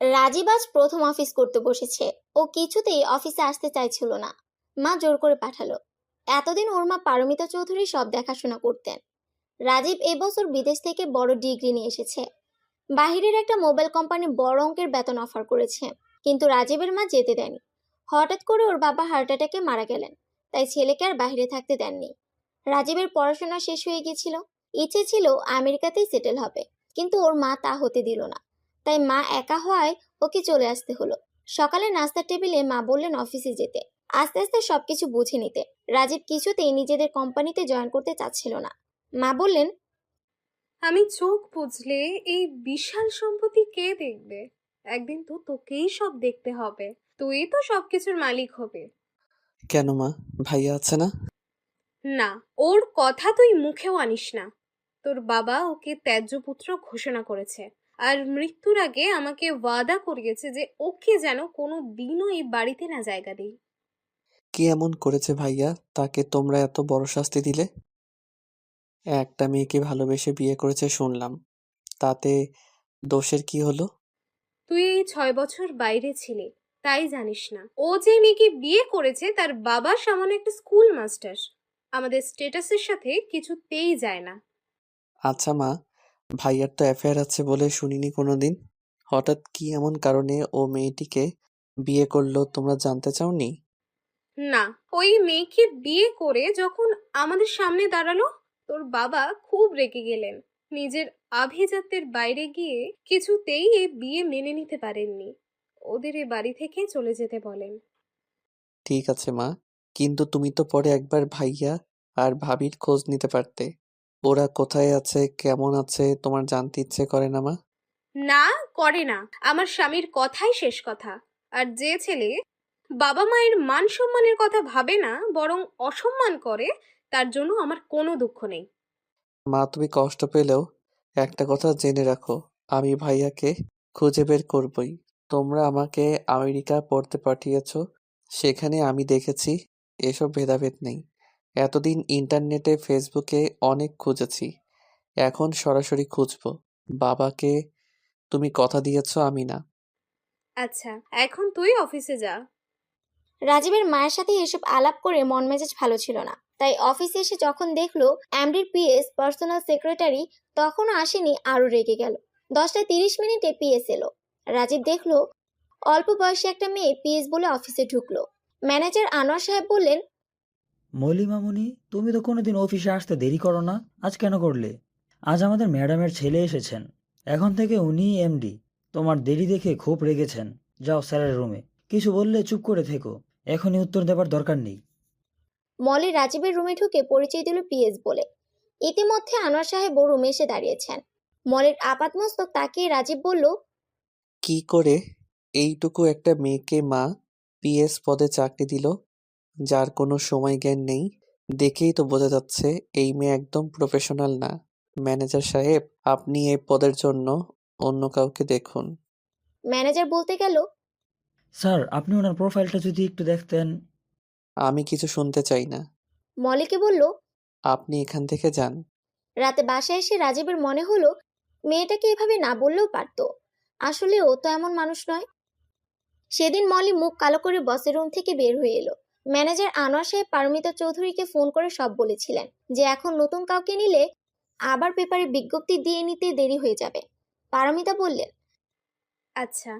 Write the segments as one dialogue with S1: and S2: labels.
S1: রাজীব আজ প্রথম অফিস করতে বসেছে। ও কিছুতেই অফিসে আসতে চাইছিল না। মা জোর করে পাঠালো। এতদিন ওর মা পারমিতা চৌধুরী সব দেখাশোনা করতেন। রাজীব এবছর বিদেশ থেকে বড় ডিগ্রি নিয়ে এসেছে। বাহিরের একটা মোবাইল কোম্পানি বড় অঙ্কের বেতন অফার করেছে, কিন্তু রাজীবের মা যেতে দেয়নি। হঠাৎ করে ওর বাবা হার্ট অ্যাটাকে মারা গেলেন, তাই ছেলেকে আর বাইরে থাকতে দেননি। রাজীবের পড়াশোনা শেষ হয়ে গিয়েছিল, ইচ্ছে ছিল আমেরিকাতেই সেটেল হবে, কিন্তু ওর মা তা হতে দিল না। তাই মা একা হওয়ায় ওকে চলে আসতে হলো। সকালে নাস্তার টেবিলে মা বললেন অফিসে যেতে, আস্তে আস্তে সবকিছু বুঝে নিতে। রাজীব কিছুতেই নিজেদের কোম্পানিতে জয়েন করতে চাচ্ছিল না। মা বললেন,
S2: আমি চোখ বুঝলে এই বিশাল সম্পত্তি কে দেখবে? একদিন তো তোকেই সব দেখতে হবে। তুই তো সবকিছুর মালিক হবে।
S3: কেন মা, ভাইয়া আছে না?
S2: না, ওর কথা তুই মুখেও আনিস না। তোর বাবা ওকে ত্যায্য পুত্র ঘোষণা করেছে, আর মৃত্যুর আগে আমাকে ওয়াদা করিয়েছে যে ওকে যেন কোনো দিনও এই বাড়িতে না জায়গা দেই।
S3: কি এমন করেছে ভাইয়া তাকে তোমরা এত বড় শাস্তি দিলে? একটা মেয়েকে ভালোবেসে বিয়ে করেছে শুনলাম, তাতে দোষের কি হলো?
S2: তুই এই 6 বছর বাইরে ছিলি, তাই জানিস না। ও যে মেয়েকে বিয়ে করেছে তার বাবা সামান্য একটা স্কুল মাস্টার। আমাদের স্টেটাসের সাথে কিছুতেই যায় না।
S3: আচ্ছা মা, ভাইয়ার তো অ্যাফেয়ার আছে বলে শুনিনি কোনোদিন। হঠাৎ কি এমন কারণে ও মেয়েটিকে বিয়ে করলো তোমরা জানতে চাওনি?
S2: না, ওই মেয়েকে বিয়ে করে যখন আমাদের সামনে দাঁড়ালো, তোর বাবা খুব রেগে গেলেন। নিজের আভিজাত্যের বাইরে গিয়ে কিছুতেই এই বিয়ে মেনে নিতে পারেননি। ওদের এ বাড়ি থেকে চলে যেতে বলেন।
S3: ঠিক আছে মা, কিন্তু তুমি তো পরে একবার ভাইয়া আর ভাবির খোঁজ নিতে পারতে। ওরা কোথায় আছে, কেমন আছে তোমার জানতে ইচ্ছে করে না মা?
S2: না, করে না। আমার স্বামীর কথাই শেষ কথা। আর যে ছেলে বাবা মায়ের মান সম্মানের কথা ভাবে না, বরং অসম্মান করে, তার জন্য আমার কোনো দুঃখ নেই।
S3: মা তুমি কষ্ট পেলেও একটা কথা জেনে রাখো, আমি ভাইয়াকে খুঁজে বের করবই। তোমরা আমাকে আমেরিকা পড়তে পাঠিয়েছো, সেখানে আমি দেখেছি এসব ভেদাভেদ নেই। এতদিন ইন্টারনেটে ফেসবুকে অনেক খুঁজেছি, এখন সরাসরি খুঁজবো। বাবাকে তুমি কথা দিয়েছো, আমি না।
S2: আচ্ছা, এখন তুই অফিসে যা।
S1: রাজীবের মায়ের সাথে এসব আলাপ করে মন মেজাজ ভালো ছিল না। তাই অফিসে এসে যখন দেখলো এমডির পিএস পার্সোনাল সেক্রেটারি তখনও আসেনি, আরো রেগে গেল। 10টা 30 মিনিটে পিএস এলো। রাজীব দেখলো অল্প বয়সী একটা মেয়ে পিএস বলে অফিসে ঢুকলো। ম্যানেজার আনোয়ার সাহেব বললেন,
S4: মলি মামুনি, তুমি তো কোনোদিন অফিসে আসতে দেরি করো না, আজ কেন করলে? আজ আমাদের ম্যাডামের ছেলে এসেছেন, এখন থেকে উনি এমডি। তোমার দেরি দেখে খুব রেগেছেন। যাও স্যারের রুমে, কিছু বললে চুপ করে থেকো, এখনই উত্তর দেবার দরকার নেই।
S1: মলি রাজীবের রুমে ঢুকে পরিচয় দিল পিএস বলে। ইতিমধ্যে আনোয়ার সাহেব ও রুমে এসে দাঁড়িয়েছেন। মলির আপাতমস্তক তাকিয়ে রাজীব বলল,
S3: কি করে এইটুকু একটা মেয়েকে মা পিএস পদে চাকরি দিল, যার কোনো সময় জ্ঞান নেই? দেখেই তো বোঝা যাচ্ছে এই মেয়ে একদম প্রফেশনাল না। ম্যানেজার সাহেব, আপনি এই পদের জন্য অন্য কাউকে দেখুন।
S1: ম্যানেজার বলতে গেল,
S4: স্যার, আপনি ওনার প্রোফাইলটা যদি একটু দেখতেন।
S3: আমি কিছু শুনতে চাই না,
S1: মলিকে বলল।
S3: আপনি এখান থেকে যান।
S1: রাতে বাসায় এসে রাজীবের মনে হলো মেয়েটাকে এভাবে না বললেও পারতো। আসলে ও তো এমন মানুষ নয়। সেদিন মলি মুখ কালো করে বসের রুম থেকে বের হয়ে এলো। ম্যানেজার আনোয়ার সাহেব পারমিতা চৌধুরীকে ফোন করে সব বলেছিলেন যে এখন নতুন কাউকে নিলে আবার পেপারে বিজ্ঞপ্তি দিয়ে নিতে দেরি হয়ে যাবে। পারমিতা বললেন,
S2: আচ্ছা,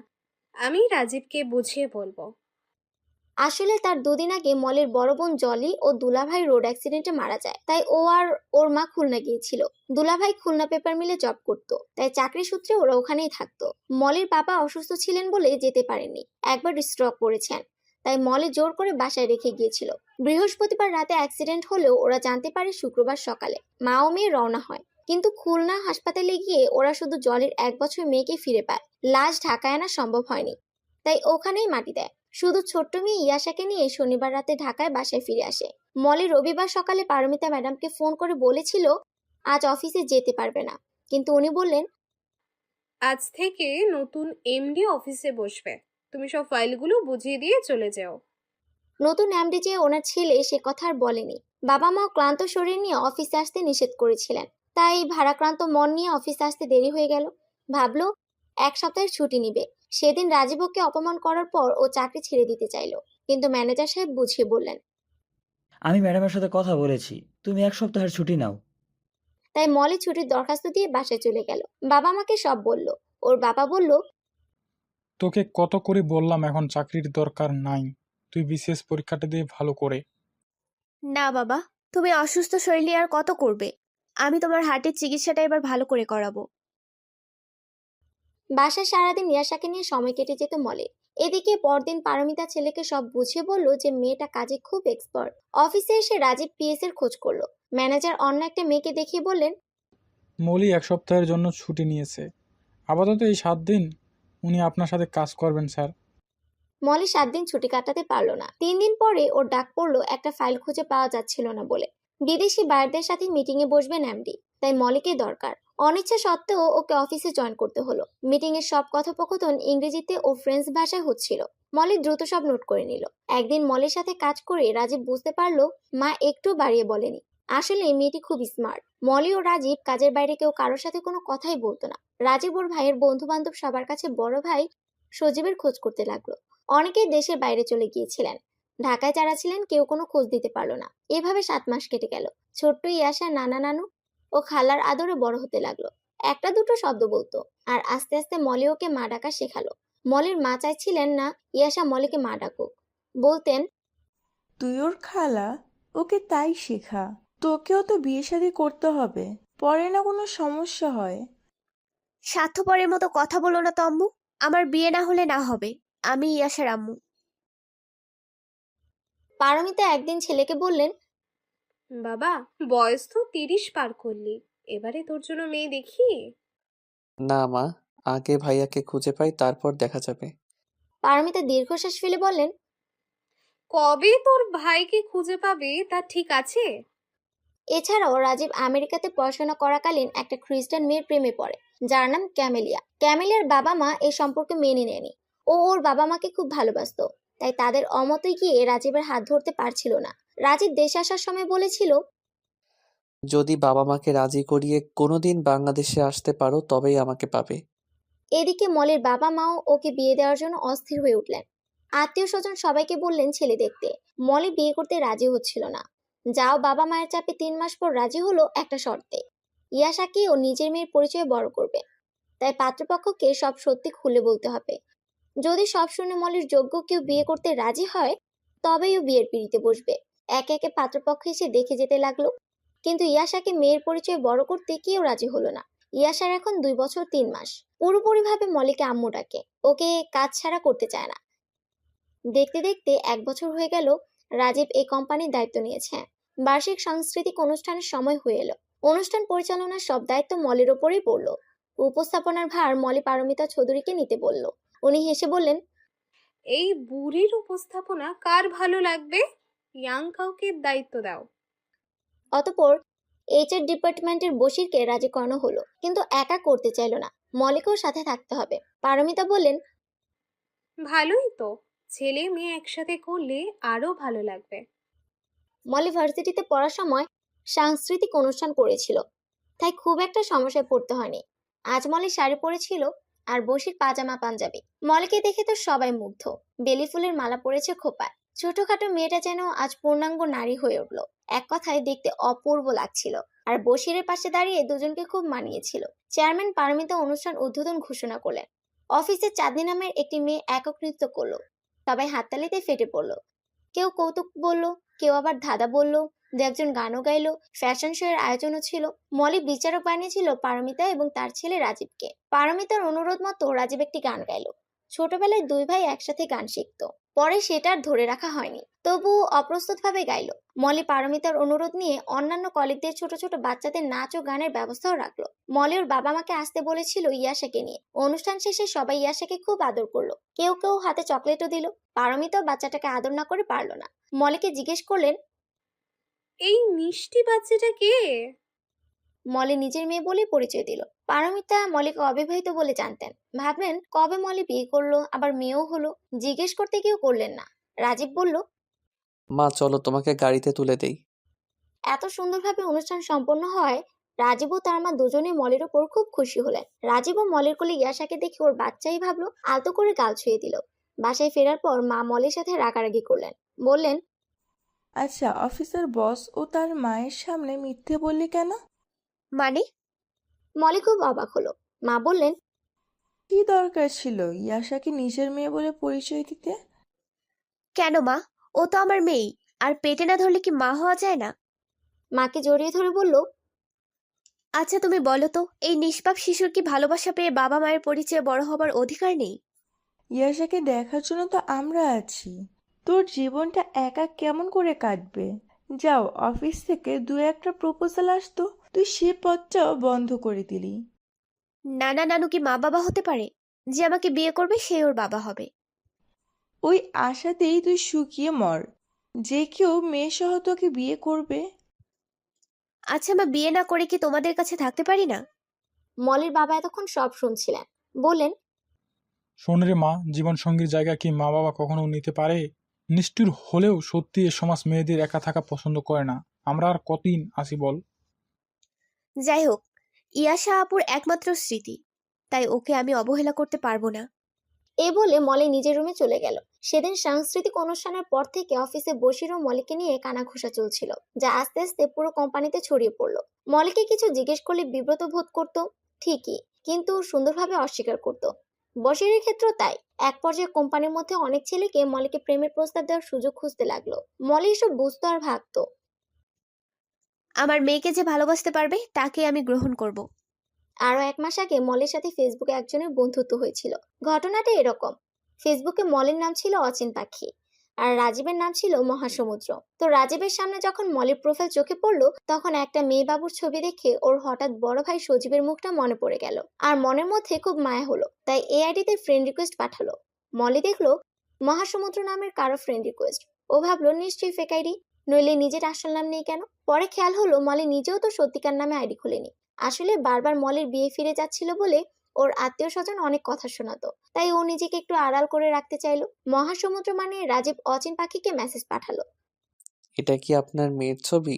S2: আমি রাজীবকে বুঝিয়ে বলবো।
S1: আসলে তার 2 দিন আগে মলের বড় বোন জলি ও দুলাভাই রোড অ্যাক্সিডেন্টে মারা যায়, তাই ও আর ওর মা খুলনা গিয়েছিল। দুলাভাই খুলনা পেপার মিলে জব করত, তাই চাকরি সূত্রে ওরা ওখানেই থাকতো। মলের বাবা অসুস্থ ছিলেন বলে যেতে পারেননি, একবার স্ট্রোক করেছেন, তাই মলে জোর করে বাসায় রেখে গিয়েছিল। বৃহস্পতিবার রাতে অ্যাক্সিডেন্ট হলেও ওরা জানতে পারে শুক্রবার সকালে। মা ও মেয়ে রওনা হয়, কিন্তু খুলনা হাসপাতালে গিয়ে ওরা শুধু জলির 1 বছর মেয়েকে ফিরে পায়। লাশ ঢাকায় আনা সম্ভব হয়নি, তাই ওখানেই মাটি দেয়। শুধু ছোট্ট মেয়ে ইয়াশাকে নিয়ে শনিবার রাতে ঢাকায় বাসায় ফিরে আসে। মলি রবিবার সকালে পারমিতা ম্যাডামকে ফোন করে বলেছিল আজ অফিসে যেতে পারবে না, কিন্তু উনি বললেন,
S2: আজ থেকে নতুন এমডি অফিসে বসবে। তুমি সব ফাইলগুলো বুঝিয়ে দিয়ে চলে যাও।
S1: নতুন এমডি যে ওনার ছেলে সে কথা আর বলেনি। বাবা মাও ক্লান্ত শরীর নিয়ে অফিসে আসতে নিষেধ করেছিলেন, তাই ভারাক্রান্ত মন নিয়ে অফিসে আসতে দেরি হয়ে গেল। ভাবলো এক সপ্তাহের ছুটি নিবে। সেদিন রাজীব ওকে অপমান করার পর ও চাকরি ছেড়ে দিতে চাইলো, কিন্তু ম্যানেজার সাহেব বুঝিয়ে বললেন।
S4: আমি ম্যাডামের সাথে কথা বলেছি, তুমি 1 সপ্তাহের ছুটি নাও।
S1: তাই মলি ছুটির দরখাস্ত দিয়ে বাসায় চলে গেল। বাবা মাকে সব বলল। ওর বাবা বলল,
S5: তোকে কত করে বললাম এখন চাকরির দরকার নাই, তুই বিসিএস পরীক্ষাটা দিয়ে ভালো করে।
S6: না বাবা, তুমি অসুস্থ শরীর নিয়ে আর কত করবে? আমি তোমার হার্টের চিকিৎসাটা এবার ভালো করে করাবো।
S1: বাসায় সারাদিন ইয়াশাকে নিয়ে সময় কেটে যেত মলের। এদিকে পরদিন পারমিতা ছেলেকে সব বুঝিয়ে বলল যে মেয়েটা কাজে খুব এক্সপার্ট। অফিসে এসে রাজীব পিএস এর খোঁজ করলো। ম্যানেজার অন্য একটা মেয়েকে দেখিয়ে বললেন,
S5: মলি 1 সপ্তাহের জন্য ছুটি নিয়েছে, আপাতত এই 7 দিন উনি আপনার সাথে কাজ করবেন স্যার।
S1: মলি 7 দিন ছুটি কাটাতে পারলো না। 3 দিন পরে ওর ডাক পড়লো একটা ফাইল খুঁজে পাওয়া যাচ্ছিল না বলে। বিদেশি বায়ারদের সাথে মিটিং এ বসবেন এমডি, তাই মলিকে দরকার। অনিচ্ছা সত্ত্বেও ওকে অফিসে জয়েন করতে হলো। মিটিং এর সব কথোপকথন ইংরেজিতে ও ফ্রেঞ্চ ভাষায় হচ্ছিল। মলি দ্রুত সব নোট করে নিল। একদিন মলির সাথে কাজ করে রাজীব বুঝতে পারলো মা একটু বাড়িয়ে বলেনি। আসলে এই মেয়েটি খুব স্মার্ট। মলি ও রাজীব কাজের বাইরে কেউ কারোর সাথে কোনো কথাই বলতো না। রাজীব ওর ভাইয়ের বন্ধু বান্ধব সবার কাছে বড় ভাই সজীবের খোঁজ করতে লাগলো। অনেকেই দেশের বাইরে চলে গিয়েছিলেন। ঢাকায় যারা ছিলেন কেউ কোনো খোঁজ দিতে পারলো না। এভাবে 7 মাস কেটে গেল। ছোট্ট ইয়াশা নানা নানু ও খালার আদরে বড় হতে লাগলো। একটা দুটো শব্দ বলতো, আর আস্তে আস্তে মলি ওকে মা ডাকা শেখালো। মলির মা চাইছিলেন না ইয়াশা মলিকে মা ডাকুক। বলতেন,
S7: তুই ওর খালা, ওকে তাই শেখা। তোকেও তো বিয়ে শাদী করতে হবে, পরে না কোনো সমস্যা হয়।
S6: স্বার্থপরের মতো কথা বলো না তো আম্মু। আমার বিয়ে না হলে না হবে, আমি ইয়াসার আম্মু।
S1: পারমিতা একদিন ছেলেকে বললেন,
S2: বাবা, বয়স তো 30 পার করলি, এবারে তোর জন্য মেয়ে দেখি।
S3: না মা, আগে ভাইয়াকে খুঁজে পাই, তারপর দেখা যাবে।
S1: পারমিতা দীর্ঘশ্বাস ফেলে বললেন,
S2: কবে তোর ভাইকে খুঁজে পাবে তা ঠিক আছে?
S1: এছাড়াও রাজীব আমেরিকাতে পড়াশোনা করাকালীন একটা খ্রিস্টান মেয়ের প্রেমে পড়ে, যার নাম ক্যামেলিয়া। ক্যামেলিয়ার বাবা মা এই সম্পর্কে মেনে নেয়নি। ও ওর বাবা মাকে খুব ভালোবাসতো, তাই তাদের অমতে গিয়ে রাজীবের হাত ধরতে পারছিল না। রাজীব দেশে আসার সময় বলেছিল,
S3: যদি বাবা মাকে রাজি করিয়ে কোনোদিন বাংলাদেশে আসতে পারো তবেই আমাকে পাবে।
S1: এদিকে মলের বাবা মাও ওকে বিয়ে দেওয়ার জন্য অস্থির হয়ে উঠলেন। আত্মীয় স্বজন সবাইকে বললেন ছেলে দেখতে। মলি বিয়ে করতে রাজি হচ্ছিল না। যাও বাবা মায়ের চাপে 3 মাস পর রাজি হলো একটা শর্তে, ইয়াশাকে ও নিজের মেয়ের পরিচয়ে বড় করবে। তাই পাত্রপক্ষকে সব সত্যি খুলে বলতে হবে। যদি সব শুনে মলির যোগ্য কেউ বিয়ে করতে রাজি হয়, তবেই ও বিয়ের পিঁড়িতে বসবে। একে একে পাত্রপক্ষ এসে দেখে যেতে লাগলো, কিন্তু ইয়াশাকে মেয়ের পরিচয়ে বড় করতে কেউ রাজি হলো না। ইয়াশার এখন 2 বছর 3 মাস। পুরোপুরিভাবে মলিকে আম্মু ডাকে, ওকে কাজ ছাড়া করতে চায় না। দেখতে দেখতে 1 বছর হয়ে গেল রাজীব এই কোম্পানির দায়িত্ব নিয়েছে। বার্ষিক সাংস্কৃতিক অনুষ্ঠানের সময় হয়ে এলো। অনুষ্ঠান পরিচালনার সব দায়িত্ব মলির ওপরেই পড়লো। উপস্থাপনার ভার মলি পারমিতা চৌধুরীকে নিতে বলল। উনি হেসে বললেন,
S2: এই বুড়ির উপস্থাপনা কার ভালো লাগবে? ইয়াং কাউকে দায়িত্ব দাও।
S1: অতঃপর এইচআর ডিপার্টমেন্টের বশিরকে রাজি করানো হলো, কিন্তু একা করতে চাইলো না, মলিকেও সাথে থাকতে হবে। পারমিতা বললেন,
S2: ভালোই তো, ছেলে মেয়ে একসাথে করলে আরো ভালো লাগবে।
S1: মলি ভার্সিটিতে পড়ার সময় সাংস্কৃতিক অনুষ্ঠান করেছিল, তাই খুব একটা সমস্যায় পড়তে হয়নি। আজ মলি শাড়ি পরেছিল আর বসির পাজামা পাঞ্জাবি। মলিকে দেখে তো সবাই মুগ্ধ। বেলি ফুলের মালা পরেছে খোপায়। ছোটখাটো মেয়েটা যেন আজ পূর্ণাঙ্গ নারী হয়ে উঠল। এক কথায় দেখতে অপূর্ব লাগছিল। আর বসিরের পাশে দাঁড়িয়ে দুজনকে খুব মানিয়েছিল। চেয়ারম্যান পারমিতা অনুষ্ঠান উদ্বোধন ঘোষণা করলেন। অফিসে চাঁদনি নামের একটি মেয়ে একক নৃত্য করলো। সবাই হাততালিতে ফেটে পড়লো। কেউ কৌতুক বলল, কেউ আবার ধাঁধা বলল, দু একজন গানও গাইলো। ফ্যাশন শো এর আয়োজনও ছিল। মলি বিচারক বানিয়েছিল পারমিতা এবং তার ছেলে রাজীবকে। পারমিতার অনুরোধ মতো রাজীব একটি গান গাইলো। ছোটবেলায় দুই ভাই একসাথে গান শিখতো, পরে সেটা আর ধরে রাখা হয়নি, তবুও অপ্রস্তুত ভাবে গাইলো। মলি পারমিতার অনুরোধ নিয়ে অন্যান্য কলিগদের ছোট ছোট বাচ্চাদের নাচ ও গানের ব্যবস্থাও রাখলো। মলি ওর বাবা মাকে আসতে বলেছিল ইয়াশাকে নিয়ে। অনুষ্ঠান শেষে সবাই ইয়াশাকে খুব আদর করলো। কেউ কেউ হাতে চকলেটও দিল। পারমিতাও বাচ্চাটাকে আদর না করে পারলো না। মলিকে জিজ্ঞেস করলেন,
S2: এই মিষ্টি বাচ্চাটা কে?
S1: মলি নিজের মেয়ে বলে পরিচয় দিল। পারমিতা মলিকে অবিবাহিত বলে জানতেন। ভাবলেন কবে মলি বিয়ে করলো, আবার মেয়েও হলো। জিজ্ঞেস করতে কেউ করলেন না। রাজীব বলল,
S3: মা চলো তোমাকে গাড়িতে তুলে দেই।
S1: এত সুন্দরভাবে অনুষ্ঠান সম্পন্ন হয় রাজীব ও তার মা দুজনে মলের ওপর খুব খুশি হলেন। রাজীব ও মলের কোলে ইয়াশাকে দেখে ওর বাচ্চাই ভাবলো, আলতো করে গাল ছুঁয়ে দিল। বাসায় ফেরার পর মা মলের সাথে রাগারাগি করলেন, বললেন,
S7: আচ্ছা, অফিসের বস ও তার মায়ের সামনে মিথ্যে বললি কেন?
S6: মানে?
S1: মলে খুব অবাক হলো। মা বললেন,
S7: কি দরকার ছিল ইয়াশাকে নিজের মেয়ে বলে পরিচয় দিতে?
S6: কেন মা? ও তো আমার মেয়েই। আর পেটে না ধরলে কি মা হওয়া যায় না?
S1: মাকে জড়িয়ে ধরে বলল,
S6: আচ্ছা তুমি বলো তো, এই নিষ্পাপ শিশুর কি ভালোবাসা পেয়ে বাবা মায়ের পরিচয়ে বড় হবার অধিকার নেই?
S7: ইয়াশাকে দেখার জন্য তো আমরা আছি। তোর জীবনটা একা কেমন করে কাটবে? যাও, অফিস থেকে দু একটা প্রপোজাল আসতো, তুই সে পথটাও বন্ধ করে দিলি।
S6: নানা নানু কি মা বাবা হতে পারে? যে আমাকে বিয়ে করবে সে ওর বাবা হবে।
S7: ওই আশাতেই তুই শুকিয়ে মর। যে কেউ মেয়ে সহ তোকে বিয়ে করবে।
S6: আচ্ছা মা, বিয়ে না করে কি তোমাদের কাছে থাকতে পারি না?
S1: মলের বাবা এতক্ষণ সব শুনছিলেন। বললেন,
S5: শোন রে মা, জীবনসঙ্গীর জায়গা কি মা বাবা কখনো নিতে পারে? নিষ্ঠুর হলেও সত্যি এ সমাজ মেয়েদের একা থাকা পছন্দ করে না। আমরা আর কতদিন আছি বল?
S6: যাই হোক, ইয়াশা আপুর একমাত্র স্মৃতি, তাই ওকে আমি অবহেলা করতে পারবো না।
S1: এ বলে মলে নিজের রুমে চলে গেল। সেদিন সাংস্কৃতিক অনুষ্ঠানের পর থেকে অফিসে বসির ও মলিকে নিয়ে কানাঘুষা চলছিল, যা আস্তে আস্তে পুরো কোম্পানিতে ছড়িয়ে পড়লো। মলিকে কিছু জিজ্ঞেস করলে বিব্রত বোধ করতো ঠিকই, কিন্তু সুন্দরভাবে অস্বীকার করত। বশিরের ক্ষেত্রেও তাই। এক পর্যায়ে কোম্পানির মধ্যে অনেক ছেলেকে মলিকে প্রেমের প্রস্তাব দেওয়ার সুযোগ খুঁজতে লাগলো। মলি এসব বুঝতো আর ভাবতো।
S6: আমার মেয়েকে যে ভালোবাসতে পারবে তাকে আমি গ্রহণ করব।
S1: আরো 1 মাস আগে মলের সাথে ফেসবুকে একজনের বন্ধুত্ব হয়েছিল। ঘটনাটা এরকম, ফেসবুকে মলের নাম ছিল অচিন পাখি, আর রাজীবের নাম ছিল মহাসমুদ্র। তো রাজীবের সামনে যখন মলের প্রোফাইল চোখে পড়লো, তখন একটা মেয়ে বাবুর ছবি দেখে ওর হঠাৎ বড় ভাই সজীবের মুখটা মনে পড়ে গেল। আর মনের মধ্যে খুব মায়া হলো, তাই এআইডিতে ফ্রেন্ড রিকোয়েস্ট পাঠালো। মলি দেখলো মহাসমুদ্র নামের কারো ফ্রেন্ড রিকোয়েস্ট। ও ভাবলো নিশ্চয়ই ফেক আইডি, নইলে নিজের আসল নাম নেই কেন। পরে খেয়াল হলো মলি নিজেও তো সত্যিকার নামে আইডি খুলেনি। আসলে বারবার মলের বিয়ে ফিরে যাচ্ছিল বলে ওর আত্মীয় স্বজন অনেক কথা শোনাতো, তাই ও নিজেকে একটু আড়াল করে রাখতে চাইলো। মহাসমুদ্র মানে রাজীব অচিন পাখিকে মেসেজ পাঠালো।
S3: এটা কি আপনার মেয়ের ছবি?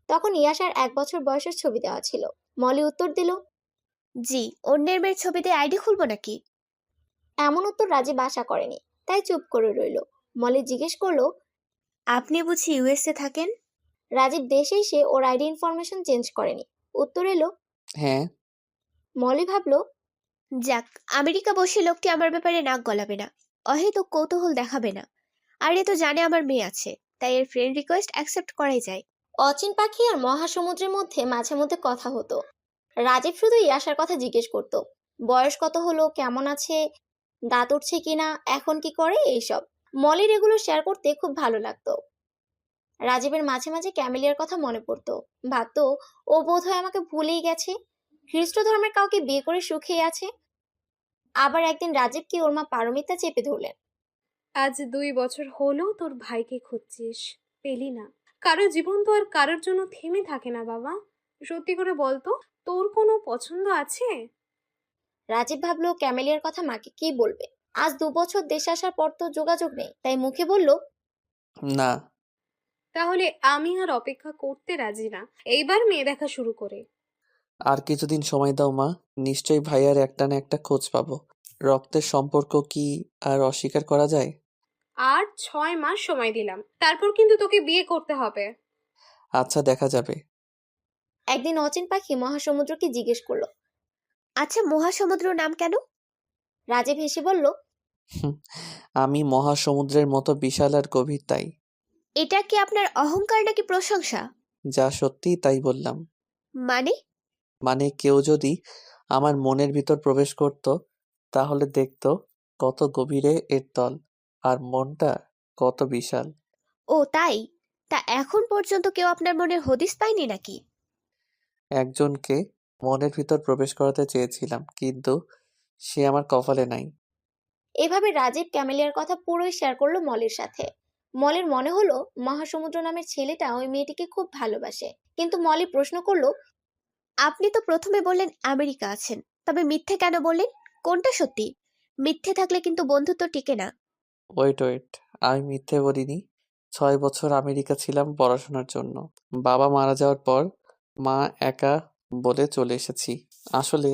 S1: তখন ইয়াশার 1 বছর বয়সের ছবি দেওয়া ছিল। মলি উত্তর দিল,
S6: জি, অন্যের মেয়ের ছবিতে আইডি খুলবো নাকি?
S1: এমন উত্তর রাজীব আশা করেনি, তাই চুপ করে রইল। মলি জিজ্ঞেস করলো,
S6: আপনি বুঝি ইউএসএ থাকেন?
S1: রাজীব দেশে এসে ওর আইডি ইনফরমেশন চেঞ্জ করেনি। উত্তর এলো।
S3: হ্যাঁ।
S1: মলি ভাবলো,
S6: যাক, আমেরিকা বসে লোকটি আমার ব্যাপারে নাক গলাবে না, অহেতুক কৌতূহল দেখাবে না। আর এ তো জানে আমার মেয়ে আছে, তাই এর ফ্রেন্ড রিকোয়েস্ট অ্যাকসেপ্ট করাই যায়।
S1: অচিন পাখি আর মহাসমুদ্রের মধ্যে মাঝে মধ্যে কথা হতো। রাজীব শুধু ইয়াশার কথা জিজ্ঞেস করতো, বয়স কত হলো, কেমন আছে, দাঁত উঠছে কিনা, এখন কি করে, এইসব। মলির এগুলো শেয়ার করতে খুব ভালো লাগতো। রাজীবের মাঝে মাঝে ক্যামেলিয়ার কথা মনে পড়তো। ভাবতো ও বোধহয় আমাকে ভুলেই গেছে, খ্রিস্ট ধর্মের কাউকে বিয়ে করে সুখেই আছে। আবার একদিন রাজীবকে ওর মা পারমিতা চেপে ধরলেন।
S2: আজ 2 বছর হলো তোর ভাইকে খুঁজছিস, পেলি না। কারো জীবন তো আর কারোর জন্য থেমে থাকে না বাবা। সত্যি করে বলতো, তোর কোনো পছন্দ আছে?
S1: রাজীব ভাবলো ক্যামেলিয়ার কথা মাকে কি বলবে। আজ 2 বছর দেশে আসার পর তো যোগাযোগ নেই, তাই মুখে বলল,
S3: না।
S2: তাহলে আমি আর অপেক্ষা করতে রাজি না, এইবার মেয়ে দেখা শুরু করে।
S3: আর কিছুদিন সময় দাও মা, নিশ্চয়ই ভাইয়ার একটা না একটা খোঁজ পাবো। রক্তের সম্পর্ক কি আর অস্বীকার করা যায়?
S2: আর 6 মাস সময় দিলাম, তারপর কিন্তু তোকে বিয়ে করতে হবে।
S3: আচ্ছা, দেখা যাবে।
S1: একদিন অচিন পাখি মহাসমুদ্রকে জিজ্ঞেস করলো।
S6: আচ্ছা, মহাসমুদ্র নাম কেন?
S1: রাজীব হেসে বলল,
S3: হুম, আমি মহাসমুদ্রের মতো বিশাল আর গভীর, তাই।
S6: এটা কি আপনার অহংকার নাকি প্রশংসা?
S3: যা সত্যি তাই বললাম।
S6: মানে?
S3: মানে কেউ যদি আমার মনের ভিতর প্রবেশ করত, তাহলে দেখতো কত গভীরে এর তল, আর মনটা কত বিশাল।
S6: ও তাই? তা এখন পর্যন্ত কেউ আপনার মনের হদিস পায়নি নাকি?
S3: একজনকে মনের ভিতর প্রবেশ করাতে চেয়েছিলাম, কিন্তু সে আমার কপালে নাই।
S1: এভাবে রাজীব ক্যামেলিয়ার কথা পুরোই শেয়ার করলো মলের সাথে। মলের মনে হলো মহাসমুদ্র নামের ছেলেটা ওই মেয়েটিকে খুব ভালোবাসে। কিন্তু মলি প্রশ্ন করলো,
S6: আপনি তো প্রথমে বললেন আমেরিকা আছেন, তবে মিথ্যে কেন বললেন? কোনটা সত্যি? মিথ্যে থাকলে কিন্তু বন্ধুত্ব টিকে না।
S3: ওয়েট ওয়েট, আমি মিথ্যে বলিনি। 6 বছর আমেরিকা ছিলাম পড়াশোনার জন্য। বাবা মারা যাওয়ার পর মা একা বলে চলে এসেছি। আসলে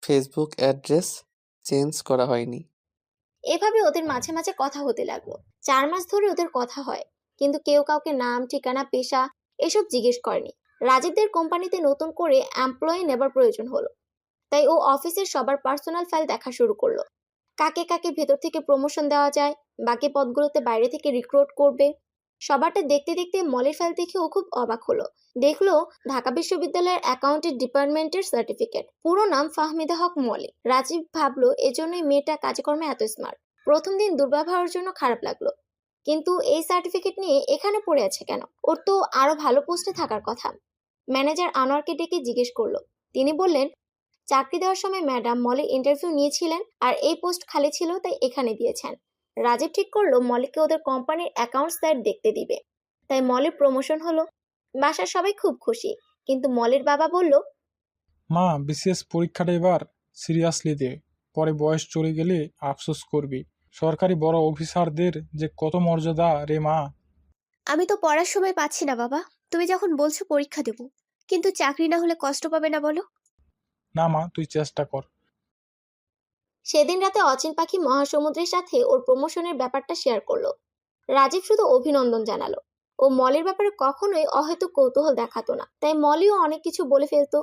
S3: ফেসবুক অ্যাড্রেস চেঞ্জ করা হয়নি।
S1: এভাবে ওদের মাঝে মাঝে কথা হতে লাগলো। 4 মাস ধরে ওদের কথা হয়, কিন্তু কেউ কাউকে নাম, ঠিকানা, পেশা এসব জিজ্ঞেস করেনি। রাজীবদের কোম্পানিতে নতুন করে এমপ্লয়ি নেবার প্রয়োজন হলো, তাই ও অফিসের সবার পার্সোনাল ফাইল দেখা শুরু করলো। কাকে কাকে ভেতর থেকে প্রমোশন দেওয়া যায়, বাকি পদগুলোতে বাইরে থেকে রিক্রুট করবে, সবারটা দেখতে দেখতে মলের ফাইল দেখে ও খুব অবাক হলো। দেখলো ঢাকা বিশ্ববিদ্যালয়ের অ্যাকাউন্টের ডিপার্টমেন্টের সার্টিফিকেট, পুরো নাম ফাহমিদা হক মলি। রাজীব ভাবলো এজন্যই মেয়েটা কাজকর্মে এত স্মার্ট। প্রথম দিন দুর্ব্যবহারের জন্য খারাপ লাগলো, কিন্তু এই সার্টিফিকেট নিয়ে এখানে পড়ে আছে কেন? ওর তো আরো ভালো পোস্টে থাকার কথা। ম্যানেজার আনোয়ারকে ডেকে জিজ্ঞেস করলো। তিনি বললেন, চাকরি দেওয়ার সময় ম্যাডাম মলির ইন্টারভিউ নিয়েছিলেন, আর এই পোস্ট খালি ছিল তাই এখানে দিয়েছেন। রাজীব ঠিক করলো মলিকে ওদের কোম্পানির অ্যাকাউন্টস সাইট দেখতে দিবে, তাই মলির প্রমোশন হলো। বাসার সবাই খুব খুশি, কিন্তু মলির বাবা বলল,
S5: মা, বিসিএস পরীক্ষাটা এবার সিরিয়াসলি দে, পরে বয়স চলে গেলে আফসোস করবি। সরকারি বড় অফিসারদের যে কত মর্যাদা রে মা।
S6: আমি তো পড়ার সময় পাচ্ছি না বাবা। তুমি যখন বলছো পরীক্ষা দেব, কিন্তু চাকরি না হলে কষ্ট পাবে না বলো?
S5: না মা, তুই চেষ্টা কর।
S1: সেদিন রাতে অচিন পাখি মহাসমুদ্রের সাথে ওর প্রমোশনের ব্যাপারটা শেয়ার করলো। রাজীব শুধু অভিনন্দন জানালো। ও মলির ব্যাপারে কখনোই অহেতুক কৌতূহল দেখাতো না, তাই মলিও অনেক কিছু বলে ফেলতো।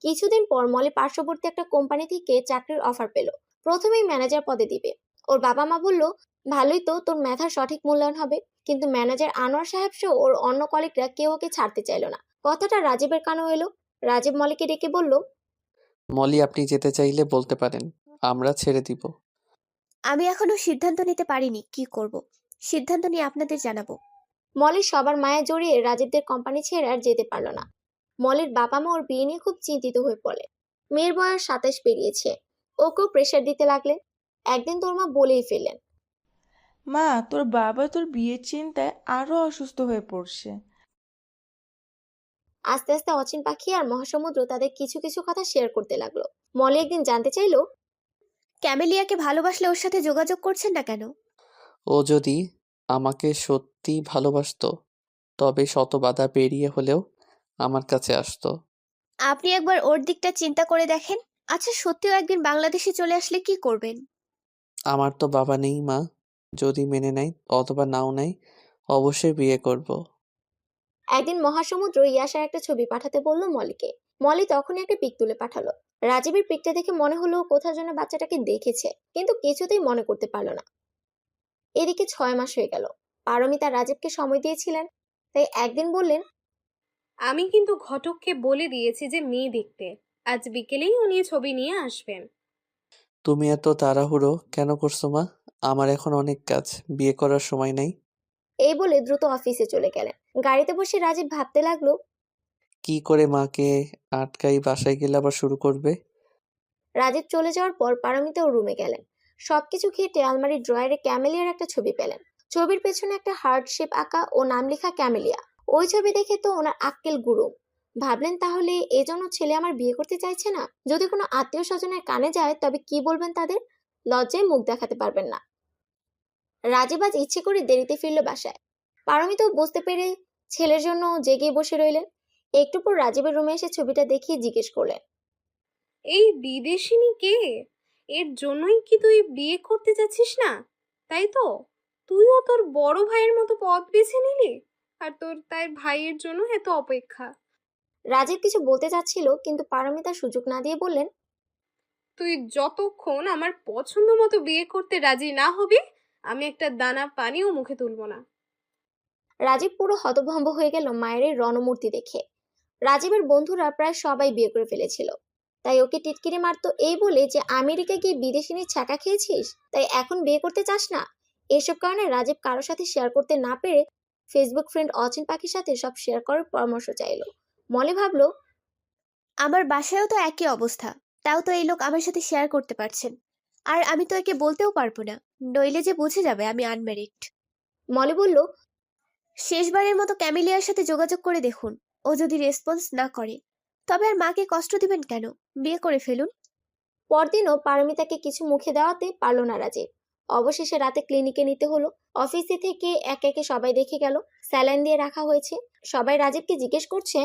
S1: কিছুদিন পর মলি পার্শ্ববর্তী একটা কোম্পানি থেকে চাকরির অফার পেল। প্রথমেই ম্যানেজার পদে দিবে। ওর বাবা মা বলল, ভালোই তো, তোর মেধার সঠিক মূল্যায়ন হবে। কিন্তু ম্যানেজার আনোয়ার সাহেব সহ ওর অন্য কলিগরা কেউ ওকে ছাড়তে চাইলো না। কথাটা রাজীবের কানেও এলো। রাজীব মলিকে ডেকে বলল,
S3: মলি, আপনি যেতে চাইলে বলতে পারেন, আমরা ছেড়ে দিব।
S6: আমি এখনো সিদ্ধান্ত নিতে পারিনি কি করব। সিদ্ধান্ত নিয়ে আপনাদের জানাবো।
S1: মলি সবার মায়া জড়িয়ে রাজীবদের কোম্পানি ছেড়ে আর যেতে পারলো না। মলির বাবা মা ওর বিয়ে নিয়ে খুব চিন্তিত হয়ে পড়ে। মেয়ের বয়স 27 পেরিয়েছে। ওকেও প্রেশার দিতে লাগলেন। একদিন তোর মা বলেই ফেললেন,
S7: মা, তোর বাবা তোর বিয়ের চিন্তায় আরো অসুস্থ হয়ে পড়ছে।
S1: আস্তে আস্তে অচিন পাখি আর মহাসমুদ্র তাদের কিছু কিছু কথা শেয়ার করতে লাগলো। মলি একদিন জানতে চাইলো,
S6: ক্যামেলিয়াকে ভালোবাসলে ওর সাথে যোগাযোগ করছেন না কেন?
S3: ও যদি আমাকে সত্যি ভালোবাসতো তবে শত বাধা পেরিয়ে হলেও আমার কাছে আসতো।
S6: আপনি একবার ওর দিকটা চিন্তা করে দেখেন। আচ্ছা, সত্যিও একদিন বাংলাদেশে চলে আসলে কি করবেন?
S3: আমার তো বাবা নেই মা, যদি মেনে নেয় অথবা নাও নেয় অবশ্যই বিয়ে করব।
S1: একদিন মহাসমুদ্র ইয়াসার একটা ছবি পাঠাতে বললো মলিকে। মলি তখনই একটা পিক তুলে পাঠালো। রাজীবের পিকটা দেখে মনে হলো কোথাও যেন বাচ্চাটাকে দেখেছে, কিন্তু কিছুতেই মনে করতে পারলো না। এদিকে 6 মাস হয়ে গেল। পারমিতা রাজীবকে সময় দিয়েছিলেন, তাই একদিন বললেন,
S2: আমি কিন্তু ঘটককে বলে দিয়েছি যে মেয়ে দেখতে আজ বিকেলেই উনি ছবি নিয়ে আসবেন।
S3: তুমি এত তাড়াহুড়ো কেন করছো মা? আমার এখন অনেক কাজ, বিয়ে করার সময় নাই।
S1: এই বলে দ্রুত অফিসে চলে গেলেন। গাড়িতে বসে রাজীব ভাবতে লাগলো,
S3: কি করে মাকে আটকাই, বাসায় গেলে আবার শুরু করবে।
S1: রাজীব চলে যাওয়ার পর পারমিতা ওর রুমে গেলেন। সবকিছু ঘেটে আলমারির ড্রয়ারে ক্যামেলিয়ার একটা ছবি পেলেন। ছবির পেছনে একটা হার্ট শেপ আঁকা ও নাম লেখা ক্যামেলিয়া। ওই ছবি দেখে তো ওনার আক্কেল গুরুম। ভাবলেন, তাহলে এজন্য ছেলে আমার বিয়ে করতে চাইছে না। যদি কোনো আত্মীয় স্বজনের কানে যায় তবে কি বলবেন তাদের? লজ্জায় মুখ দেখাতে পারবেন না। রাজীব আজ ইচ্ছে করে দেরিতে ফিরল বাসায়। পারমিতাও বুঝতে পেরে ছেলের জন্য জেগে বসে রইলেন। একটু পর রাজীবের রুমে এসে ছবিটা দেখিয়ে জিজ্ঞেস করলেন,
S2: এই বিদেশিনী কে? এর জন্যই কি তুই বিয়ে করতে যাচ্ছিস না? তাই তো, তুইও তোর বড় ভাইয়ের মতো পথ বেছে নিলি, আর তোর তাই ভাইয়ের জন্য এত অপেক্ষা।
S1: রাজীব কিছু বলতে চাচ্ছিল, কিন্তু পারমিতা সুযোগ না দিয়ে বললেন,
S2: তুই যতক্ষণ আমার পছন্দ মতো বিয়ে করতে রাজি না হবি, আমি একটা দানা পানিও মুখে তুলবো না।
S1: রাজীব পুরো হতভম্ব হয়ে গেল মায়ের এই রণমূর্তি দেখে। রাজীবের বন্ধুরা প্রায় সবাই বিয়ে করে ফেলেছিল, তাই ওকে টিটকিরি মারতো এই বলে যে আমেরিকা গিয়ে বিদেশিনীর ছাকা খেয়েছিস, তাই এখন বিয়ে করতে চাস না। এসব কারণে রাজীব কারোর সাথে শেয়ার করতে না পেরে ফেসবুক ফ্রেন্ড অচিন পাখির সাথে সব শেয়ার করার পরামর্শ চাইলো। মলে ভাবলো,
S6: আমার বাসায়ও তো একই অবস্থা, তাও তো এই লোক আমার সাথে শেয়ার করতে পারছেন। আর আমি তো একে বলতেও পারবো না, নইলে যে বুঝে যাবে আমি আনম্যারিড।
S1: মলে বলল,
S6: শেষবারের মতো ক্যামেলিয়ার সাথে যোগাযোগ করে দেখুন। ও যদি রেসপন্স না করে, তবে আর মাকে কষ্ট দিবেন কেন? বিয়ে করে ফেলুন।
S1: পরদিনও পারমিতাকে কিছু মুখে দেওয়াতে পারল না রাজীব। অবশেষে রাতে ক্লিনিকে নিতে হলো। অফিসে থেকে একে একে সবাই দেখে গেল। স্যালাইন দিয়ে রাখা হয়েছে। সবাই রাজীবকে জিজ্ঞেস করছে,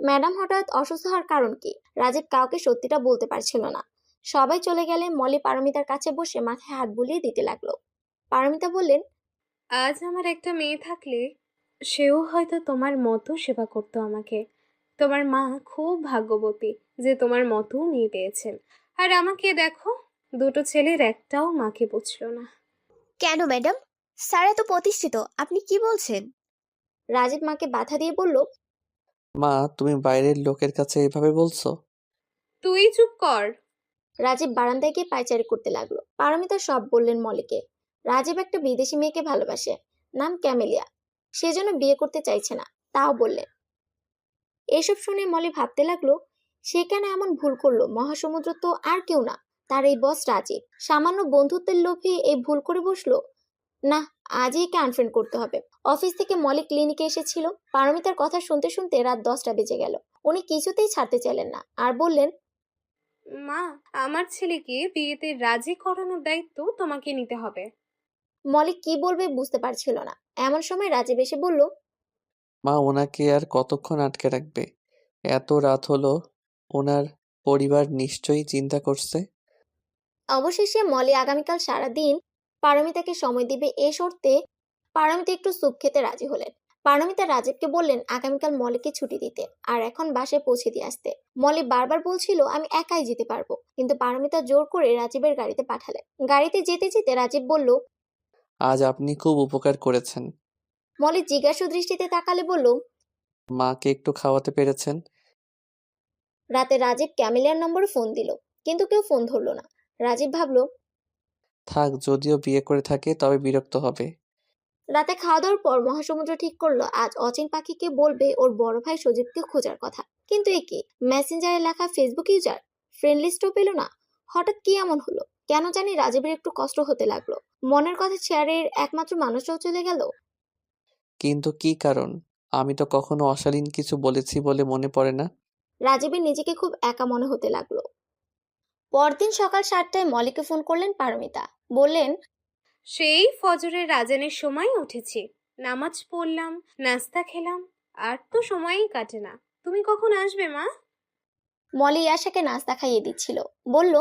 S1: ম্যাডাম হঠাৎ অসুস্থ হওয়ার কারণ কি? রাজীব কাউকে সত্যিটা বলতে পারছিল না। সবাই চলে গেলে মলি পারমিতার কাছে বসে মাথায় হাত বুলিয়ে দিতে লাগলো। পারমিতা বললেন,
S2: আজ আমার একটা মেয়ে থাকলে সেও হয়তো তোমার মতো সেবা করতো আমাকে। তোমার মা খুব ভাগ্যবতী যে তোমার মতো মেয়ে পেয়েছেন। আর আমাকে দেখো, দুটো ছেলের একটাও মাকে বুঝলো না।
S6: কেন ম্যাডাম? স্যার এত প্রতিষ্ঠিত, আপনি কি বলছেন?
S1: রাজীব মাকে বাধা দিয়ে বলল,
S3: মা, তুমি বাইরের লোকের কাছে এভাবে বলছো?
S2: তুই চুপ কর।
S1: রাজীব বারান্দায় গিয়ে পায়চারি করতে লাগলো। পারমিতা সব বললেন মলিকে। রাজীব একটা বিদেশি মেয়েকে ভালোবাসে, নাম ক্যামেলিয়া। সেজন্য বিয়ে করতে চাইছে না, তাও বললেন। এসব শুনে মলি ভাবতে লাগলো, সে কেন এমন ভুল করলো? মহাসমুদ্র তো আর কেউ না, তার এই বস রাজীব। সামান্য বন্ধুত্বের লোভে এই ভুল করে বসলো। না, আজই একে আনফ্রেন্ড করতে হবে। অফিস থেকে মলি ক্লিনিকে এসেছিল। পারমিতার কথা শুনতে শুনতে রাত 10টা বেজে গেল। উনি কিছুতেই ছাড়তে চাইলেন না, আর বললেন,
S2: মা, আমার ছেলেকে বিয়েতে রাজি করানোর দায়িত্ব তোমাকে নিতে হবে।
S1: মলি কি বলবে বুঝতে পারছিল না। এমন সময় রাজীব এসে বলল,
S3: মা, ওনাকে আর কতক্ষণ আটকে রাখবে? এত রাত হলো, ওনার পরিবার নিশ্চয়ই চিন্তা করছে।
S1: অবশেষে মলি আগামীকাল সারাদিন পারমিতাকে সময় দিবে এ শর্তে পারমিতা একটু স্যুপ খেতে রাজি হলেন। পারমিতা রাজীবকে বললেন আগামীকাল মলিকে ছুটি দিতে আর এখন বাসায় পৌঁছে দিয়ে আসতে। মলি বারবার বলছিল আমি একাই যেতে পারবো, কিন্তু পারমিতা জোর করে রাজীবের গাড়িতে পাঠালেন। গাড়িতে যেতে যেতে রাজীব বলল,
S3: আজ আপনি খুব উপকার করেছেন।
S1: মলি জিজ্ঞাসু দৃষ্টিতে তাকালে বলল,
S3: মাকে একটু খাওয়াতে পেরেছেন?
S1: রাতে রাজীব ক্যামেলিয়ার নম্বরে ফোন দিল, কিন্তু কেউ ফোন ধরলো না। রাজীব ভাবলো,
S3: থাক, যদিও বিয়ে করে থাকে তবে বিরক্ত হবে।
S1: রাতে খাওয়া দাওয়ার পর মহাসমুদ্র ঠিক করলো আজ অচিন পাখিকে বলবে ওর বড় ভাই সজীবকে খোঁজার কথা। কিন্তু এ কি, মেসেঞ্জারে লেখা ফেসবুক ইউজার, ফ্রেন্ড লিস্টও পেল না। হঠাৎ কি এমন হলো? কেন জানি রাজীবের একটু কষ্ট হতে লাগলো। মনের কথা শেয়ারের একমাত্র মানুষটাও চলে গেল।
S3: কিন্তু কি কারণ? আমি তো কখনো অশালীন কিছু বলেছি বলে মনে পড়ে না।
S1: রাজীবের নিজেকে খুব একা মনে হতে লাগলো। পরদিন সকাল 7টায় মলিকে ফোন করলেন পারমিতা। বললেন,
S2: সেই ফজরের আজানের সময় উঠেছি, নামাজ পড়লাম, নাস্তা খেলাম, আর তো সময়ই কাটে না। তুমি কখন আসবে মা?
S1: মলি ইয়াশাকে নাস্তা খাইয়ে দিচ্ছিল। বলল,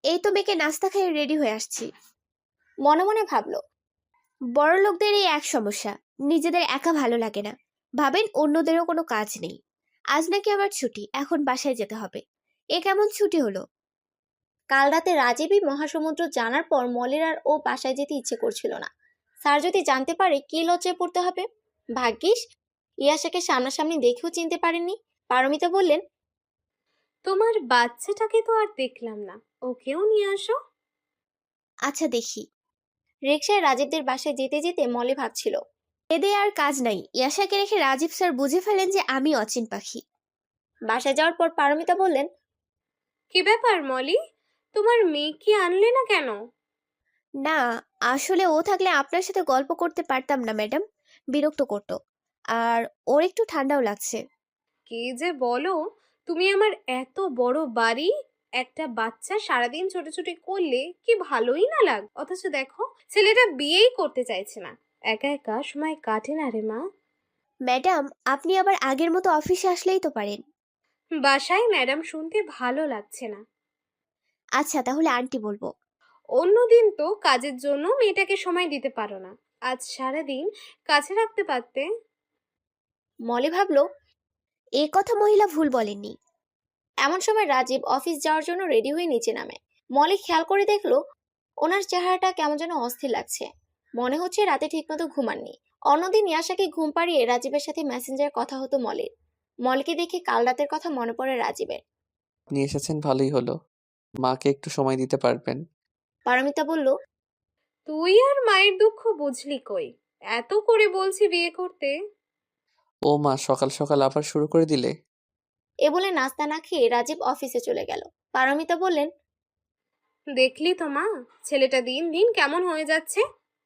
S6: এই তো মেয়েকে নাস্তা খেয়ে রেডি হয়ে আসছি।
S1: মনে মনে ভাবলো,
S6: বড় লোকদের এই এক সমস্যা, নিজেদের একা ভালো লাগে না, ভাবেন অন্যদেরও কোনো কাজ নেই। আজ নাকি আবার ছুটি, এখন বাসায় যেতে হবে। এ কেমন ছুটি হলো?
S1: কাল রাতে রাজীবই মহাসমুদ্র জানার পর মলির আর ও বাসায় যেতে ইচ্ছে করছিল না। স্যার যদি জানতে পারে কি লজ্জায় পড়তে হবে। ভাগ্যিস ইয়াশাকে সামনাসামনি দেখেও চিনতে পারেননি। পারমিতা বললেন,
S2: তোমার বাচ্চাটাকে তো আর দেখলাম না, ওকেও নিয়ে আসো।
S6: আচ্ছা দেখি।
S1: রিকশায় রাজীবদের বাসায় যেতে যেতে মলি ভাবছিল,
S6: এদের আর কাজ নাই, ইয়াশাকে রেখে রাজীব স্যার বুঝে ফেলেন যে আমি অচিন পাখি।
S1: বাসায় যাওয়ার পর পারমিতা বললেন,
S2: কি ব্যাপার মলি, তোমার মেয়ে কি আনলে না কেন?
S6: না, আসলে ও থাকলে আপনার সাথে গল্প করতে পারতাম না ম্যাডাম, বিরক্ত করতো। আর ওর একটু ঠান্ডাও লাগছে।
S2: কি যে বলো, তুমি আমার এত বড় বাড়ি, একটা বাচ্চা সারাদিন ছোটাছুটি করলে কি ভালোই না লাগ, অথচ দেখো ছেলেটা বিয়েই করতে চাইছে না। একা একা সময় কাটে না রে মা।
S6: ম্যাডাম, আপনি আবার আগের মতো অফিসে আসলেই তো পারেন।
S2: বাসায় ম্যাডাম শুনতে ভালো লাগছে না।
S6: আচ্ছা তাহলে আন্টি বলবো।
S2: অন্যদিন তো কাজের জন্য মেয়েটাকে সময় দিতে পারো না, আজ সারাদিন কাছে রাখতে পারতে।
S1: মলি ভাবলো।
S6: এ কথা মহিলা ভুল বলেননি।
S1: এমন সময় রাজীব অফিস যাওয়ার জন্য রেডি হয়ে নিচে নামে। মলি খেয়াল করে দেখলো ওনার চেহারাটা কেমন যেন অস্থির লাগছে। মনে হচ্ছে রাতে ঠিকমতো ঘুমাননি। অন্যদিন ইয়াশাকে ঘুম পাড়িয়ে রাজীবের সাথে মেসেঞ্জারে কথা হতো মলির। মলকে দেখে কাল রাতের কথা মনে পড়ে রাজীবের।
S3: আপনি এসেছেন, ভালোই হলো। মাকে একটু সময় দিতে পারবেন?
S1: পারমিতা বলল,
S2: তুই আর মায়ের দুঃখ বুঝলি কই? এত করে বলছি বিয়ে করতে।
S3: ও মা, সকাল সকাল আবার শুরু করে দিলে?
S1: এ বলে নাস্তা না খেয়ে রাজীব অফিসে চলে গেল। পারমিতা বললেন,
S2: দেখলি তো মা, ছেলেটা দিন দিন কেমন হয়ে যাচ্ছে।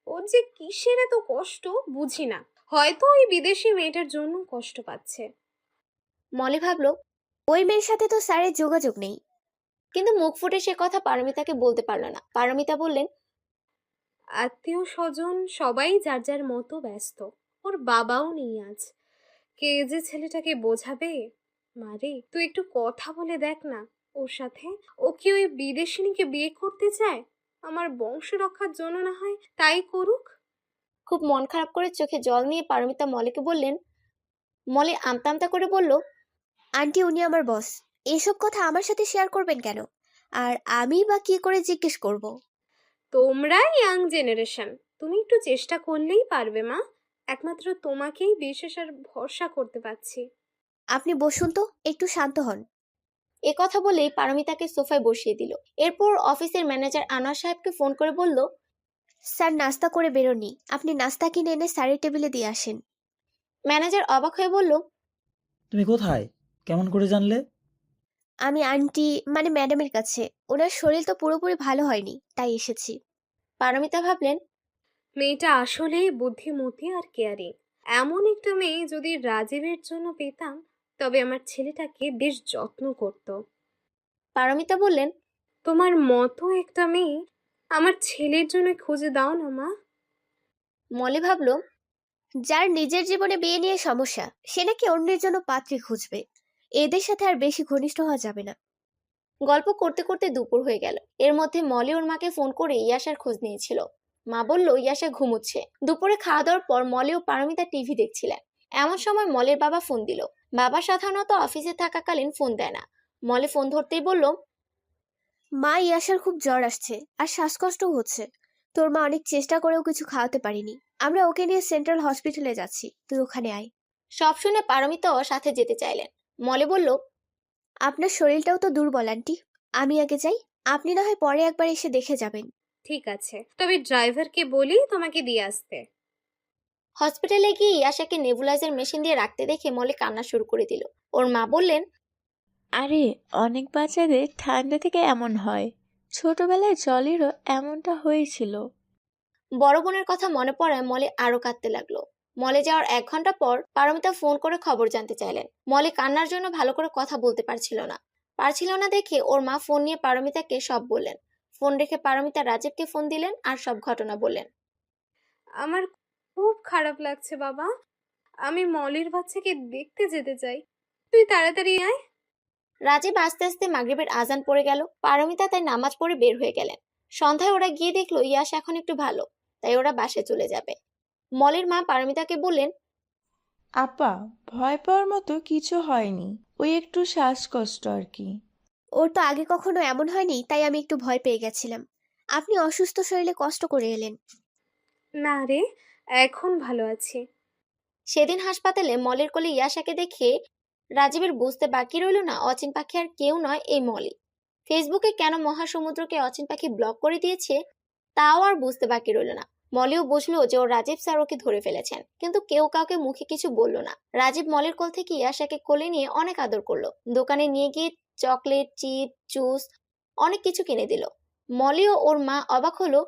S2: ওর যে কিসের এত কষ্ট বুঝি না, হয়তো ওই বিদেশি মেয়েটার জন্য কষ্ট পাচ্ছে।
S1: মলি ভাবলো,
S6: ওই মেয়ের সাথে তো স্যারের যোগাযোগ নেই।
S1: কিন্তু মুখ ফুটে সে কথা পারমিতাকে বলতে পারল না। পারমিতা বললেন,
S2: আত্মীয় স্বজন সবাই যার যার মতো ব্যস্ত, ওর বাবাও নেই আজ। কে যে ছেলেটাকে বোঝাবে। মারে, তুই একটু কথা বলে দেখ না ওর সাথে। ও কি ওই বিদেশিনীকে বিয়ে করতে চায়? আমার বংশ রক্ষার জন্য না হয় তাই করুক।
S1: খুব মন খারাপ করে চোখে জল নিয়ে পারমিতা মলিকে বললেন। মলি আমতা আমতা করে বলল,
S6: আন্টি, উনি আমার বস। এসব কথা আমার সাথে শেয়ার করবেন কেন? আর আমি বা কি করে জিজ্ঞেস করব?
S2: তোমরা ইয়াং জেনারেশন, তুমি একটু চেষ্টা করলেই পারবে মা। একমাত্র তোমাকেই বিশ্বাস আর ভরসা করতে পারছি।
S6: আপনি বসুন তো, একটু শান্ত হন।
S1: এ কথা বলেই পারমিতাকে সোফায় বসিয়ে দিল। এরপর অফিসের ম্যানেজার আনোয়ার সাহেবকে ফোন করে বলল,
S6: স্যার নাস্তা করে বেরোনি, আপনি নাস্তা কিনে এনে স্যারের টেবিলে দিয়ে আসেন।
S1: ম্যানেজার অবাক হয়ে বলল,
S4: তুমি কোথায়? কেমন করে জানলে?
S6: আমি আন্টি মানে ম্যাডামের কাছে। ওনার শরীর তো পুরোপুরি ভালো হয়নি, তাই এসেছি।
S1: পারমিতা ভাবলেন,
S2: মেয়েটা আসলেই বুদ্ধিমতী আর কেয়ারিং। এমন একটা মেয়ে যদি রাজীবের জন্য পেতাম, তবে আমার ছেলেটাকে বেশ যত্ন করত।
S1: পারমিতা বললেন,
S2: তোমার মতো একটা মেয়ে আমার ছেলের জন্য খুঁজে দাও না মা।
S1: মলি ভাবল,
S6: যার নিজের জীবনে বিয়ে নিয়ে সমস্যা, সে নাকি অন্যের জন্য পাত্রী খুঁজবে। এদের সাথে আর বেশি ঘনিষ্ঠ হওয়া যাবে না।
S1: গল্প করতে করতে দুপুর হয়ে গেল। এর মধ্যে মলি ওর মাকে ফোন করে ইয়াসার খোঁজ নিয়েছিল। মা বলল ইয়াসা ঘুমোচ্ছে। দুপুরে খাওয়া দাওয়ার পর মলি ও পারমিতা টিভি দেখছিলেন। এমন সময় মলির বাবা ফোন দিল। বাবা সাধারণত অফিসে থাকাকালীন ফোন দেয় না। মলি ফোন ধরতেই বলল,
S6: মা, ইয়াসার খুব জ্বর আসছে আর শ্বাসকষ্টও হচ্ছে। তোর মা অনেক চেষ্টা করেও কিছু খাওয়াতে পারিনি। আমরা ওকে নিয়ে সেন্ট্রাল হসপিটালে যাচ্ছি, তুই ওখানে আয়।
S1: সব শুনে পারমিতাও সাথে যেতে চাইলেন। মলি বলল,
S6: আপনার শরীরটাও তো দুর্বল আন্টি, আমি আগে যাই, আপনি না হয় পরে একবার এসে দেখে যাবেন।
S2: ঠিক আছে, তবে ড্রাইভারকে বলি তোমাকে দিয়ে আসতে।
S1: হসপিটালে গিয়ে ইয়াসাকে নেবুলাইজার মেশিন দিয়ে রাখতে দেখে মলি কান্না শুরু করে দিল। ওর মা বললেন,
S7: আরে, অনেক বাচ্চাদের ঠান্ডা থেকে এমন হয়। ছোটবেলায় জলেরও এমনটা হয়েছিল।
S1: বড় বোনের কথা মনে পড়ায় মলি আরো কাঁদতে লাগলো। মলে যাওয়ার 1 ঘন্টা পর পারমিতা ফোন করে খবর জানতে চাইলেন। মলি কান্নার জন্য ভালো করে কথা বলতে পারছিল না দেখে ওর মা ফোন নিয়ে পারমিতাকে সব বললেন। ফোন রেখে পারমিতা রাজীবকে ফোন দিলেন আর সব ঘটনা বললেন।
S2: আমার খুব খারাপ লাগছে বাবা। আমি মলির বাচ্চাকে দেখতে যেতে চাই, তুই তাড়াতাড়ি আয়।
S1: রাজীব আস্তে আস্তে মাগরিবের আজান পড়ে গেল। পারমিতা তাই নামাজ পড়ে বের হয়ে গেলেন। সন্ধ্যায় ওরা গিয়ে দেখলো ইয়াস এখন একটু ভালো, তাই ওরা বাসে চলে যাবে। মলির মা পারমিতাকে বললেন,
S7: আপা, ভয় পাওয়ার মতো কিছু হয়নি, ওই একটু শ্বাসকষ্ট আর কি।
S6: ওর তো আগে কখনো এমন হয়নি, তাই আমি একটু ভয় পেয়ে গেছিলাম। আপনি অসুস্থ শরীরে কষ্ট করে এলেন।
S2: না রে, এখন ভালো আছি।
S1: সেদিন হাসপাতালে মলের কোলে ইয়াসাকে দেখে রাজীবের বুঝতে বাকি রইল না অচিন পাখি আর কেউ নয়, এই মলি। ফেসবুকে কেন মহাসমুদ্রকে অচিন পাখি ব্লক করে দিয়েছে তাও আর বুঝতে বাকি রইল না। মলিও বুঝলো যে ও রাজীব স্যার ওকে ধরে ফেলেছেন, কিন্তু কেউ কাউকে মুখে কিছু বলল না। রাজীব মলের কোল থেকে ইয়াসাকে কোলে নিয়ে অনেক আদর করলো। দোকানে নিয়ে গিয়ে চকলেট, চিপ, জুস অনেক কিছু কিনে দিল। মলি ও ওর মা অবাক হলো,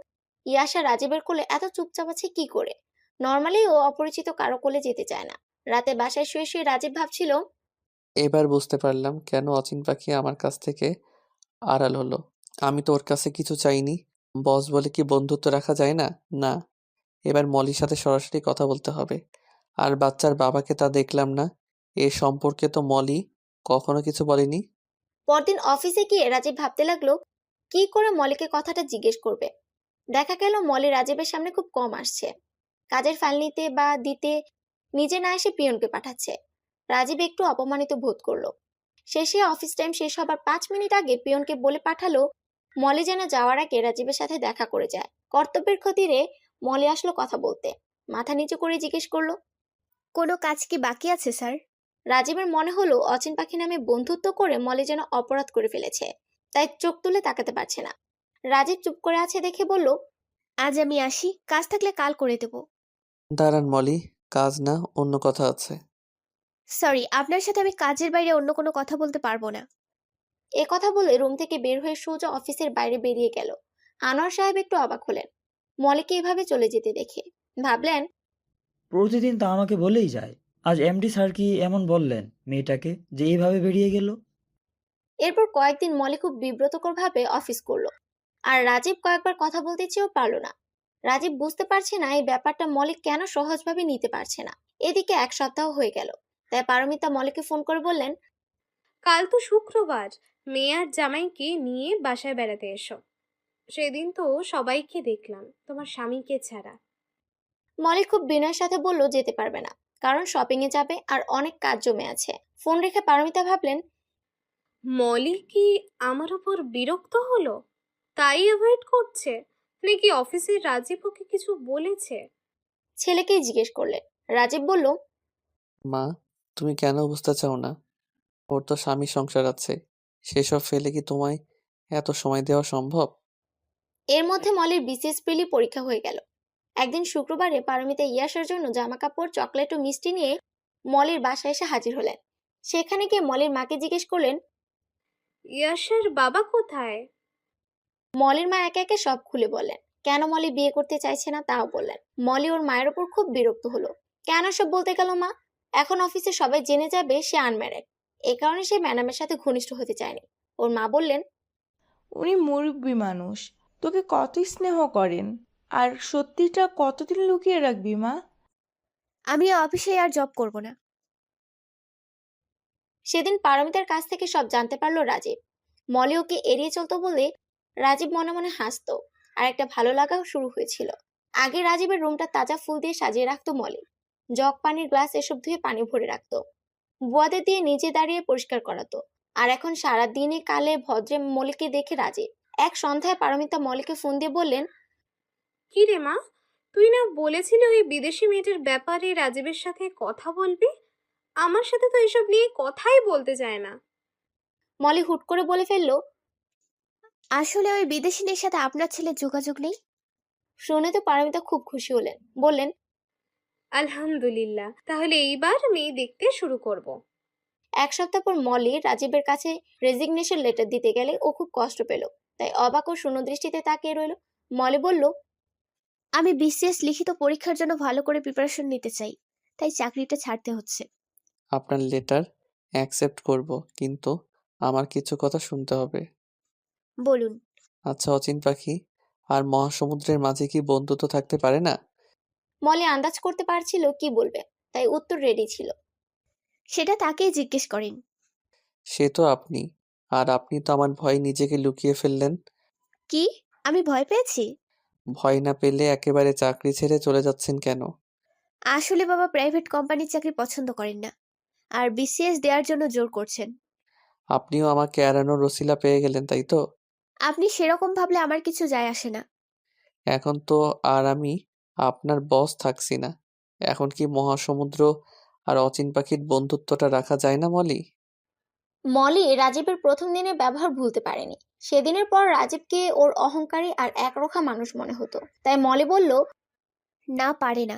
S1: ইয়াসা রাজীবের কোলে এত চুপচাপ আছে কি করে। নর্মালি ও অপরিচিত কারো কোলে যেতে চায় না। রাতে বাসায় শুয়ে শুয়ে রাজীব ভাবছিল,
S3: এবার বুঝতে পারলাম কেন অচিন পাখি আমার কাছ থেকে আড়াল হলো। আমি তো ওর কাছে কিছু চাইনি। বস বলে কি বন্ধুত্ব রাখা যায় না? না, এবার মলির সাথে সরাসরি কথা বলতে হবে। আর বাচ্চার বাবাকে তা দেখলাম না। এ সম্পর্কে তো মলি কখনো কিছু বলেনি।
S1: পরদিন অফিসে গিয়ে রাজীব ভাবতে লাগলো কি করে মলিকে কথাটা জিজ্ঞেস করবে। দেখা গেল মলি রাজীবের সামনে খুব কম আসছে। কাজের ফাইল নিতে বা দিতে নিজে না এসে পিয়নকে পাঠাচ্ছে। রাজীব একটু অপমানিত বোধ করলো। শেষে অফিস টাইম শেষ হবার 5 মিনিট আগে পিয়নকে বলে পাঠালো মলি যেন যাওয়ার আগে রাজীবের সাথে দেখা করে যায়। কর্তব্যের খাতিরে মলি আসলো কথা বলতে। মাথা নিচু করে জিজ্ঞেস করলো,
S6: কোনো কাজ কি বাকি আছে স্যার?
S1: রাজীবের মনে হলো অচিন পাখি নামে বন্ধুত্ব করে মলি যেন অপরাধ করে ফেলেছে, তাই চোখ তুলে তাকাতে পারছে না। রাজীব চুপ করে আছে দেখে বলল,
S6: আজ আমি আসি, কাজ থাকলে কাল করে দেব।
S3: দাঁড়ান মলি, কাজ না, অন্য কথা আছে।
S6: সরি, আপনার সাথে আমি কাজের বাইরে অন্য কোনো কথা বলতে পারবো না।
S1: এ কথা বলে রুম থেকে বের হয়ে সোজা অফিসের বাইরে বেরিয়ে গেল। আনোয়ার সাহেব একটু অবাক হলেন মলিকে এভাবে চলে যেতে দেখে। ভাবলেন,
S4: প্রতিদিন তা আমাকে বলেই যায়, আজ এমডি স্যার কি এমন বললেন মেয়েটাকে যে এইভাবে বেরিয়ে গেল?
S1: এরপর কয়েকদিন মলি খুব বিব্রতকর ভাবে অফিস করলো। আর রাজীব কয়েকবার কথা বলতে চেয়েও পারলো না। রাজীব বুঝতে পারছে না এই ব্যাপারটা মলি কেন সহজভাবে নিতে পারছে না। এদিকে 1 সপ্তাহ হয়ে গেল। তাই পারমিতা মলিকে ফোন করে বললেন,
S2: কাল তো শুক্রবার, মেয়ে আর জামাইকে নিয়ে বাসায় বেড়াতে এসো। সেদিন তো সবাইকে দেখলাম, তোমার স্বামীকে ছাড়া।
S1: মলি খুব বিনয়ের সাথে বলল যেতে পারবে না, কারণ শপিং এ যাবে আর অনেক কাজ জমে আছে। ফোন রেখে পারমিতা ভাবলেন,
S2: মলি কি আমার উপর বিরক্ত হলো, তাই অ্যাভয়েড করছে, নাকি অফিসের রাজীব ওকে কিছু বলেছে?
S1: ছেলেকেই জিজ্ঞেস করলেন। রাজীব বলল,
S3: মা, তুমি কেন বুঝতে চাও না? ওর তো স্বামী সংসার আছে, সেসব ফেলে কি তোমায় এত সময় দেওয়া সম্ভব?
S1: এর মধ্যে মলির বিসিএস প্রিলি পরীক্ষা হয়ে গেল। একদিন শুক্রবারে পারমিতা ইয়াসের জন্য জামা কাপড়, চকলেট ও মিষ্টি নিয়ে মলির বাসায় এসে হাজির হলেন। সেখানে গিয়ে মলির মাকে জিজ্ঞেস করলেন।
S2: ইয়াসের বাবা কোথায়?
S1: মলির মা একে একে সব খুলে বললেন। কেন মলি বিয়ে করতে চাইছে না তাও বললেন। মলি ওর মায়ের উপর খুব বিরক্ত হলো। কেন সব বলতে গেল মা? এখন অফিসে সবাই জেনে যাবে সে আনম্যারেড। এই কারণে সে ম্যাডামের সাথে ঘনিষ্ঠ হতে চায়নি। ওর মা বললেন,
S7: উনি মুরব্বী মানুষ, তোকে কতই স্নেহ করেন, আর সত্যিটা কতদিন লুকিয়ে রাখবি মা?
S6: আমি অফিসে আর জব করব না।
S1: সেদিন পারমিতার কাছ থেকে সব জানতে পারলো রাজীব। মলি ওকে এড়িয়ে চলতো বলে রাজীব মনে মনে হাসতো, আর একটা ভালো লাগাও শুরু হয়েছিল। আগে রাজীবের রুমটা তাজা ফুল দিয়ে সাজিয়ে রাখতো মলি। জগ, পানির গ্লাস এসব ধুয়ে পানি ভরে রাখতো। বুয়াদের দিয়ে নিজে দাঁড়িয়ে পরিষ্কার করাতো। আর এখন সারা দিনে কালে ভদ্রে মলিকে দেখে রাজীব। এক সন্ধ্যায় পারমিতা মলিকে ফোন দিয়ে বললেন,
S2: কি রে মা, তুই না বলেছিলি ওই বিদেশি মেয়েটার ব্যাপারে রাজীবের সাথে কথা বলবি? আমার সাথে তো এসব নিয়ে কথাই বলতে চায় না।
S1: মলি হুট করে বলে ফেললো।
S6: আসলে ওই বিদেশিনীর সাথে আপনার ছেলের যোগাযোগ নেই।
S1: শুনে তো পারমিতা খুব খুশি হলেন, বললেন,
S2: আলহামদুলিল্লাহ, তাহলে এইবার মেয়ে দেখতে শুরু করব।
S1: এক সপ্তাহ পর মলি রাজীবের কাছে রেজিগনেশন লেটার দিতে গেলে ও খুব কষ্ট পেল। তাই অবাক ও শূন্য দৃষ্টিতে তাকিয়ে রইল। মলি বলল,
S6: আমি বিসিএস লিখিত পরীক্ষার জন্য ভালো করে প্রিপারেশন নিতে চাই, তাই চাকরিটা ছাড়তে হচ্ছে।
S3: আপনার লেটার অ্যাকসেপ্ট করব, কিন্তু আমার কিছু কথা শুনতে হবে।
S6: বলুন।
S3: আচ্ছা অচিন পাখি, আর মহাসমুদ্রের মাঝে কি বন্ধুত্ব থাকতে পারে না?
S1: মলি আন্দাজ করতে পারছিল কি বলবে, তাই উত্তর রেডি ছিল।
S6: সেটা তাকেই জিজ্ঞেস করেন।
S3: সে তো আপনি, আর আপনি তো আমার ভয়ে নিজেকে লুকিয়ে ফেললেন।
S6: কি? আমি ভয় পেয়েছি?
S3: ভয় না পেলে একেবারে চাকরি ছেড়ে চলে যাচ্ছেন কেন?
S6: আসলে বাবা প্রাইভেট কোম্পানির চাকরি পছন্দ করেন না, আর বিসিএস দেওয়ার জন্য জোর করছেন।
S3: আপনিও আমাকে এড়ানোর রসিলা পেয়ে গেলেন, তাই তো?
S6: আপনি সেরকম ভাবলে আমার কিছু যায় আসে না।
S3: এখন তো আর আমি আপনার বস থাকছি না। এখন কি মহাসমুদ্র আর অচিন পাখির বন্ধুত্বটা রাখা যায় না মলি?
S1: মলি রাজীবের প্রথম দিনের ব্যবহার ভুলতে পারেনি। সেদিনের পর রাজীবকে ওর অহংকারী আর একরোখা মানুষ মনে হতো। তাই মলি বলল,
S6: না, পারে না।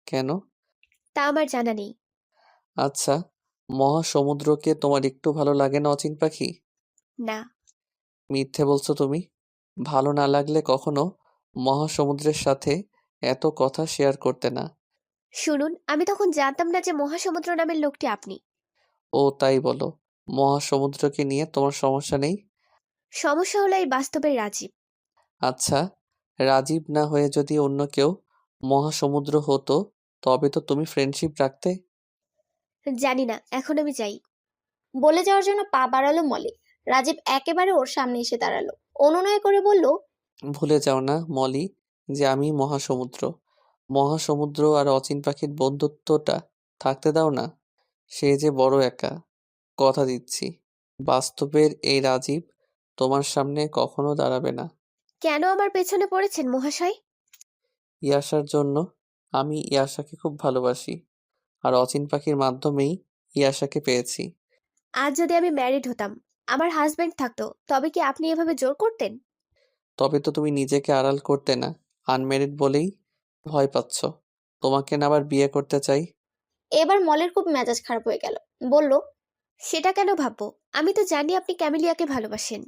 S3: কেন?
S6: তা আমার জানা নেই।
S3: আচ্ছা, মহাসমুদ্রকে তোমার একটু ভালো লাগে না অচিন পাখি?
S6: না।
S3: মিথ্যে বলছো তুমি। ভালো না লাগলে কখনো মহাসমুদ্রের সাথে এত কথা শেয়ার করতে না।
S6: শুনুন, আমি তখন জানতাম না যে মহাসমুদ্র নামের লোকটি আপনি।
S3: ও তাই বলো? মহাসমুদ্রকে নিয়ে তোমার সমস্যা নেই?
S6: সমস্যা হলো এই বাস্তবের রাজীব।
S3: আচ্ছা, রাজীব না হয়ে যদি অন্য কেউ মহাসমুদ্র হতো, তবে তো তুমি ফ্রেন্ডশিপ রাখতে।
S6: জানি না, এখন আমি যাই।
S1: বলে যাওয়ার জন্য পা বাড়ালো মলি। রাজীব একেবারে ওর সামনে এসে দাঁড়ালো। অনুনয় করে বলল,
S3: ভুলে যাও না মলি, যে আমি মহাসমুদ্র। মহাসমুদ্র আর অচিন পাখির বন্ধুত্বটা থাকতে দাও না। সে যে বড় একা। কথা দিচ্ছি, বাস্তবের এই রাজীব তোমার সামনে কখনো দাঁড়াবে না।
S6: কেন আমার পেছনে পড়েছেন মহাশয়?
S3: ইয়াশার জন্য। আমি ইয়াশাকে খুব ভালোবাসি, আর অচিন পাখির মাধ্যমেই ইয়াশাকে পেয়েছি।
S6: আজ যদি আমি ম্যারিড হতাম, আমার হাজবেন্ড থাকতো, তবে কি আপনি এভাবে জোর করতেন?
S3: তবে তো তুমি নিজেকে আড়াল করতে না। আনমেরিড বলেই ভয় পাচ্ছ। তোমাকে না আবার বিয়ে করতে চাই।
S1: এবার মলের খুব মেজাজ খারাপ হয়ে গেল। বলল,
S6: সেটা কেন ভাববো? আমি তো জানি আপনি ক্যামেলিয়াকে ভালোবাসেন।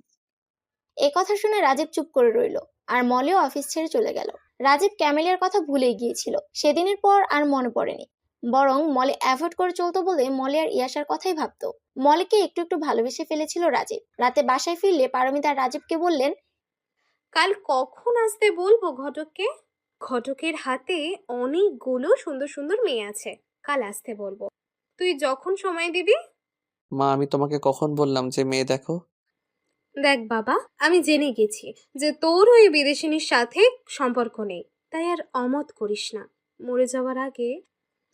S1: এ কথা শুনে রাজীব চুপ করে রইল, আর মলেও অফিস ছেড়ে চলে গেল। রাজীব ক্যামেলিয়ার কথা ভুলেই গিয়েছিল। সেদিনের পর আর মনে পড়েনি, বরং মলে অ্যাভয়েড করে চলতো বলে মলে আর ইয়াসার কথাই ভাবতো। মলেকে একটু একটু ভালোবেসে ফেলেছিল রাজীব। রাতে বাসায় ফিরলে পারমিতা রাজীবকে বললেন,
S2: কাল কখন আসতে বলবো ঘটককে? ঘটকের হাতে অনেকগুলো সুন্দর সুন্দর মেয়ে আছে, কাল আসতে বলবো। তুই যখন সময় দিবি।
S3: মা আমি তোমাকে কখন বললাম যে মেয়ে দেখো?
S2: দেখ বাবা, আমি জেনে গেছি যে তোর ওই বিদেশিনীর সাথে সম্পর্ক নেই, তাই আর অমত করিস না। মরে যাওয়ার আগে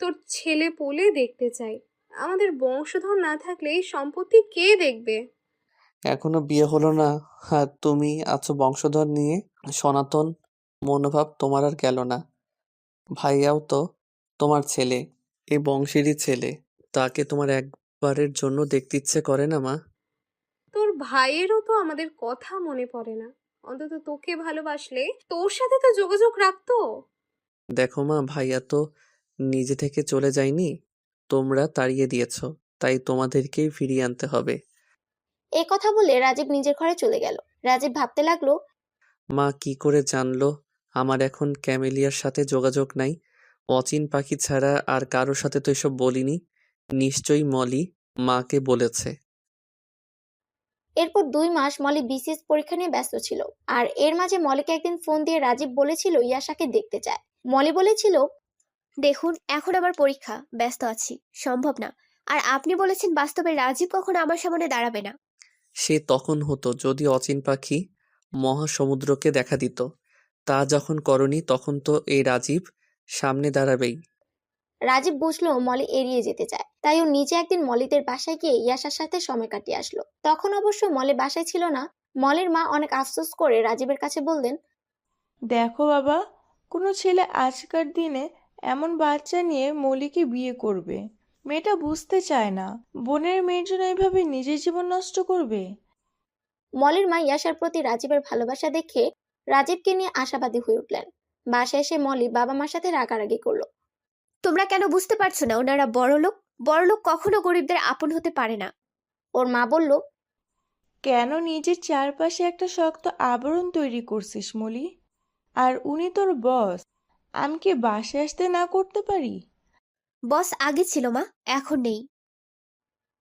S2: তোর ছেলে পোলে দেখতে চাই। আমাদের বংশধর না থাকলে এই সম্পত্তি কে দেখবে?
S3: এখনো বিয়ে হলো না আর তুমি আছো বংশধর নিয়ে? সনাতন মনোভাব তোমার আর গেল না। ভাইয়াও তো তোমার ছেলে, এই বংশেরই ছেলে। তাকে তোমার একবারের জন্য দেখতে ইচ্ছে করে না মা?
S2: তোর ভাইয়েরও তো আমাদের কথা মনে পড়ে না। অন্তত তোকে ভালোবাসলে তোর সাথে তো যোগাযোগ রাখতো।
S3: দেখো মা, ভাইয়া তো নিজে থেকে চলে যায়নি, তোমরা তাড়িয়ে দিয়েছো, তাই তোমাদেরকেই ফিরিয়ে আনতে হবে।
S1: এ কথা বলে রাজীব নিজের ঘরে চলে গেল। রাজীব ভাবতে লাগলো,
S3: মা কি করে জানলো আমার এখন ক্যামেলিয়ার সাথে যোগাযোগ নাই? অচিন পাখি ছাড়া আর কারোর সাথে তো এসব বলিনি। নিশ্চয়ই মলি মাকে বলেছে।
S1: এরপর 2 মাস মলি বিসিএস পরীক্ষা নিয়ে ব্যস্ত ছিল। আর এর মাঝে মলিকে একদিন ফোন দিয়ে রাজীব বলেছিল ইয়াশাকে দেখতে চায়। মলি বলেছিল,
S6: দেখুন, এখন আমার পরীক্ষা, ব্যস্ত আছি, সম্ভব না। আর আপনি বলেছেন বাস্তবে রাজীব কখনো আমার সামনে দাঁড়াবে না।
S3: সে তখন হতো যদি অচিন পাখি মহাসমুদ্রকে দেখা দিত। তা যখন করনি তখন তো এই রাজীব সামনে দাঁড়াবেই।
S1: রাজীব বুঝলো মলি এড়িয়ে যেতে চায়, তাই ও নিজে একদিন মলিদের বাসায় গিয়ে ইয়াশার সাথে সময় কাটিয়ে আসলো। তখন অবশ্য মলি বাসায় ছিল না। মলির মা অনেক আফসোস করে রাজীবের কাছে বললেন,
S7: দেখো বাবা, কোনো ছেলে আজকের দিনে এমন বাচ্চা নিয়ে মলিকে বিয়ে করবে? মেয়েটা বুঝতে চায় না বোনের মেয়ের জন্য এভাবে নিজের জীবন নষ্ট করবে।
S1: মলির মা ইয়াশার প্রতি রাজীবের ভালোবাসা দেখে রাজীবকে নিয়ে আশাবাদী হয়ে উঠলেন। বাসায় এসে মলি বাবা মার সাথে রাগারাগি করলো।
S6: তোমরা কেন বুঝতে পারছো না ওনারা বড়লোক? বড়লোক কখনো গরিবদের আপন হতে পারে না।
S1: ওর মা বলল,
S7: কেন নিজের চারপাশে একটা শক্ত আবরণ তৈরি করছিস মলি? আর উনি তোর বস, আমি কি বাসায় আসতে না করতে পারি?
S6: বস আগে ছিল মা, এখন নেই।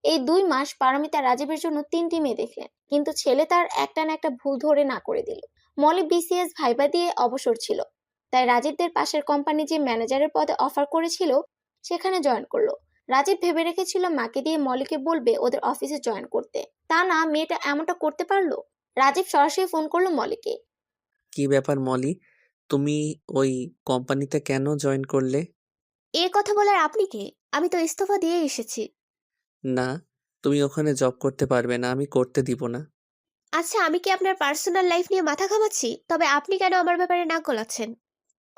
S1: এই 2 মাস পারমিতা রাজীবের জন্য 3টি মেয়ে দেখলেন, কিন্তু ছেলে তার একটা না একটা ভুল ধরে না করে দিল। মলি বিসিএস ভাইবা দিয়ে অবসর ছিল, তাই রাজীবদের পাশের কোম্পানি যে ম্যানেজারের পদে অফার করেছিল সেখানে জয়েন করলো। রাজীব ভেবে রেখেছিল মাকে দিয়ে মলিকে বলবে ওদের অফিসে জয়েন করতে, তা না মেয়েটা এমনটা করতে পারলো। রাজীব সরাসরি ফোন করলো মলিকে।
S3: কি ব্যাপার মলি, তুমি ওই কোম্পানিতে কেন জয়েন করলে?
S6: এ কথা বলার আপনি কে? আমি তো ইস্তফা দিয়ে এসেছি।
S3: না, তুমি ওখানে জব করতে পারবে না, আমি করতে দিব না।
S6: আচ্ছা, আমি কি আপনার পার্সোনাল লাইফ নিয়ে মাথা ঘামাচ্ছি? তবে আপনি কেন আমার ব্যাপারে নাক গলাচ্ছেন?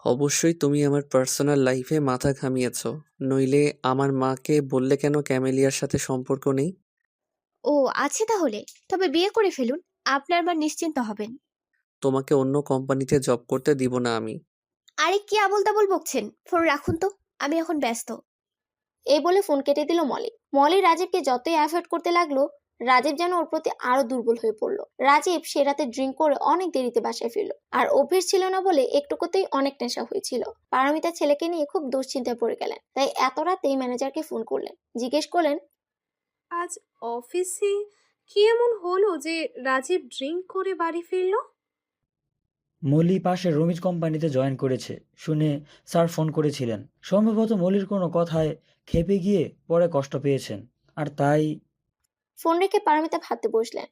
S3: অবশ্যই তুমি আমার পার্সোনাল লাইফে মাথা ঘামিয়েছ, নইলে আমার মাকে বললে কেন ক্যামেলিয়ার সাথে সম্পর্ক নেই?
S6: ও আছে তাহলে, তবে বিয়ে করে ফেলুন, আপনার মা নিশ্চিন্ত হবেন।
S3: তোমাকে অন্য কোম্পানিতে জব করতে দিব না আমি।
S6: আরে কি আবল তাবল বকছেন? ফোন রাখুন তো, আমি এখন ব্যস্ত।
S1: এই বলে ফোন কেটে দিল মলি। মলি রাজীবকে যতই অ্যাভয়েড করতে লাগলো, রাজীব যেন ওর প্রতি আরো দুর্বল হয়ে পড়লো। রাজীব সে রাতে ড্রিঙ্ক করে অনেক দেরিতে বাসায় ফিরল। আর অভ্যেস ছিল না বলে একটুকুতেই অনেক নেশা হয়েছিল। পারমিতা ছেলেকে নিয়ে খুব দুশ্চিন্তায় পড়ে গেলেন, তাই এত রাতেই ম্যানেজারকে ফোন করলেন, জিজ্ঞেস করলেন,
S2: আজ অফিসে কি এমন হলো যে রাজীব ড্রিঙ্ক করে বাড়ি ফিরলো?
S4: মলি পাশের রমিজ কোম্পানিতে জয়েন করেছে শুনে স্যার ফোন করেছিলেন। সম্ভবত মলির কোনো কথায় ক্ষেপে গিয়ে পরে কষ্ট পেয়েছেন, আর তাই।
S1: ফোন রেখে পারমিতা ভাবতে বসলেন।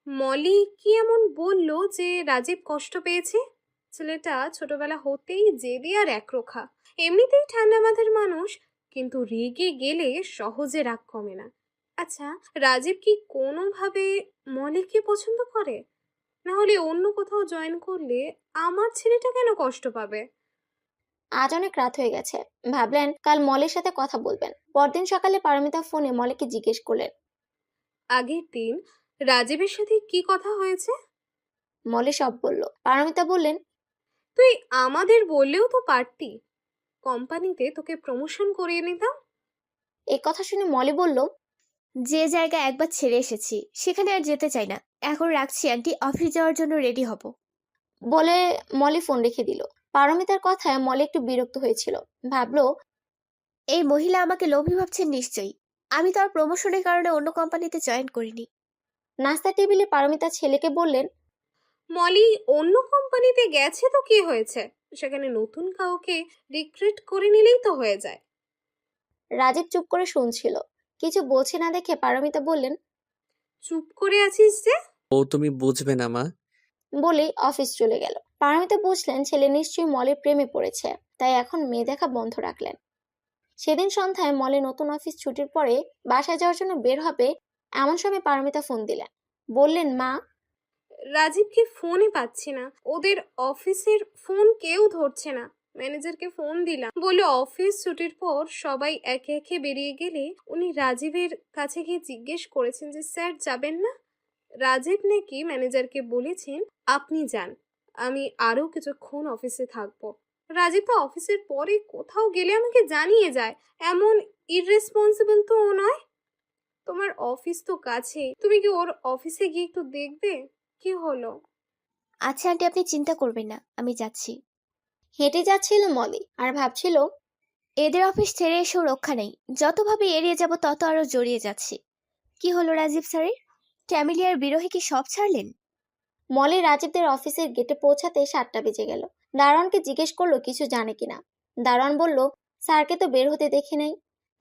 S2: মলি কি এমন বললো যে রাজীব কষ্ট পেয়েছে? ছেলেটা ছোটবেলা হতেই জেদি আর একরোখা, এমনিতেই ঠান্ডা মাথার মানুষ, কিন্তু রেগে গেলে সহজে রাগ কমে না। আচ্ছা, রাজীব কি কোনোভাবে মলিকে পছন্দ করে? না হলে অন্য কোথাও জয়েন করলে আমার ছেলেটা কেন কষ্ট পাবে?
S1: আজ অনেক রাত হয়ে গেছে, ভাবলেন কাল মলির সাথে কথা বলবেন। পরদিন সকালে পারমিতা ফোনে মলিকে জিজ্ঞেস করলেন।
S2: আগের দিন রাজীবের সাথে কি কথা হয়েছে?
S1: মলি সব বলল। পারমিতা বললেন,
S2: তুই আমাদের বললেও তো পারতি, কোম্পানিতে তোকে প্রমোশন করিয়ে নিতাম।
S1: এই কথা শুনে মলি বলল,
S6: যে জায়গা একবার ছেড়ে এসেছি সেখানে আর যেতে চাই না। এখন রাখছি আন্টি, অফিস যাওয়ার জন্য রেডি হব।
S1: বলে মলি ফোন রেখে দিল। পারমিতার কথায় মলি একটু বিরক্ত হয়েছিল। ভাবলো,
S6: এই মহিলা আমাকে লোভী ভাবছেন নিশ্চয়ই। আমি তো আর প্রমোশনের কারণে অন্য কোম্পানিতে জয়েন করিনি।
S1: নাস্তা টেবিলে পারমিতা ছেলেকে বললেন,
S2: মলি অন্য কোম্পানিতে গেছে তো কি হয়েছে, সেখানে নতুন কাউকে রিক্রুট করে নিলেই তো হয়ে যায়।
S1: রাজীব চুপ করে শুনছিল। কিছু বলছে না দেখে পারমিতা বললেন,
S2: চুপ করে আছিস যে?
S3: ও তুমি বুঝবে না মা।
S1: বলেই অফিস চলে গেল। পারমিতা বুঝলেন ছেলে নিশ্চয়ই মলের প্রেমে পড়েছে, তাই এখন মেয়ে দেখা বন্ধ রাখলেন। সেদিন সন্ধ্যায় মলে নতুন অফিস ছুটির পরে বাসায় যাওয়ার জন্য বের হবে এমন সময় পারমিতা ফোন দিলেন। বললেন, মা,
S2: রাজীবকে ফোনই পাচ্ছি না, ওদের অফিসের ফোন কেউ ধরছে না। ম্যানেজারকে ফোন দিলাম, বললো অফিস ছুটির পর সবাই একে একে বেরিয়ে গেলে উনি রাজীবের কাছে গিয়ে জিজ্ঞেস করেছেন যে স্যার যাবেন না। রাজীব নাকি ম্যানেজারকে বলেছেন আপনি যান, আমি আরো কিছুক্ষণ অফিসে থাকবো। রাজীব তো অফিসের পরে কোথাও গেলে আমাকে জানিয়ে যায়, এমন ইররেসপন্সিবল তো ও নয়। তোমার অফিস তো কাছেই, তুমি কি ওর অফিসে গিয়ে একটু দেখবে কি হলো?
S6: আচ্ছা আন্টি, আপনি চিন্তা করবেন না, আমি যাচ্ছি।
S1: হেঁটে যাচ্ছিল মলি আর ভাবছিল,
S6: এদের অফিস ছেড়ে এসেও রক্ষা নেই, যতভাবে এড়িয়ে যাব তত আরো জড়িয়ে যাচ্ছি। কি হলো রাজীব স্যারের? ক্যামিলিয়ার বিরহে কি সব ছাড়লেন?
S1: মলি রাজীবদের অফিসের গেটে পৌঁছাতে 7টা বেজে গেল। দারোয়ানকে জিজ্ঞেস করলো কিছু জানে কিনা। দারোয়ান বলল, স্যারকে তো বের হতে দেখি নাই,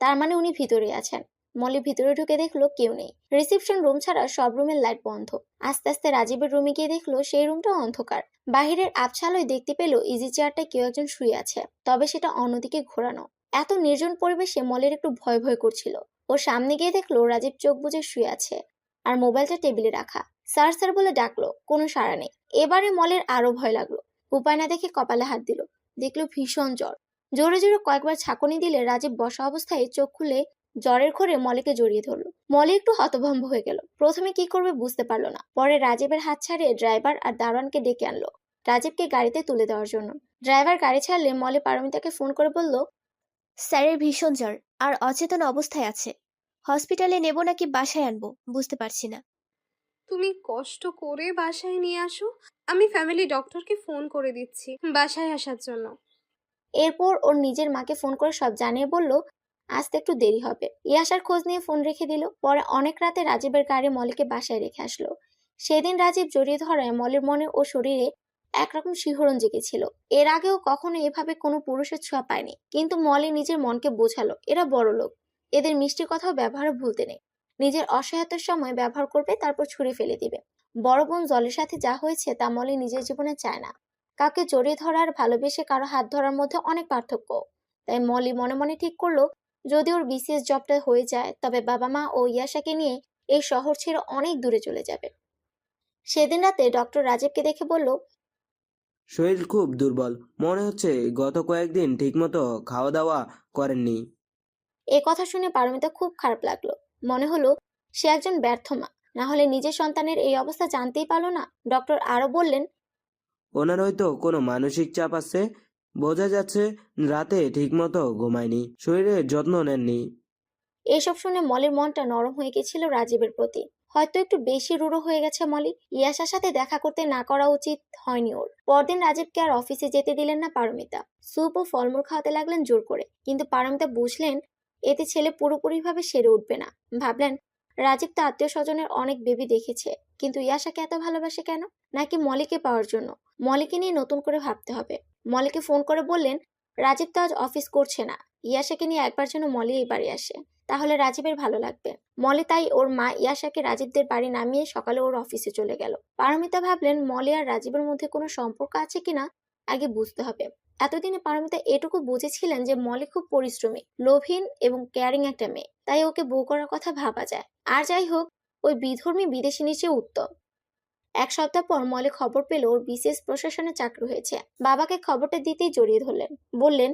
S1: তার মানে উনি ভিতরে আছেন। মলি ভিতরে ঢুকে দেখলো কেউ নেই। রিসেপশন রুম ছাড়া সব রুমের লাইট বন্ধ। আস্তে আস্তে রাজীবের রুমে গিয়ে দেখলো সেই রুমটাও অন্ধকার। বাহিরের আবছালোয় দেখতে পেল ইজি চেয়ারটায় কেউ একজন শুয়ে আছে, তবে সেটা অন্যদিকে ঘোরানো। এত নির্জন পরিবেশে মলির একটু ভয় ভয় করছিল। ও সামনে গিয়ে দেখলো রাজীব চোখ বুজে শুয়ে আছে আর মোবাইলটা টেবিলে রাখা। স্যার স্যার বলে ডাকলো, কোনো সাড়া নেই। এবারে মলের আরো ভয় লাগলো। উপায় না দেখে কপালে হাত দিল, দেখলো ভীষণ জ্বর। জোরে জোরে কয়েকবার ছাঁকুনি দিলে রাজীব বসা অবস্থায় চোখ খুলে জ্বরের ঘোরে মলিকে জড়িয়ে ধরলো। মলি একটু হতভম্ব হয়ে গেল। প্রথমে কি করবে বুঝতে পারলো না। পরে রাজীবের হাত ছাড়িয়ে ড্রাইভার আর দারোয়ানকে ডেকে আনলো রাজীবকে গাড়িতে তুলে দেওয়ার জন্য। ড্রাইভার গাড়ি ছাড়লে মলি পারমিতাকে ফোন করে বলল,
S6: স্যারের ভীষণ জ্বর আর অচেতন অবস্থায় আছে। হসপিটালে নেব নাকি বাসায় আনবো বুঝতে পারছি না।
S2: তুমি কষ্ট করে বাসায় নিয়ে আসো, আমি ফ্যামিলি ডক্টরকে ফোন করে দিচ্ছি বাসায় আসার জন্য।
S1: এরপর ওর নিজের মাকে ফোন করে সব জানিয়ে বলল আসতে একটু দেরি হবে। ইয়াসার খোঁজ নিয়ে ফোন রেখে দিল। পরে অনেক রাতে রাজীবের গাড়ি মলিকে বাসায় রেখে আসলো। সেদিন রাজীব জড়িয়ে ধরায় মলির মনে ও শরীরে একরকম শিহরণ জেগেছিল। এর আগেও কখনো এভাবে কোনো পুরুষের ছোঁয়া পায়নি। কিন্তু মলি নিজের মনকে বোঝালো এরা বড় লোক, এদের মিষ্টি কথাও ব্যবহারও ভুলতে নেই। নিজের অসহায়তার সময় ব্যবহার করবে, তারপর ছুঁড়ে ফেলে দিবে। বড় বোন জলের সাথে যা হয়েছে তা মলি নিজের জীবনে চায় না। কাউকে জড়িয়ে ধরা আর ভালোবেসে কারো হাত ধরার মধ্যে অনেক পার্থক্য। তাই মলি মনে মনে ঠিক করলো যদি ওর বিসিএস জবটা হয়ে যায় তবে বাবা মা ও ইয়াশাকে নিয়ে এই শহর ছেড়ে অনেক দূরে চলে যাবে। সেদিন রাতে ডক্টর রাজীবকে দেখে বলল,
S8: শরীর খুব দুর্বল মনে হচ্ছে, গত কয়েকদিন ঠিকমতো খাওয়া দাওয়া করেননি।
S1: এ কথা শুনে পারমিতা খুব খারাপ লাগলো। মনে হলো সে একজন ব্যর্থ মা, না হলে নিজের সন্তানের এই অবস্থা জানতেই পারলো না। ডক্টর আরো বললেন,
S8: ওনার হয়তো কোনো মানসিক চাপ আছে, বোঝা যাচ্ছে রাতে ঠিকমতো ঘুমায়নি, শরীরের যত্ন নেননি।
S1: এসব শুনে মলির মনটা নরম হয়ে গেছিল রাজীবের প্রতি। হয়তো একটু বেশি রূঢ় হয়ে গেছে মলি। ইয়াসার সাথে দেখা করতে না করা উচিত হয়নি ওর। পরদিন রাজীবকে আর অফিসে যেতে দিলেন না পারমিতা। স্যুপ ও ফলমূল খাওয়াতে লাগলেন জোর করে। কিন্তু পারমিতা বুঝলেন এতে ছেলে পুরোপুরিভাবে সেরে উঠবে না। ভাবলেন রাজীব তো আত্মীয় স্বজনের অনেক বেবি দেখেছে, কিন্তু ইয়াসাকে এত ভালোবাসে কেন? নাকি মলিকে পাওয়ার জন্য? মলিকে নিয়ে নতুন করে ভাবতে হবে। মলিকে ফোন করে বললেন রাজীব তো আজ অফিস করছে না, ইয়াসাকে নিয়ে একবার যেন মলি এই বাড়ি আসে, তাহলে রাজীবের ভালো লাগবে। মলি তাই ওর মা ইয়াসাকে রাজীবদের বাড়ি নামিয়ে সকালে ওর অফিসে চলে গেল। পারমিতা ভাবলেন মলি আর রাজীবের মধ্যে কোনো সম্পর্ক আছে কিনা আগে বুঝতে হবে। এতদিনে পারমিতা এটুকু বুঝেছিলেন যে মলি খুব পরিশ্রমী, লোভীন এবং কেয়ারিং একটা মেয়ে, তাই ওকে বউ করার কথা ভাবা যায়। আর যাই হোক, ওই বিধর্মী বিদেশিনীর চেয়ে উত্তম। এক সপ্তাহ পর মলি খবর পেল ওর বিসিএস প্রশাসনে চাকরি হয়েছে। বাবাকে খবরটা দিতেই জড়িয়ে ধরলেন, বললেন,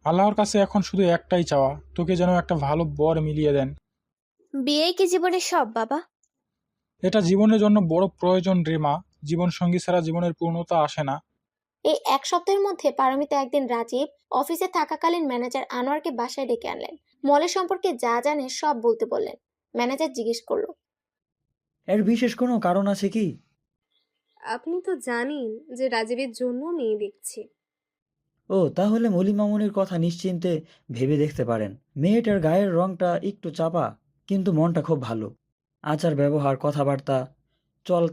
S5: আল্লাহর কাছে এখন শুধু একটাই চাওয়া, তোকে যেন একটা ভালো বর মিলিয়ে দেন।
S6: বিয়েই কি জীবনের সব বাবা?
S5: এটা জীবনের জন্য বড় প্রয়োজন রে মা, জীবন সঙ্গী ছাড়া জীবনের পূর্ণতা আসে না।
S1: এই এক সপ্তাহের মধ্যে পারমিতা একদিন রাজীব অফিসে থাকাকালীন ম্যানেজার আনোয়ারকে বাসায় ডেকে আনলেন। মলের সম্পর্কে যা জানে সব বলতে বললেন। ম্যানেজার জিজ্ঞেস করলো,
S4: এর বিশেষ কোনো কারণ আছে কি?
S2: আপনি তো জানেন যে রাজীবের জন্য মেয়ে দেখছি।
S4: ও, তাহলে মলি মামুনির কথা নিশ্চিন্তে ভেবে দেখতে পারেন। মেয়েটার গায়ের রংটা একটু চাপা, কিন্তু মনটা খুব ভালো। আচার ব্যবহার, কথাবার্তা,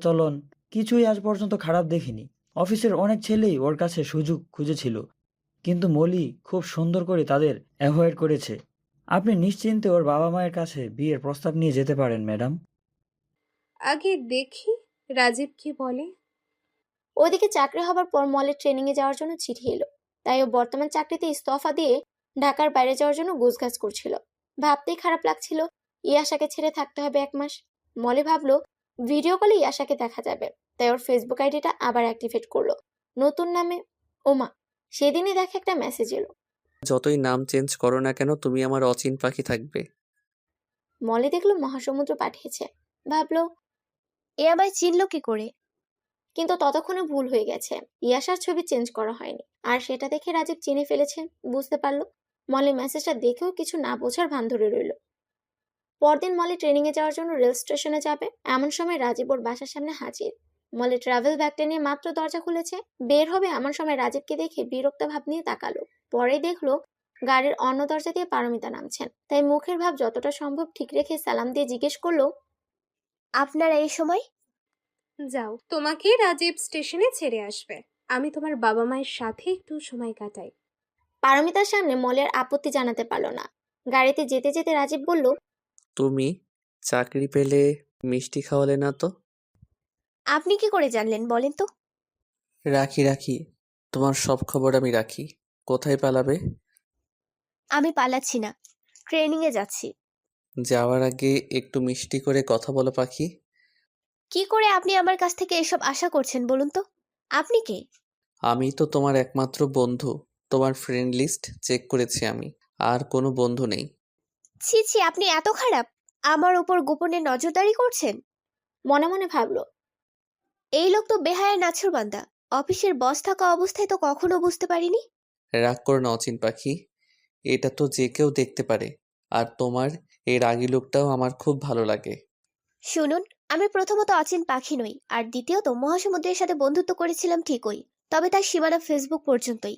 S4: চলন কিছুই আজ পর্যন্ত খারাপ দেখিনি। অফিসের অনেক ছেলেই ওর কাছে সুযোগ খুঁজেছিল, কিন্তু মলি খুব সুন্দর করে তাদের অ্যাভয়েড করেছে। আপনি নিশ্চিন্তে ওর বাবা মায়ের কাছে বিয়ের প্রস্তাব নিয়ে যেতে পারেন ম্যাডাম।
S2: আগে দেখি রাজীব কি বলে।
S1: ওদিকে চাকরি হবার পর মলের ট্রেনিংয়ে যাওয়ার জন্য চিঠি এলো। তাই ও বর্তমান চাকরিতে ইস্তফা দিয়ে ঢাকার বাইরে যাওয়ার জন্য গোছগাছ করছিল। ভাবতেই খারাপ লাগছিল, ইয়াশাকে ছেড়ে থাকতে হবে 1 মাস। মলে ভাবলো ভিডিও কলে ইয়াশাকে দেখা যাবে, তাই ওর ফেসবুক আইডিটা আবার অ্যাক্টিভেট করলো নতুন নামে। ওমা, সেদিনই দেখে একটা মেসেজ এলো।
S3: যতই নাম চেঞ্জ করো না কেন, তুমি আমার অচিন পাখি থাকবে।
S1: মলে দেখলো মহাসমুদ্র পাঠিয়েছে। ভাবলো,
S6: এ আমায় চিনলো কি করে?
S1: কিন্তু ততক্ষণে ভুল হয়ে গেছে। ইয়াশার ছবি চেঞ্জ করা হয়নি, আর সেটা দেখে রাজীব চিনে ফেলেছে বুঝতে পারলো। মলি মেসেজটা দেখেও কিছু না বোঝার ভান ধরে রইল। পরদিন মলি ট্রেনিং এ যাওয়ার জন্য রেল স্টেশনে যাবে, এমন সময় রাজীব ওর বাসার সামনে হাজির। মলি ট্রাভেল ব্যাগটা নিয়ে মাত্র দরজা খুলেছে, বের হবে এমন সময় রাজীবকে দেখে বিরক্ত ভাব নিয়ে তাকালো। পরেই দেখলো গাড়ির অন্য দরজা দিয়ে পারমিতা নামছেন। তাই মুখের ভাব যতটা সম্ভব ঠিক রেখে সালাম দিয়ে জিজ্ঞেস করলো,
S6: আপনারা এই সময়?
S2: যাও, তোমাকে রাজীব স্টেশনে ছেড়ে আসবে। আমি তোমার বাবা মায়ের সাথে একটু সময় কাটাই।
S1: পারমিতার সামনে মলের আপত্তি জানাতে পারলো না। গাড়িতে যেতে যেতে রাজীব বলল,
S3: তুমি চাকরি পেলে মিষ্টি খাওয়ালে না তো?
S6: আপনি কি করে জানলেন বলেন তো?
S3: রাখি রাখি, তোমার সব খবর আমি রাখি। কোথায় পালাবে?
S6: আমি পালাচ্ছি না, ট্রেনিং এ যাচ্ছি।
S3: যাওয়ার আগে একটু মিষ্টি করে কথা বলো পাখি।
S6: কি করে আপনি আমার কাছ থেকে এসব আশা করছেন বলুন তো? আপনি কে?
S3: আমি তো তোমার একমাত্র বন্ধু। তোমার ফ্রেন্ড লিস্ট চেক করেছি আমি, আর কোনো বন্ধু নেই।
S6: ছি ছি, আপনি এত খারাপ? আমার উপর গোপনে নজরদারি করছেন?
S1: মনে মনে ভাবলো,
S6: এই লোক তো বেহায়া নাছোড়বান্দা। অফিসের বস থাকা অবস্থায় তো কখনো বুঝতে পারিনি।
S3: রাগ করো না অচিন পাখি, এটা তো যে কেউ দেখতে পারে। আর তোমার এই রাগী লোকটাও আমার খুব ভালো লাগে।
S6: শুনুন, আমি প্রথমত অচিন পাখি নই, আর দ্বিতীয়ত মহাসমুদ্রের সাথে বন্ধুত্ব করেছিলাম ঠিকই, তবে তার সীমানা ফেসবুক পর্যন্তই।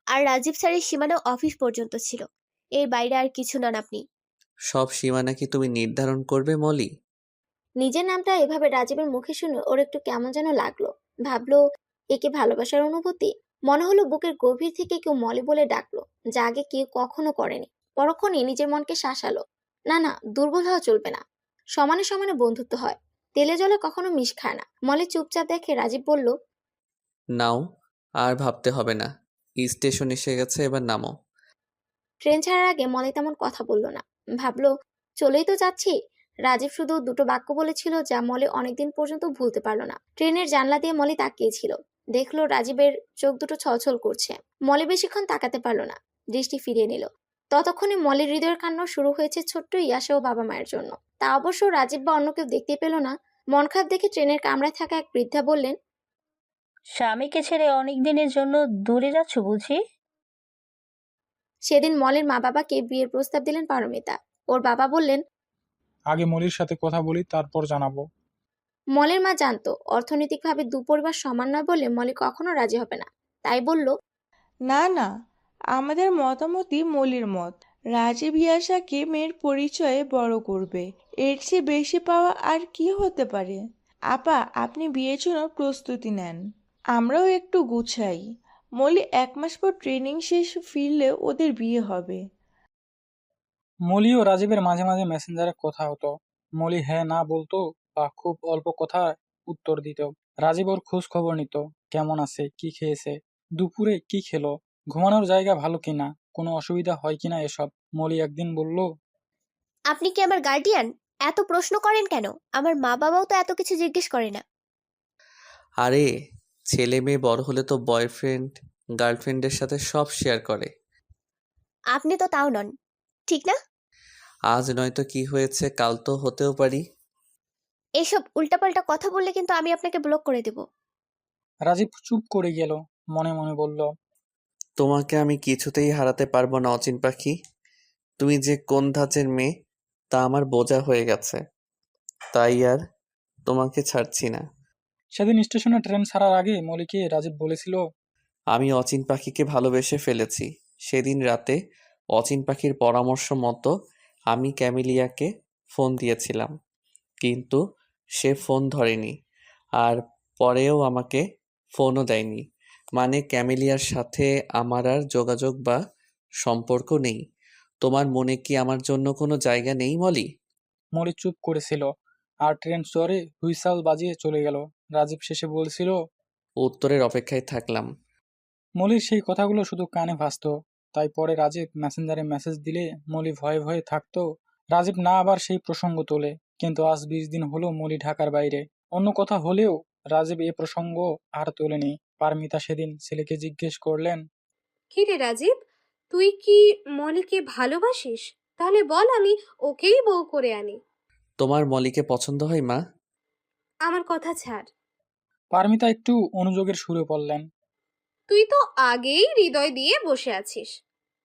S6: আর রাজীব স্যারের সীমানা অফিস পর্যন্ত ছিল, এর বাইরে আর কিছু নন আপনি।
S3: সব সীমানা কি তুমি নির্ধারণ করবে মলি?
S1: নিজের নামটা এভাবে রাজীবের মুখে শুনে ওর একটু কেমন যেন লাগলো। ভাবলো, একে ভালোবাসার অনুভূতি। মনে হলো বুকের গভীর থেকে কেউ মলি বলে ডাকলো, যা আগে কেউ কখনো করেনি। পরক্ষণে নিজের মনকে শাসালো, না না, দুর্বল হওয়া চলবে না। সমানে সমানে বন্ধুত্ব হয়, তেলে জলে কখনো মিশ খায় না। মলি চুপচাপ দেখে রাজীব বলল,
S3: নাও, আর ভাবতে হবে না। স্টেশন এসে গেছে, এবার নামো।
S1: ট্রেন ছাড়ার আগে মলি তেমন কথা বলল না। ভাবলো, চলেই তো যাচ্ছি। রাজীব শুধু দুটো বাক্য বলেছিল, যা মলি অনেকদিন পর্যন্ত ভুলতে পারলো না। ট্রেনের জানলা দিয়ে মলি তাকিয়েছিল, দেখলো রাজীবের চোখ দুটো ছলছল করছে। মলি বেশিক্ষণ তাকাতে পারলো না, দৃষ্টি ফিরিয়ে নিল। ততক্ষণে মলির হৃদয়ের কান্না শুরু হয়েছে ছোট্ট ইয়াশা ও বাবা মায়ের জন্য। তা অবশ্য রাজীব বা অন্য কেউ দেখতে পেল না। মন খারাপ দেখে ট্রেনের কামরায় থাকা এক বৃদ্ধা বললেন,
S9: স্বামীকে ছেড়ে অনেক দিনের জন্য দূরে যাচ্ছ বুঝি?
S1: সেদিন মলির মা বাবাকে বিয়ের প্রস্তাব দিলেন পারমিতা। ওর বাবা বললেন,
S5: আগে মলির সাথে কথা বলি, তারপর জানাবো।
S1: মলের মা জানতো অর্থনৈতিকভাবে দু পরিবার সমান নয় বলে মলি কখনো রাজি হবে না। তাই বলল,
S7: না না, আমাদের মতামতই মলির মত। রাজীব ইয়াশাকে মেয়ের পরিচয়ে বড় করবে, এর চেয়ে বেশি পাওয়া আর কি হতে পারে? আপা, আপনি বিয়ের জন্য প্রস্তুতি নেন, আমরাও একটু গুছাই। মলি 1 মাস পর ট্রেনিং শেষ ফিরলে ওদের বিয়ে হবে।
S5: মলি ও রাজীবের মাঝে মাঝে মেসেঞ্জারে কথা হতো। মলি হ্যাঁ না বলতো, বা খুব অল্প কথায় উত্তর দিত। রাজীব ওর খোঁজ খবর নিত, কেমন আছে, কি খেয়েছে, দুপুরে কি খেলো, ঘুমানোর জায়গা ভালো কিনা, কোনো অসুবিধা হয় কিনা এসব। মলি একদিন বলল,
S6: আপনি কি আমার গার্ডিয়ান? এত প্রশ্ন করেন কেন? আমার মা বাবাও তো এত কিছু জিজ্ঞেস করে না।
S3: আরে, ছেলে মেয়ে বড় হলে তো বয়ফ্রেন্ড গার্লফ্রেন্ডের সাথে সব শেয়ার করে।
S6: আপনি তো তাও নন, ঠিক না?
S3: আজ নয়তো কি হয়েছে, কাল তো হতেও পারি।
S6: এসব উল্টাপাল্টা কথা বললে কিন্তু আমি আপনাকে ব্লক করে দেব।
S5: রাজীব চুপ করে গেল, মনে মনে বলল,
S3: তোমাকে আমি কিছুতেই হারাতে পারবো না অচিন পাখি। তুমি যে কোন ধাঁচের মেয়ে তা আমার বোঝা হয়ে গেছে, তাই আর তোমাকে ছাড়ছি না।
S5: সেদিন স্টেশনে ট্রেন ছাড়ার আগে মলিকে রাজীব বলেছিল,
S3: আমি অচিন পাখিকে ভালোবেসে ফেলেছি। সেদিন রাতে অচিন পাখির পরামর্শ মতো আমি ক্যামেলিয়াকে ফোন দিয়েছিলাম, কিন্তু সে ফোন ধরেনি, আর পরেও আমাকে ফোনও দেয়নি। মানে ক্যামেলিয়ার সাথে আমার আর যোগাযোগ বা সম্পর্ক নেই। তোমার মনে কি আমার জন্য কোনো জায়গা নেই মলি?
S5: মলি চুপ করেছিল, আর ট্রেন জোরে হুইসাল বাজিয়ে চলে গেল। রাজীব শেষে বলছিল।
S3: উত্তরের অপেক্ষায় থাকলাম।
S5: মলির সেই কথাগুলো শুধু কানে ভাসতো। তাই পরে রাজীব মেসেঞ্জারে মেসেজ দিলে মলি ভয়ে ভয়ে থাকতো রাজীব না আবার সেই প্রসঙ্গ তোলে। কিন্তু আজ 20 দিন হলো মলি ঢাকার বাইরে। অন্য কথা হলেও রাজীব এ প্রসঙ্গ আর তোলেনি। পারমিতা সেদিন ছেলেকে জিজ্ঞেস করলেন।
S2: কি রে রাজীব, তুই কি মলিকে ভালোবাসিস? তাহলে বল, আমি ওকেই বউ করে আনি।
S3: তোমার মলিকে পছন্দ হয় মা?
S2: আমার কথা ছাড়।
S5: পারমিতা একটু অনুযোগের সুরে বললেন।
S2: তুই তো আগেই হৃদয় দিয়ে বসে আছিস,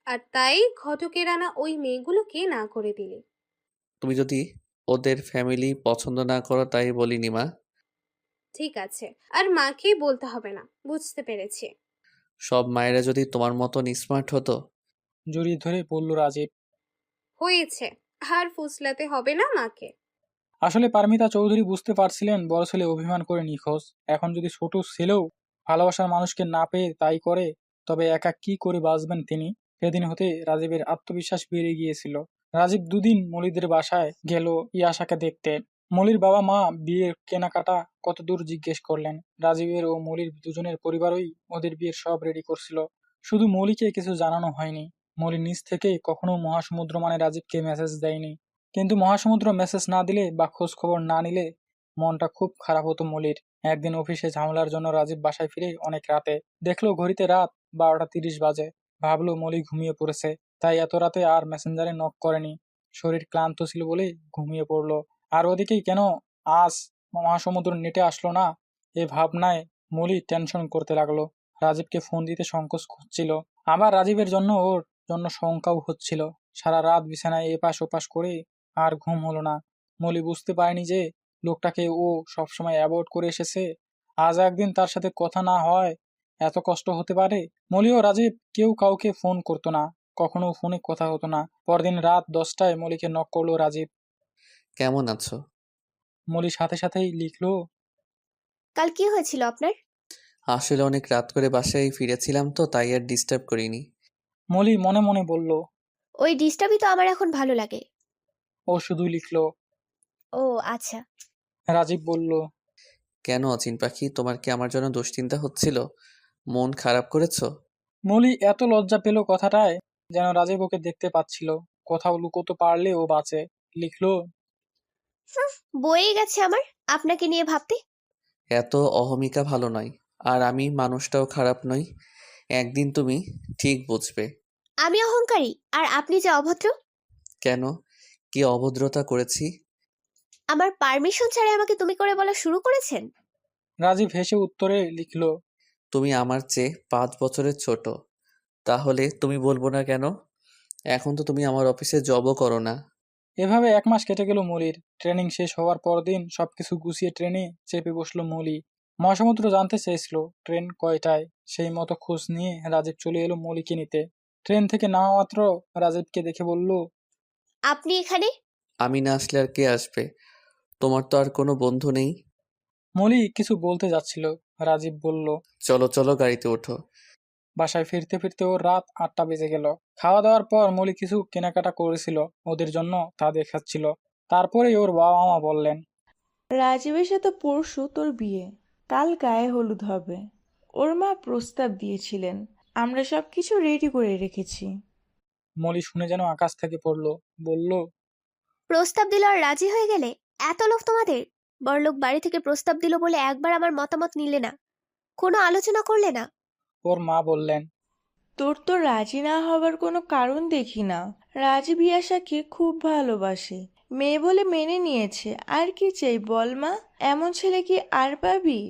S2: আর তাই ঘটকের আনা ওই মেয়েগুলোকে না করে দিলি।
S3: তুমি যদি ওদের ফ্যামিলি পছন্দ না করো তাই বলিনি মা।
S2: ঠিক আছে, আর মাকে বলতে হবে না, বুঝতে পেরেছি।
S3: সব মায়েরা যদি তোমার মতন স্মার্ট হতো।
S5: জড়িয়ে ধরে বলল রাজীব।
S2: হয়েছে, আর ফুসলাতে হবে না মাকে।
S5: আসলে পারমিতা চৌধুরী বুঝতে পারছিলেন বড় ছেলে অভিমান করে নিখোঁজ। এখন যদি ছোট ছেলেও ভালোবাসার মানুষকে না পেয়ে তাই করে, তবে একা কি করে বাঁচবেন তিনি। সেদিন হতে রাজীবের আত্মবিশ্বাস বেড়ে গিয়েছিল। রাজীব দুদিন মলিদের বাসায় গেল ইয়াশাকে দেখতে। মলির বাবা মা বিয়ের কেনাকাটা কত দূর জিজ্ঞেস করলেন। রাজীবের ও মলির দুজনের পরিবারই ওদের বিয়ের সব রেডি করছিল। শুধু মলিকে কিছু জানানো হয়নি। মলি নিজ থেকে কখনো মহাসমুদ্র মানে রাজীবকে মেসেজ দেয়নি। কিন্তু মহাসমুদ্র মেসেজ না দিলে বা খোঁজ খবর না নিলে মনটা খুব খারাপ হতো মলির। একদিন অফিসে ঝামেলার জন্য রাজীব বাসায় ফিরে অনেক রাতে। দেখলো ঘড়িতে রাত 12টা 30 বাজে। ভাবলো মলি ঘুমিয়ে পড়েছে, তাই এত রাতে আর মেসেঞ্জারে নক করেনি। শরীর ক্লান্ত ছিল বলে ঘুমিয়ে পড়লো। আর ওদিকেই কেন আজ মহাসমুদ্র নেটে আসলো না, এ ভাবনায় মলি টেনশন করতে লাগলো। রাজীবকে ফোন দিতে সংকোচ হচ্ছিল, আবার রাজীবের জন্য ওর জন্য শঙ্কাও হচ্ছিল। সারা রাত বিছানায় এপাশ ওপাশ করে আর ঘুম হলো না। মলি বুঝতে পারেনি যে লোকটাকে ও সবসময় অ্যাভয়েড করে এসেছে। আজ একদিন তার সাথে কথা না হয় এত কষ্ট হতে পারে। মলি ও রাজীব কেউ কাউকে ফোন করতো না, কখনো ফোনে কথা হতো না। পরদিন রাত 10টায় মলিকে নক করলো রাজীব।
S3: কেমন আছো?
S5: মলি সাথে সাথেই লিখলো।
S6: কাল কি হয়েছিল আপনার?
S3: আসলে অনেক রাত করে বাসায় ফিরেছিলাম তো তাই আর ডিস্টার্ব করিনি।
S5: মলি মনে মনে বলল।
S6: ওই ডিস্টার্বই তো আমার এখন ভালো লাগে।
S5: ও শুধু লিখলো।
S6: ও আচ্ছা।
S5: রাজীব বলল।
S3: কেন অচিন পাখি, তোমার কি আমার জন্য দুশ্চিন্তা হচ্ছিল? মন খারাপ করেছো?
S5: মলি এত লজ্জা পেল কথাটায়, যেন রাজীব ওকে দেখতে পাচ্ছিল। কোথাও লুকোতে পারলে ও বাঁচে। লিখলো।
S6: বয়ে গেছে আমার আপনাকে নিয়ে ভাবতে।
S3: এত অহমিকা ভালো নয়। আর আমি মানুষটাও খারাপ নই। একদিন তুমি ঠিক বুঝবে।
S6: আমি অহংকারী আর আপনি যে অভদ্র।
S3: কেন? কি অভদ্রতা করেছি?
S6: আমার পারমিশন ছাড়াই আমাকে তুমি করে বলা শুরু করেছেন।
S5: রাজীব হেসে উত্তরে লিখলো।
S3: তুমি আমার চেয়ে 5 বছরের ছোট। তাহলে তুমি বলবো না কেন? এখন তো তুমি আমার অফিসে জবও করো না।
S5: এভাবে 1 মাস কেটে গেল মলির। ট্রেনিং শেষ হওয়ার পরদিন সবকিছু গুছিয়ে ট্রেনে চেপে বসলো মলি। মহাসমুদ্র জানতে চেয়েছিল ট্রেন কয়টায়। সেই মতো খোঁজ নিয়ে রাজীব চলে এলো মলিকে নিতে। ট্রেন থেকে নামা মাত্র রাজীবকে দেখে বলল।
S6: আপনি এখানে?
S3: আমি না আসলে আর কে আসবে? তোমার তো আর কোনো বন্ধু নেই।
S5: মলি কিছু বলতে যাচ্ছিল, রাজীব বলল।
S3: চলো চলো, গাড়িতে ওঠো।
S5: বাসায় ফিরতে ফিরতে ওর রাত 8টা বেজে গেল। খাওয়া দাওয়ার পর মলি কিছু কেনাকাটা করেছিল ওদের জন্য, তা দেখাচ্ছিল। তারপরেই ওর বাবা মা বললেন।
S7: রাজীবের সাথে পরশু তোর বিয়ে, কাল গায়ে হলুদ হবে। ওর মা প্রস্তাব দিয়েছিলেন, আমরা সবকিছু রেডি করে রেখেছি।
S5: মলি শুনে যেন আকাশ থেকে পড়লো, বলল।
S6: প্রস্তাব দিল আর রাজি হয়ে গেলে? এত লোভ তোমাদের! বড়লোক বাড়ি থেকে প্রস্তাব দিল বলে একবার আমার মতামত নিলে না, কোনো আলোচনা করলে না।
S5: ওর মা বললেন।
S7: তোর তো রাজি না হবার কোনো কারণ দেখি না। রাজীব ইয়াশাকে খুব ভালোবাসে, মেয়ে বলে মেনে নিয়েছে। আর কি চাই বল মা, এমন ছেলে কি আর পাবি?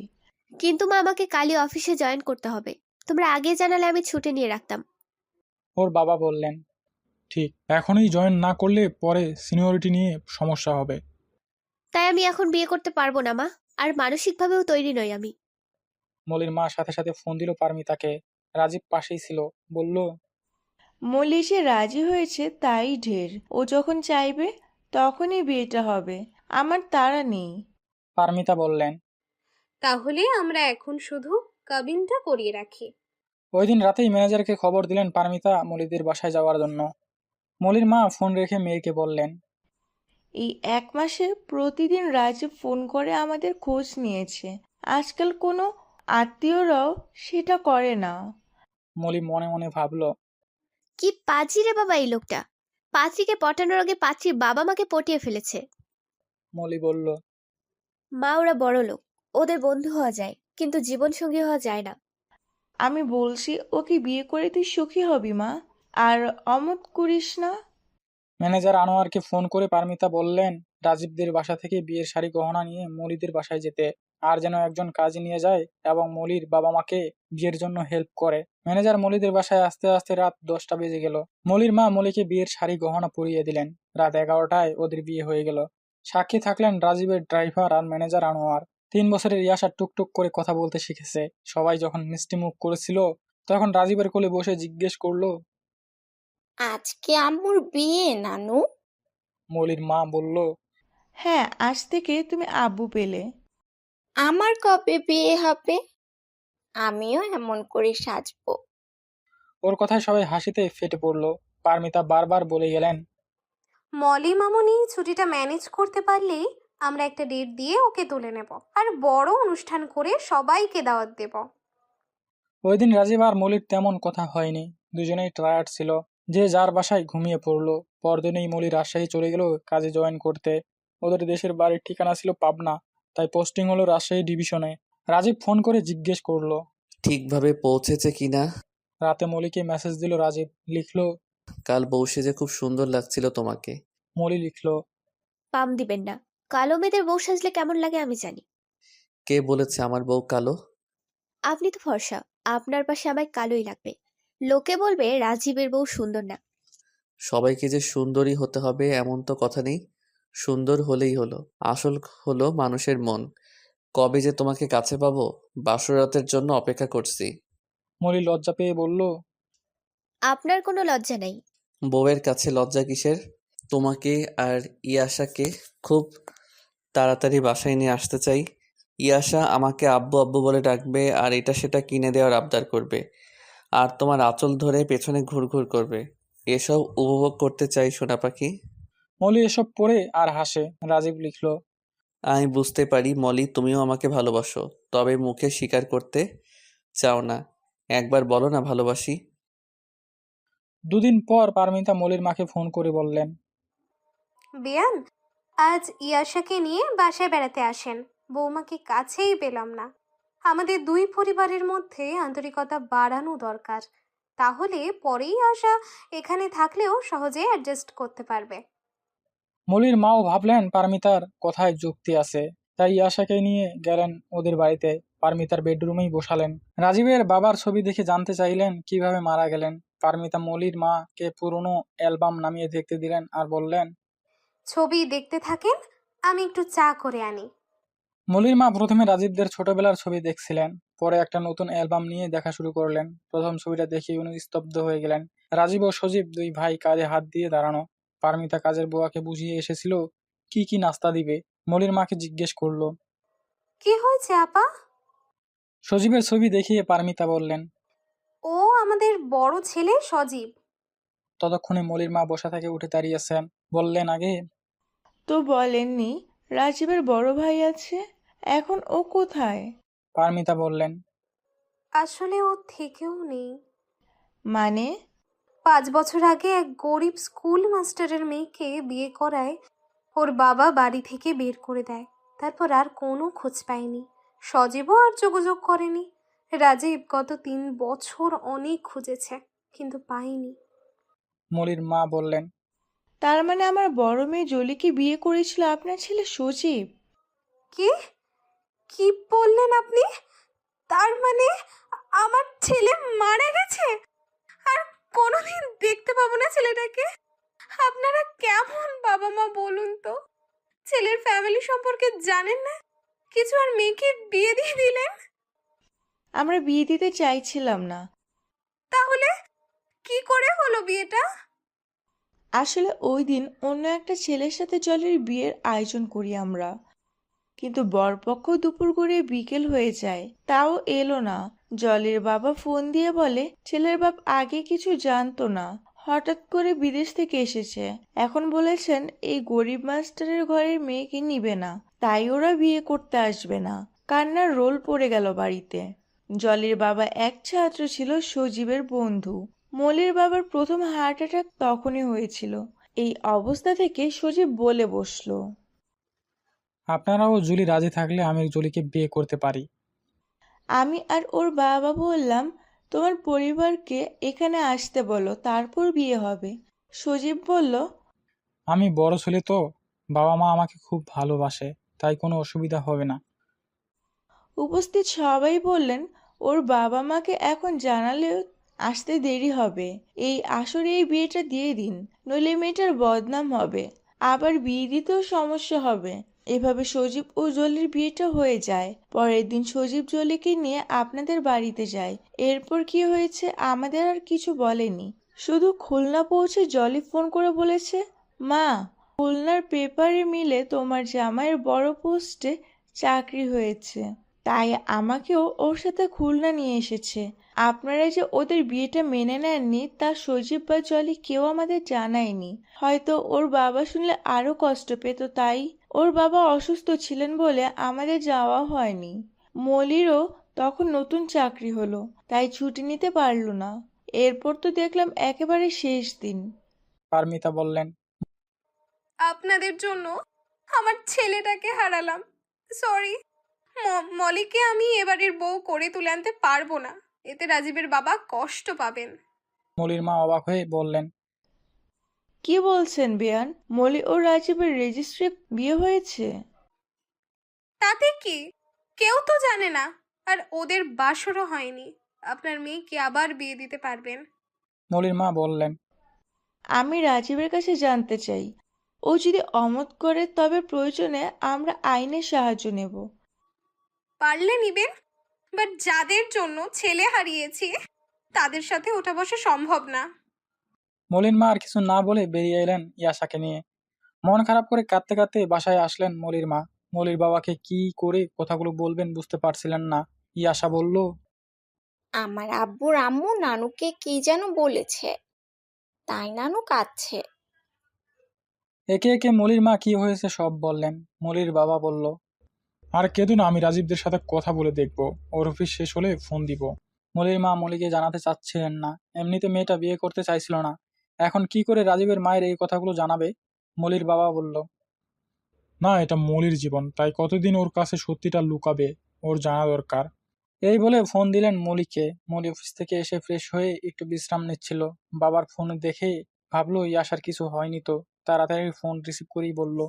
S6: কিন্তু মা, আমাকে কালই অফিসে জয়েন করতে হবে। তোমরা আগে জানালে আমি ছুটি নিয়ে রাখতাম।
S5: ওর বাবা বললেন। ঠিক, এখনই জয়েন না করলে পরে সিনিয়রিটি নিয়ে সমস্যা হবে।
S6: তাই আমি এখন বিয়ে করতে পারবো না মা, আর মানসিকভাবেও তৈরি নই আমি।
S5: মলির মা সাথে সাথে ফোন দিল পারমিতাকে। রাজীব পাশেই ছিল, বলল।
S7: মলি সে রাজি হয়েছে তাই ঢের। ও যখন চাইবে তখনই বিয়েটা হবে, আমার তাড়া নেই।
S5: পারমিতা বললেন।
S2: তাহলে আমরা এখন শুধু কাবিনটা করিয়ে রাখি।
S5: ওই দিন রাতেই ম্যানেজারকে খবর দিলেন পারমিতা মলিদের বাসায় যাওয়ার জন্য। মলির মা ফোন রেখে মেয়েকে বললেন,
S7: এই 1 মাসে প্রতিদিন রাজীব ফোন করে আমাদের খোঁজ নিয়েছে। আজকাল কোনো আত্মীয়রাও সেটা করে না।
S5: মলি মনে মনে ভাবলো।
S6: কি পাজি রে বাবা এই লোকটা! পাত্রীকে পটানোর আগে পাত্রীর বাবা মাকে পটিয়ে ফেলেছে।
S5: মলি বলল,
S6: মা ওরা বড় লোক, ওদের বন্ধু হওয়া যায়, কিন্তু জীবনসঙ্গী হওয়া যায় না।
S7: আমি বলছি ওকে বিয়ে করে তুই সুখী হবি মা, আর অমত করিস না।
S5: ম্যানেজার আনোয়ারকে ফোন করে পারমিতা বললেন রাজীবদের বাসা থেকে বিয়ের শাড়ি গহনা নিয়ে মলিদের বাসায় যেতে, আর যেন একজন কাজে নিয়ে যায় এবং মলির বাবা মাকে বিয়ের জন্য হেল্প করে। ম্যানেজার মলিদের বাসায় আসতে আসতে রাত 10টা বেজে গেল। মলির মা মলিকে বিয়ের শাড়ি গহনা পরিয়ে দিলেন। রাত 11টায় ওদের বিয়ে হয়ে গেল। সাক্ষী থাকলেন রাজীবের ড্রাইভার আর ম্যানেজার আনোয়ার। 3 বছরের ইয়াশা টুকটুক করে কথা বলতে শিখেছে। সবাই যখন মিষ্টি মুখ করেছিল তখন রাজীবের কোলে বসে জিজ্ঞেস করলো।
S1: আজকে আম্মুর বিয়ে নানু?
S5: মলির মা বলল,
S7: হ্যাঁ, আজ থেকে তুমি আব্বু পেলে।
S1: আমার কবে বিয়ে হবে? আমিও এমন করে সাজবো।
S5: ওর কথায় সবাই হাসিতে ফেটে পড়ল। পারমিতা বারবার বলে গেলেন,
S2: মলি মামুনি ছুটিটা ম্যানেজ করতে পারলেই আমরা একটা ডেট দিয়ে ওকে তুলে নেব আর বড় অনুষ্ঠান করে সবাইকে দাওয়াত দেব।
S5: ওই দিন রাজীব আর মলির তেমন কথা হয়নি। দুজনেই টায়ার্ড ছিল। যে যার বাসায় ঘুমিয়ে পড়লো। পরদিনেই মলি রাজশাহী চলে গেল কাজে জয়েন করতে। ওদের দেশের বাড়ির ঠিকানা ছিল পাবনা, তাই পোস্টিং হলো রাজশাহী ডিভিশনে। রাজীব ফোন করে জিজ্ঞেস করলো।
S3: ঠিকভাবে পৌঁছেছে কিনা?
S5: রাতে মলিকে মেসেজ দিল রাজীব। লিখলো,
S3: কাল বউ সেজে খুব সুন্দর লাগছিল তোমাকে।
S5: মলি লিখলো,
S6: পাম দিবেন না, কালো মেয়েদের বউ সাজলে কেমন লাগে আমি জানি।
S3: কে বলেছে আমার বউ কালো?
S6: আপনি তো ফর্সা, আপনার পাশে আমায় কালোই লাগবে। লোকে বলবে রাজীবের বউ সুন্দর না।
S3: সবাইকে যে সুন্দরী হতে হবে এমন তো কথা নেই, সুন্দর হলেই হলো। আসল হলো মানুষের মন। কবে যে তোমাকে কাছে পাবো, বাসরাতের জন্য অপেক্ষা করছি।
S5: মলি লজ্জা পেয়ে বলল,
S6: আপনার কোনো লজ্জা নেই।
S3: বউয়ের কাছে লজ্জা কিসের? তোমাকে আর ইয়াশাকে খুব তাড়াতাড়ি বাসায় নিয়ে আসতে চাই। ইয়াশা আমাকে আব্বু আব্বু বলে ডাকবে আর এটা সেটা কিনে দেওয়ার আবদার করবে, আর তোমার আঁচল ধরে পেছনে ঘুরঘুর করবে। এসব উপভোগ করতে চাই সোনা পাখি।
S5: মলি এসব পড়ে আর হাসে। রাজীব লিখলো,
S3: আমি বুঝতে পারি মলি, তুমিও আমাকে ভালোবাসো, তবে মুখে স্বীকার করতে চাও না। একবার বলো না ভালোবাসি।
S5: 2 দিন পর পারমিতা মলির মাকে ফোন করে বললেন,
S2: বিয়ান, আজ ইয়াশাকে নিয়ে বাসায় বেড়াতে আসেন। বৌমাকে কাছেই পেলাম না। আমাদের দুই পরিবারের মধ্যে আন্তরিকতা বাড়ানো দরকার, তাহলে পরেই আশা এখানে থাকলেও সহজে অ্যাডজাস্ট করতে পারবে।
S5: মলির মাও ভাবলেন পারমিতার কথায় যুক্তি আছে, তাই ইয়াশাকে নিয়ে গেলেন ওদের বাড়িতে। পারমিতার বেডরুমেই বসালেন। রাজীবের বাবার ছবি দেখে জানতে চাইলেন কিভাবে মারা গেলেন। পারমিতা মলির মাকে পুরনো অ্যালবাম নামিয়ে দেখতে দিলেন আর বললেন,
S2: ছবি দেখতে থাকেন, আমি একটু চা করে আনি।
S5: মলির মা প্রথমে রাজীবদের ছোটবেলার ছবি দেখছিলেন, পরে একটা নতুন অ্যালবাম নিয়ে দেখা শুরু করলেন। প্রথম ছবিটা দেখে উনি স্তব্ধ হয়ে গেলেন। রাজীব ও সজীব 2 ভাই কাঁধে হাত দিয়ে দাঁড়ানো। পারমিতা কাজের বুয়াকে বুঝিয়ে এসেছিল কি কি নাস্তা দিবে। মলির মাকে জিজ্ঞেস করলো।
S2: কি হয়েছে আপা?
S5: সজীবের ছবি দেখিয়ে পারমিতা বললেন।
S2: ও আমাদের বড় ছেলে সজীব।
S5: ততক্ষণে মলির মা বসা থেকে উঠে দাঁড়িয়েছেন। বললেন, আগে
S7: তো বলেননি রাজীবের বড় ভাই আছে, এখন ও কোথায়?
S5: পারমিতা বললেন,
S2: আসলে ও থেকেও নেই।
S7: মানে?
S2: 5 বছর আগে এক গরিব স্কুল মাস্টারের মেয়েকে বিয়ে করায় ওর বাবা বাড়ি থেকে বের করে দেয়। তারপর আর কোনো খোঁজ পায়নি। সজীবও আর যোগাযোগ করেনি। রাজীব গত 3 বছর অনেক খুঁজেছে, কিন্তু পায়নি।
S5: মলির মা বললেন,
S7: তার মানে আমার বড় মেয়ে জলিকে বিয়ে করেছিল আপনার ছেলে সজীব?
S2: কি কি বললেন আপনি? তার মানে আমার ছেলে মারা গেছে আর কোনোদিন দেখতে পাবো না ছেলেটাকে? আপনারা কেমন বাবা মা বলুন তো? ছেলের ফ্যামিলি সম্পর্কে জানেন না, কিছু আর মেয়েকে বিয়ে দিয়ে দিলেন।
S7: আমরা বিয়ে দিতে চাইছিলাম না।
S2: তাহলে কি করে হলো বিয়েটা?
S7: আসলে ওই দিন অন্য একটা ছেলের সাথে জলের বিয়ের আয়োজন করি আমরা, কিন্তু বরপক্ষ দুপুর করে বিকেল হয়ে যায়, তাও এলো না। জলের বাবা ফোন দিয়ে বলে ছেলের বাপ আগে কিছু জানতো না, হঠাৎ করে বিদেশ থেকে এসেছে। এখন বলেছেন এই গরিব মাস্টারের ঘরের মেয়েকে নিবে না, তাই ওরা বিয়ে করতে আসবে না। কান্নার রোল পড়ে গেল বাড়িতে। জলির বাবা এক ছাত্র ছিল সজীবের বন্ধু। মলির বাবার প্রথম হার্ট অ্যাটাক তখনই হয়েছিল। এই অবস্থা থেকে সজীব বলে বসলো,
S5: আপনারাও জুলি রাজি থাকলে আমি জুলিকে বিয়ে করতে পারি।
S7: আমি আর ওর বাবা বললাম, তোমার পরিবারকে এখানে আসতে বলো, তারপর বিয়ে হবে। সজীব বলল,
S5: আমি বড় ছেলে তো, বাবা মা আমাকে খুব ভালোবাসে, তাই কোনো অসুবিধা হবে না।
S7: উপস্থিত সবাই বললেন, ওর বাবা মাকে এখন জানালেও আসতে দেরি হবে। এই আসরে এই বিয়েটা দিয়ে দিন, নইলে মেয়েটার বদনাম হবে, আবার বিয়ে দিতেও সমস্যা হবে। এভাবে সজীব ও জলির বিয়েটা হয়ে যায়। পরের দিন সজীব জলিকে নিয়ে আপনাদের বাড়িতে যায়। এরপর কি হয়েছে আমাদের আর কিছু বলেনি, শুধু খুলনা পৌঁছে জলি ফোন করে বলেছে, মা, খুলনার পেপারে মিলে তোমার জামাইয়ের বড় পোস্টে চাকরি হয়েছে, তাই আমাকেও ওর সাথে খুলনা নিয়ে এসেছে। আপনারা যে ওদের বিয়েটা মেনে নেননি তা সজীব বা জলি কেউ আমাদের জানায়নি। হয়তো ওর বাবা শুনলে আরো কষ্ট পেত, তাই ওর বাবা অসুস্থ ছিলেন বলে আমাদের যাওয়া হয়নি। মলিরও তখন নতুন চাকরি হলো, তাই ছুটি নিতে পারল না। এরপর তো দেখলাম একেবারে শেষ দিন।
S5: পারমিতা বললেন,
S2: আপনাদের জন্য আমার ছেলেটাকে হারালাম। সরি, মলিকে আমি এবারের বউ করে তুলে আনতে পারবো না। এতে রাজীবের বাবা কষ্ট পাবেন।
S5: মলির মা অবাক হয়ে বললেন,
S7: কি বলছেন বেয়ান? মলি ও রাজীবের রেজিস্ট্রি বিয়ে হয়েছে?
S2: তাতে কি, কেউ তো জানে না। আর ওদের বাসরও হয়নি। আপনার মেয়েকে আবার বিয়ে দিতে পারবেন।
S5: মলির মা বললেন,
S7: আমি রাজীবের কাছে জানতে চাই। ও যদি অমত করে তবে প্রয়োজনে আমরা আইনের সাহায্য নেব।
S2: পারলে নিবেন, বাট যাদের জন্য ছেলে হারিয়েছি তাদের সাথে ওঠা বসা সম্ভব না।
S5: মলির মা আর কিছু না বলে বেরিয়ে এলেন ইয়াশাকে নিয়ে। মন খারাপ করে কাঁদতে কাঁদতে বাসায় আসলেন মলির মা। মলির বাবাকে কি করে কথাগুলো বলবেন বুঝতে পারছিলেন না। ইয়াশা বলল,
S1: আমার আব্বুর আম্মু নানুকে কি যেন বলেছে, তাই নানু কাঁদছে।
S5: একে একে মলির মা কি হয়েছে সব বললেন। মলির বাবা বলল, আর কেঁদো না, আমি রাজীবদের সাথে কথা বলে দেখব, ওর অফিস শেষ হলে ফোন দিব। মলির মা মলিকে জানাতে চাচ্ছিলেন না, এমনিতে মেয়েটা বিয়ে করতে চাইছিল না, এখন কি করে রাজীবের মায়ের এই কথাগুলো জানাবে। মলির বাবা বলল, না, এটা মলির জীবন, তাই কতদিন ওর কাছে সত্যিটা লুকাবে, ওর জানা দরকার। এই বলে ফোন দিলেন মলিকে। মলি অফিস থেকে এসে ফ্রেশ হয়ে একটু বিশ্রাম নিচ্ছিল। বাবার ফোন দেখে ভাবলো ইয়াসার কিছু হয়নি তো, তাড়াতাড়ি ফোন রিসিভ করেই বলল,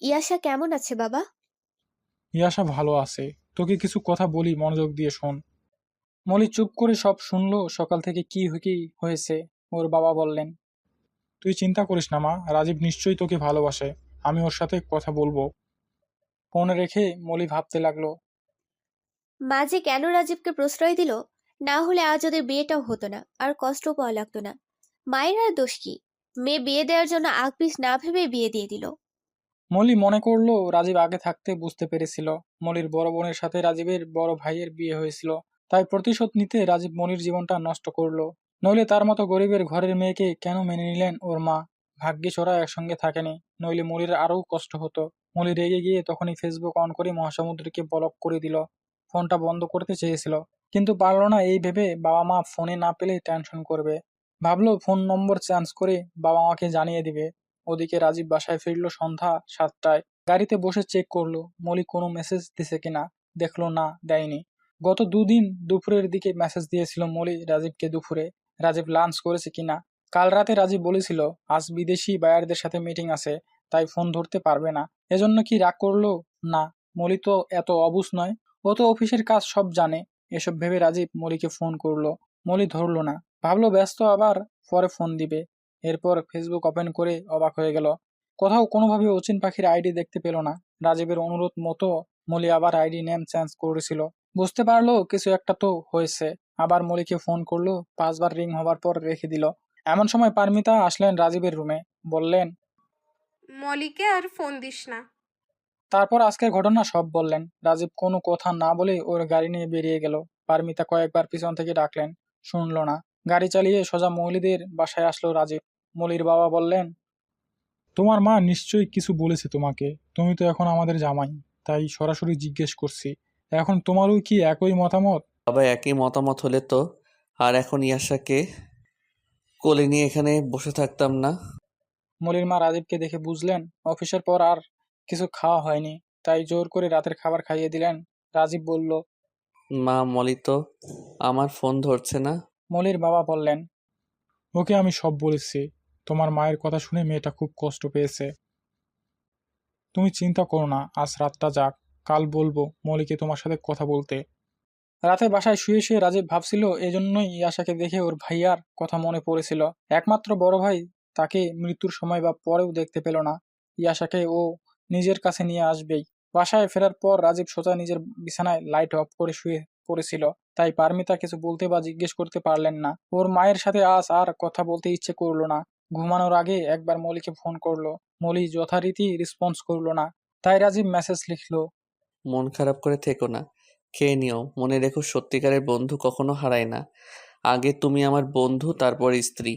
S6: ইয়াশা কেমন আছে বাবা?
S5: ইয়াসা ভালো আছে, তোকে কিছু কথা বলি, মনোযোগ দিয়ে শোন। মলি চুপ করে সব শুনলো। সকাল থেকে কি হয়েছে ওর বাবা বললেন, তুই চিন্তা করিস না মা, রাজীব নিশ্চয়ই তোকে ভালোবাসে, আমি ওর সাথে কথা বলবো। ফোন রেখে মলি ভাবতে লাগলো,
S6: মা যে কেন রাজীবকে প্রশ্রয় দিল, না হলে আজ ওদের বিয়েটাও হতো না, আর কষ্টও পাওয়া লাগতো না। মায়ের আর দোষ কি? মেয়ে বিয়ে দেওয়ার জন্য আগপিছ না ভেবে বিয়ে দিয়ে দিল।
S5: মলি মনে করলো রাজীব আগে থাকতে বুঝতে পেরেছিল মলির বড় বোনের সাথে রাজীবের বড় ভাইয়ের বিয়ে হয়েছিল, তাই প্রতিশোধ নিতে রাজীব মনির জীবনটা নষ্ট করলো। নইলে তার মতো গরিবের ঘরের মেয়েকে কেন মেনে নিলেন ওর মা? ভাগ্যিস ওরা একসঙ্গে থাকেনি, নইলে মলির আরও কষ্ট হতো। মলি রেগে গিয়ে তখনই ফেসবুক অন করে মহাসমুদ্রকে ব্লক করে দিল। ফোনটা বন্ধ করতে চেয়েছিল, কিন্তু পারলো না। এই ভেবে বাবা মা ফোনে না পেলে টেনশন করবে, ভাবলো ফোন নম্বর চেঞ্জ করে বাবা মাকে জানিয়ে দিবে। ওদিকে রাজীব বাসায় ফিরলো সন্ধ্যা 7টায়। গাড়িতে বসে চেক করলো মলি কোনো মেসেজ দিছে কিনা। দেখলো না, দেয়নি। গত দুদিন দুপুরের দিকে মেসেজ দিয়েছিল মলি রাজীবকে দুপুরে, রাজীব লাঞ্চ করেছে কিনা। কাল রাতে রাজীব বলেছিল আজ বিদেশি বায়ারদের সাথে মিটিং আছে, তাই ফোন ধরতে পারবে না। এজন্য কি রাগ করলো? না, মলি তো এত অবুঝ নয়, ও তো অফিসের কাজ সব জানে। এসব ভেবে রাজীব মলিকে ফোন করলো, মলি ধরলো না, ভাবলো ব্যস্ত, আবার পরে ফোন দিবে। এরপর ফেসবুক ওপেন করে অবাক হয়ে গেল, কোথাও কোনোভাবে অচিন পাখির আইডি দেখতে পেল না। রাজীবের অনুরোধ মতো মলি আবার আইডি নেম চেঞ্জ করেছিল। বুঝতে পারলো কিছু একটা তো হয়েছে। আবার মলিকে ফোন করলো, 5বার রিং হবার পর রেখে দিল। এমন সময় পারমিতা আসলেন রাজীবের রুমে, বললেন,
S2: মলিকে আর ফোন দিস না।
S5: তারপর আজকের ঘটনা সব বললেন। রাজীব কোনো কথা না বলে ওর গাড়ি নিয়ে বেরিয়ে গেল। পারমিতা কয়েকবার পিছন থেকে ডাকলেন, শুনল না। গাড়ি চালিয়ে সোজা মৌলিদের বাসায় আসলো রাজীব। মৌলির বাবা বললেন,
S10: তোমার মা নিশ্চয়ই কিছু বলেছে তোমাকে, তুমি তো এখন আমাদের জামাই, তাই সরাসরি জিজ্ঞেস করছি, এখন তোমারও কি একই মতামত?
S3: বাবা, একই মতামত হলে তো আর এখন ইয়াশাকে কোলে নিয়ে এখানে বসে থাকতাম না।
S5: মৌলির মা রাজীবকে দেখে বুঝলেন অফিসের পর আর কিছু খাওয়া হয়নি, তাই জোর করে রাতের খাবার খাইয়ে দিলেন। রাজীব বলল,
S3: মা, মলি তো আমার ফোন ধরছে না।
S5: মৌলির বাবা বললেন,
S10: ওকে আমি সব বলেছি, তোমার মায়ের কথা শুনে মেয়েটা খুব কষ্ট পেয়েছে। তুমি চিন্তা করো না, আজ রাতটা যাক, কাল বলবো মলিকে তোমার সাথে কথা বলতে।
S5: রাতে বাসায় শুয়ে শুয়ে রাজীব ভাবছিল এজন্যই ইয়াশাকে দেখে ওর ভাইয়ার কথা মনে পড়েছিল। একমাত্র বড় ভাই তাকে মৃত্যুর সময় বা পরেও দেখতে পেল না। ইয়াশাকে ও নিজের কাছে নিয়ে আসবেই। বাসায় ফেরার পর রাজীব সোজা নিজের বিছানায় লাইট অফ করে শুয়ে পড়েছিল, তাই পারমিতা কিছু বলতে বা জিজ্ঞেস করতে পারলেন না। ওর মায়ের সাথে আজ আর কথা বলতে ইচ্ছে করলো না। ঘুমানোর আগে একবার মলিকে ফোন করলো, মলি যথারীতি রেসপন্স করলো না, তাই রাজীব মেসেজ লিখলো,
S3: মন খারাপ করে থেকো না, খেয়ে নিও। মনে রেখো, সত্যিকারের বন্ধু কখনো হারায় না। আগে তুমি আমার বন্ধু, তারপর স্ত্রী।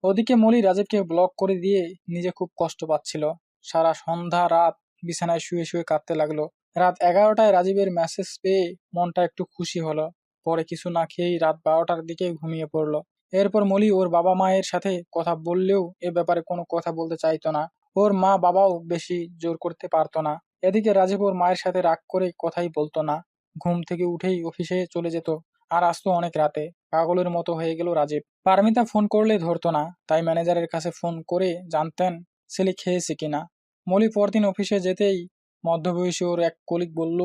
S5: ওদিকে মলি রাজীবকে ব্লক করে দিয়ে নিজে খুব কষ্ট পাচ্ছিল। সারা সন্ধ্যা রাত বিছানায় শুয়ে শুয়ে কাঁদতে লাগলো। রাত 11টায় রাজীবের মেসেজ পেয়ে মনটা একটু খুশি হলো। পরে কিছু না খেয়েই রাত 12টার দিকে ঘুমিয়ে পড়লো। এরপর মলি ওর বাবা মায়ের সাথে কথা বললেও এ ব্যাপারে কোনো কথা বলতে চাইতো না। ওর মা বাবাও বেশি জোর করতে পারতো না। এদিকে রাজীব ওর মায়ের সাথে রাগ করে কথাই বলতো না। ঘুম থেকে উঠেই অফিসে চলে যেত, আর আসতো অনেক রাতে। পাগলের মতো হয়ে গেল রাজীব। পারমিতা ফোন করলে ধরতো না, তাই ম্যানেজারের কাছে ফোন করে জানতেন ছেলে খেয়েছে কিনা। মলি পরদিন অফিসে যেতেই মধ্যবয়সী ওর এক কলিগ বলল,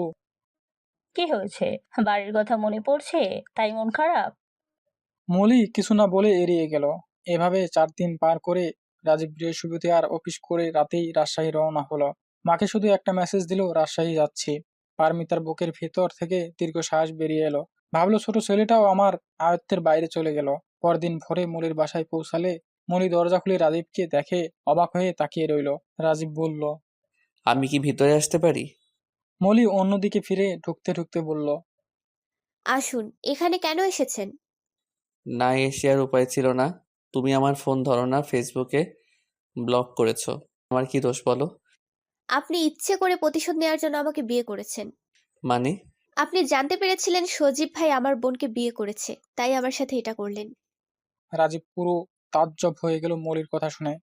S9: কি হয়েছে? বাড়ির কথা মনে পড়ছে তাই মন খারাপ?
S5: মলি কিছু না বলে এড়িয়ে গেল। এভাবে 4 দিন পার করে রাজীব বৃহস্পতিবার অফিস করে রাতেই রাজশাহী রওনা হলো। মাকে শুধু একটা মেসেজ দিল, রাজশাহী যাচ্ছি। পারমিতার বুকের ভেতর থেকে দীর্ঘশ্বাস বেরিয়ে এলো। ভাবলো ছোট ছেলেটাও আমার আয়ত্তের বাইরে চলে গেল। পরদিন ভোরে মলির বাসায় পৌঁছালে মলি দরজা খুলে রাজীবকে দেখে অবাক হয়ে তাকিয়ে রইল। রাজীব বলল,
S3: আমি কি ভিতরে আসতে পারি?
S5: মলি অন্যদিকে ফিরে ঢুকতে ঢুকতে বলল,
S6: আসুন, এখানে কেন এসেছেন?
S3: না এসে আর উপায় ছিল না। তুমি আমার ফোন ধরো না, ফেসবুকে ব্লক করেছো। আমার কি দোষ বলো?
S6: আপনি ইচ্ছে করে প্রতিশোধ নেওয়ার জন্য আমাকে বিয়ে করেছেন।
S3: মানে?
S6: আপনি জানতে পেরেছিলেন সজীব ভাই আমার বোনকে বিয়ে করেছে, তাই আমার সাথে এটা করলেন।
S5: রাজীব পুরো তাজ্জব হয়ে গেল মলির কথা শুনে।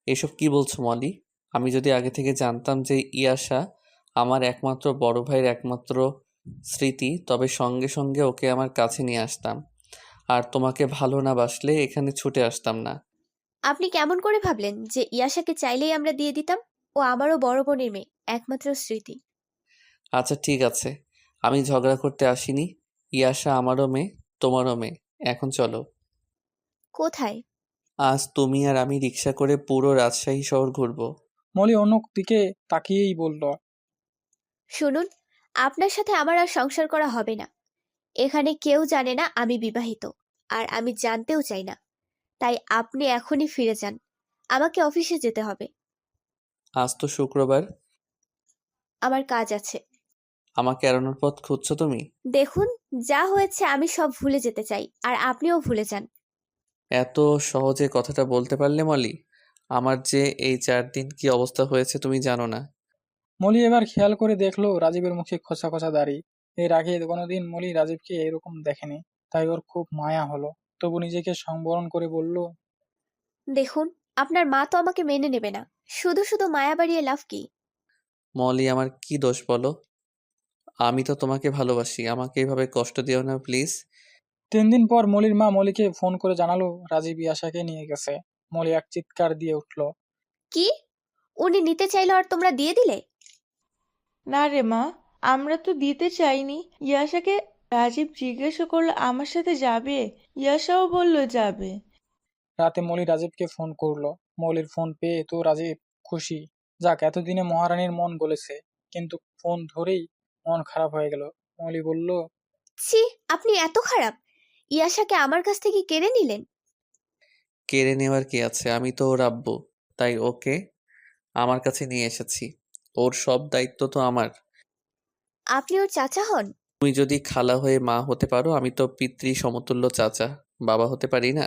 S3: এসব কি বলছো মলি? আমি যদি আগে থেকে জানতাম যে ইয়াশা আমার একমাত্র বড় ভাইয়ের একমাত্র স্মৃতি, তবে সঙ্গে সঙ্গে ওকে আমার কাছে নিয়ে আসতাম। আর তোমাকে ভালো না বাসলে এখানে ছুটে আসতাম না।
S6: আপনি কেমন করে ভাবলেন যে ইয়াশাকে চাইলেই আমরা দিয়ে দিতাম? ও আমারও বড় বোনের মেয়ে, একমাত্র স্মৃতি।
S3: আচ্ছা ঠিক আছে, আমি ঝগড়া করতে আসিনি। ইয়াশা আমারও মেয়ে, তোমারও মেয়ে। এখন চলো।
S6: কোথায়?
S3: আজ তুমি আর আমি রিক্সা করে পুরো রাজশাহী শহর ঘুরবো।
S5: মলি অন্য দিকে তাকিয়েই বলল,
S6: শুনুন, আপনার সাথে আমার আর সংসার করা হবে না। এখানে কেউ জানে না আমি বিবাহিত, আর আমি জানতেও চাই না। তাই আপনি এখনই ফিরে যান, আমাকে অফিসে যেতে হবে।
S3: আজ তো শুক্রবার।
S6: আমার কাজ আছে।
S3: আমাকে এড়ানোর পথ খুঁজছো তুমি?
S6: দেখুন, যা হয়েছে আমি সব ভুলে যেতে চাই, আর আপনিও ভুলে যান।
S3: এত সহজে কথাটা বলতে পারলে মলি? আমার যে এই 4 দিন কি অবস্থা হয়েছে তুমি জানো না।
S5: মলি এবার খেয়াল করে দেখলো রাজীবের মুখে খোঁচা খোঁচা দাড়ি। এর আগে কোনোদিন মলি রাজীবকে এরকম দেখেনি, তাই ওর খুব মায়া হলো। তবু নিজেকে সংবরণ করে বলল,
S6: দেখুন, আপনার মা তো আমাকে মেনে নেবে না। শুধু শুধু মায়া বাড়িয়ে লাভ কি?
S3: মলি, আমার কি দোষ বলো? আমি তো তোমাকে ভালোবাসি, আমাকে এভাবে কষ্ট দিও না প্লিজ।
S5: 3 দিন পর মলির মা মলিকে ফোন করে জানালো রাজীব ইয়াশাকে নিয়ে গেছে। মলি এক চিৎকার দিয়ে উঠল।
S6: কি? উনি নিতে চাইলো আর তোমরা দিয়ে দিলে?
S7: না রে মা, আমরা তো দিতে চাইনি। ইয়াশাকে রাজীব জিজ্ঞাসা করলো আমার সাথে যাবে, ইয়াশাও বলল যাবে।
S5: রাতে মলি রাজীবকে ফোন করলো। মলির ফোন পেয়ে তো রাজীব খুশি। যাক, এতদিনে মহারানীর মন গলেছে। কিন্তু ফোন ধরেই মন খারাপ হয়ে গেল। মলি বলল,
S6: ছি, আপনি এত খারাপ! ইয়াশাকে আমার কাছ থেকে কেড়ে নিলেন।
S3: কেড়ে নেওয়ার কি আছে? আমি তো ওর আব্বু, তাই ওকে আমার কাছে নিয়ে এসেছি। ওর সব দায়িত্ব তো আমার।
S6: আপনি ওর চাচা হন?
S3: তুমি যদি খালা হয়ে মা হতে পারো, আমি তো পিতৃ সমতুল্য চাচা। বাবা হতে পারি না?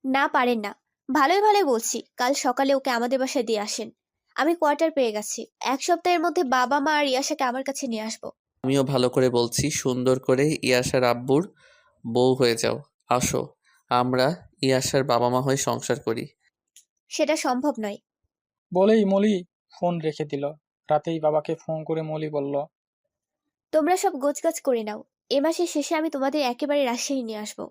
S6: না পারেন না। ভালোই ভালোই বলছি, কাল সকালে ওকে আমাদের বাসায় দিয়ে আসেন। আমি কোয়ার্টার পেয়ে গেছি, 1 সপ্তাহের মধ্যে বাবা মা আর ইয়াশাকে আমার কাছে নিয়ে আসবো।
S3: আমিও ভালো করে বলছি, সুন্দর করে ইয়াশার আব্বুর বউ হয়ে যাও। আসো, আমরা ইয়াশার বাবা মা হয়ে সংসার করি।
S6: সেটা সম্ভব নয়।
S5: বলেই মলি ফোন রেখে দিল। রাতেই বাবাকে ফোন করে মলি বলল,
S6: তোমরা সব গোছগাছ করে নাও, এ মাসের শেষে আমি তোমাদের একেবারে রাজশাহী নিয়ে আসবো।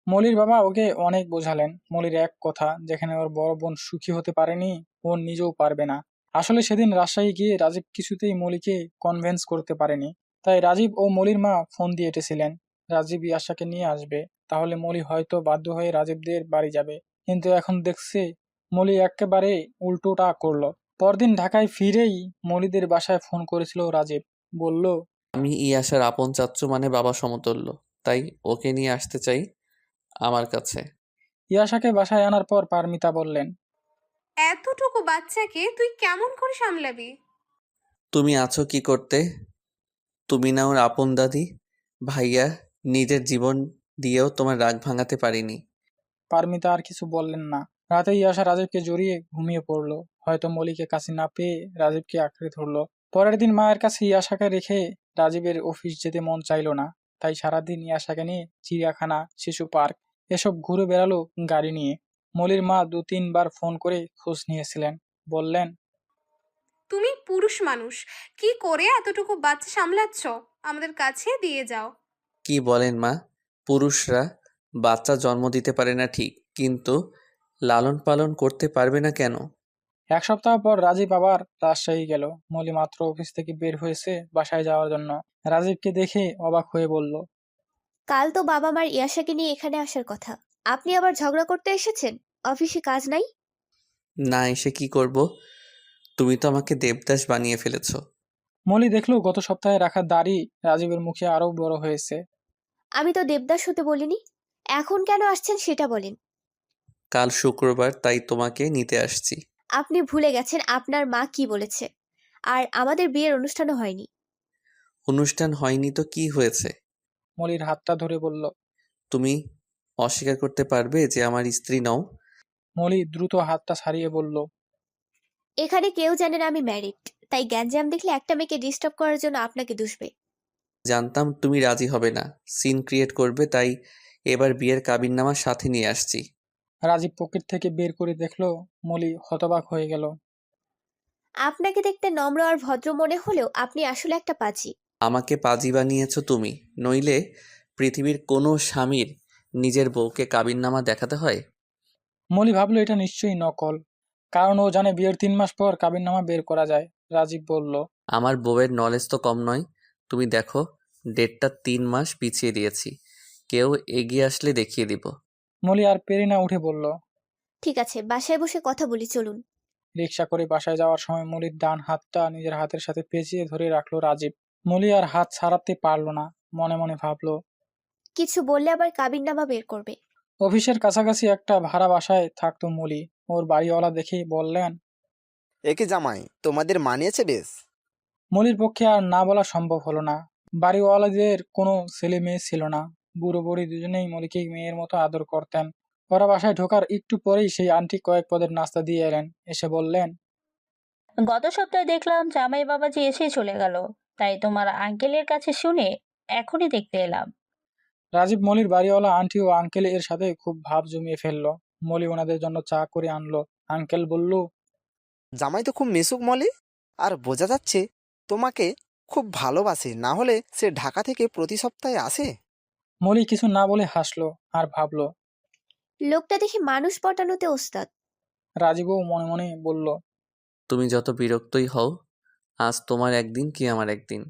S5: মলির বাবা ওকে অনেক বোঝালেন। মলির এক কথা, যেখানে ওর বড় বোন সুখী হতে পারেনি, ও নিজেও পারবে না। আসলে সেদিন রাজশাহী গিয়ে রাজীব কিছুতেই মলিকে কনভিন্স করতে পারেনি। তাই রাজীব ও মলির মা ফোন দিয়ে এঁটেছিলেন রাজীব ইয়াশাকে নিয়ে আসবে, তাহলে মলি হয়তো বাধ্য হয়ে রাজীবদের বাড়ি যাবে। কিন্তু এখন দেখছে মলি একেবারে উল্টোটা করলো। পরদিন ঢাকায় ফিরেই মলিদের বাসায় ফোন করেছিল রাজীব। বলল,
S3: আমি ইয়াশার আপন চাচ্চু, মানে বাবা সমতুল্য, তাই ওকে নিয়ে আসতে চাই আমার কাছে।
S5: ইয়াশাকে বাসায় আনার পর পারমিতা বললেন,
S2: এতটুকু বাচ্চাকে তুই কেমন করে সামলাবি?
S3: তুমি আছো কি করতে? তুমি না ওর আপন দাদি? ভাইয়া নিজের জীবন দিয়েও তোমার রাগ ভাঙাতে পারিনি।
S5: পারমিতা আর কিছু বললেন না। রাতে ইয়াশা রাজীবকে জড়িয়ে ঘুমিয়ে পড়লো। হয়তো মলিকে কাছে না পেয়ে রাজীবকে আঁকড়ে ধরলো। পরের দিন মায়ের কাছে ইয়াশাকে রেখে রাজীবের অফিস যেতে মন চাইলো না। তাই সারাদিন ইয়াশাকে নিয়ে চিড়িয়াখানা, শিশু পার্ক এসব ঘুরে বেড়ালো গাড়ি নিয়ে। মলির মা 2-3 বার ফোন করে খোঁজ নিয়েছিলেন। বললেন,
S2: তুমি পুরুষ মানুষ, কি করে এতটুকু বাচ্চা সামলাচ্ছ? আমাদের কাছে দিয়ে যাও।
S3: কি বলেন মা? পুরুষরা বাচ্চা জন্ম দিতে পারে না ঠিক, কিন্তু লালন পালন করতে পারবে না কেন?
S5: 1 সপ্তাহ পর রাজীব আবার রাজশাহী গেল। মলি মাত্র অফিস থেকে বের হয়েছে বাসায় যাওয়ার জন্য। রাজীবকে দেখে অবাক হয়ে বলল,
S6: কাল তো বাবা মার ইয়াশাকে নিয়ে এখানে আসার কথা, আপনি আবার ঝগড়া করতে এসেছেন? অফিসে কাজ নাই?
S3: না এসে কি করব? তুমি তো আমাকে দেবদাস বানিয়ে ফেলেছো।
S5: মলি দেখলো গত সপ্তাহে রাখা দাড়ি রাজীবের মুখে আরো বড় হয়েছে।
S6: আমি তো দেবদাস হতে বলিনি। এখন কেন আসছেন সেটা বলেন।
S3: কাল শুক্রবার, তাই তোমাকে নিতে আসছি।
S6: আপনি ভুলে গেছেন আপনার মা কি বলেছে। আর আমাদের বিয়ের অনুষ্ঠানও হয়নি।
S3: অনুষ্ঠান হয়নি তো কি হয়েছে?
S5: মলির হাতটা ধরে বলল।
S3: তুমি অস্বীকার করতে পারবে যে আমার স্ত্রী নও?
S5: মলি দ্রুত হাতটা ছাড়িয়ে বলল,
S6: এখানে কেউ জানে না আমি ম্যারিড, তাই গ্যাঞ্জাম দেখলে একটা মেয়েকে ডিস্টার্ব করার জন্য আপনাকে দুষবে।
S3: জানতাম তুমি রাজি হবে না, সিন ক্রিয়েট করবে, তাই এবার বিয়ের কাবিননামা সাথে নিয়ে আসছি।
S5: রাজীব পকেট থেকে বের করে দেখলো। মলি হতবাক হয়ে গেল।
S6: আপনাকে দেখতে নম্র আর ভদ্র মনে হলেও আপনি আসলে একটা পাজি।
S3: আমাকে পাজি বানিয়েছো তুমি, নইলে পৃথিবীর কোনো স্বামীর নিজের বউকে কাবিননামা দেখাতে হয়?
S5: মলি ভাবলো এটা নিশ্চয়ই নকল, কারণ ও জানে বিয়ের 3 মাস পর কাবিননামা বের করা যায়। রাজীব বলল,
S3: আমার বউয়ের নলেজ তো কম নয়। তুমি দেখো, ডেটটা 3 মাস পিছিয়ে দিয়েছি। কেউ এগিয়ে আসলে দেখিয়ে দিব।
S5: মলি আর পেরে না উঠে বলল।
S6: ঠিক আছে, বাসায় বসে কথা বলি, চলুন।
S5: রিকশা করে বাসায় যাওয়ার সময় মলির ডান হাতটা নিজের হাতের সাথে পেঁচিয়ে ধরে রাখলো রাজীব। মলি আর হাত ছাড়াতে পারলো না। মনে মনে ভাবলো,
S6: কিছু বললে আবার কাবিননামা বের করবে।
S5: অফিসের কাছাকাছি একটা ভাড়া বাসায় থাকতো মলি। ওর বাড়িওয়ালা দেখেই বললেন,
S11: একে জামাই তোমাদের মানিয়েছে বেশ।
S5: মলির পক্ষে আর না বলা সম্ভব হলো না। বাড়িওয়ালাদের কোনো ছেলে মেয়ে ছিল না। বুড়ো বুড়ি দুজনেই মলিকে মেয়ের মতো আদর করতেন। ওরা বাসায় ঢোকার একটু পরেই সেই আন্টি কয়েক পদের নাস্তা দিয়ে এলেন। এসে বললেন,
S9: গত সপ্তাহে দেখলাম জামাই বাবাজি এসেই চলে গেল, তাই তোমার আঙ্কেলের কাছে শুনে এখনই দেখতে এলাম।
S5: রাজীব মলির বাড়িওয়ালা আন্টি ও আঙ্কেল এর সাথে খুব ভাব জমিয়ে ফেললো। মলি ওনাদের জন্য চা করে আনলো। আঙ্কেল বলল,
S11: জামাই তো খুব মিশুক মলি, আর বোঝা যাচ্ছে তোমাকে খুব ভালোবাসে, না হলে সে ঢাকা থেকে প্রতি সপ্তাহে আসে।
S5: মলি কিছু না বলে হাসলো আর ভাবলো।
S6: লোকটা দেখি মানুষ পটানোতে ওস্তাদ।
S5: রাজীবও মনে মনে বলল।
S3: তুমি যত বিরক্তই হও, আজ তোমার একদিন কি আমার একদিন।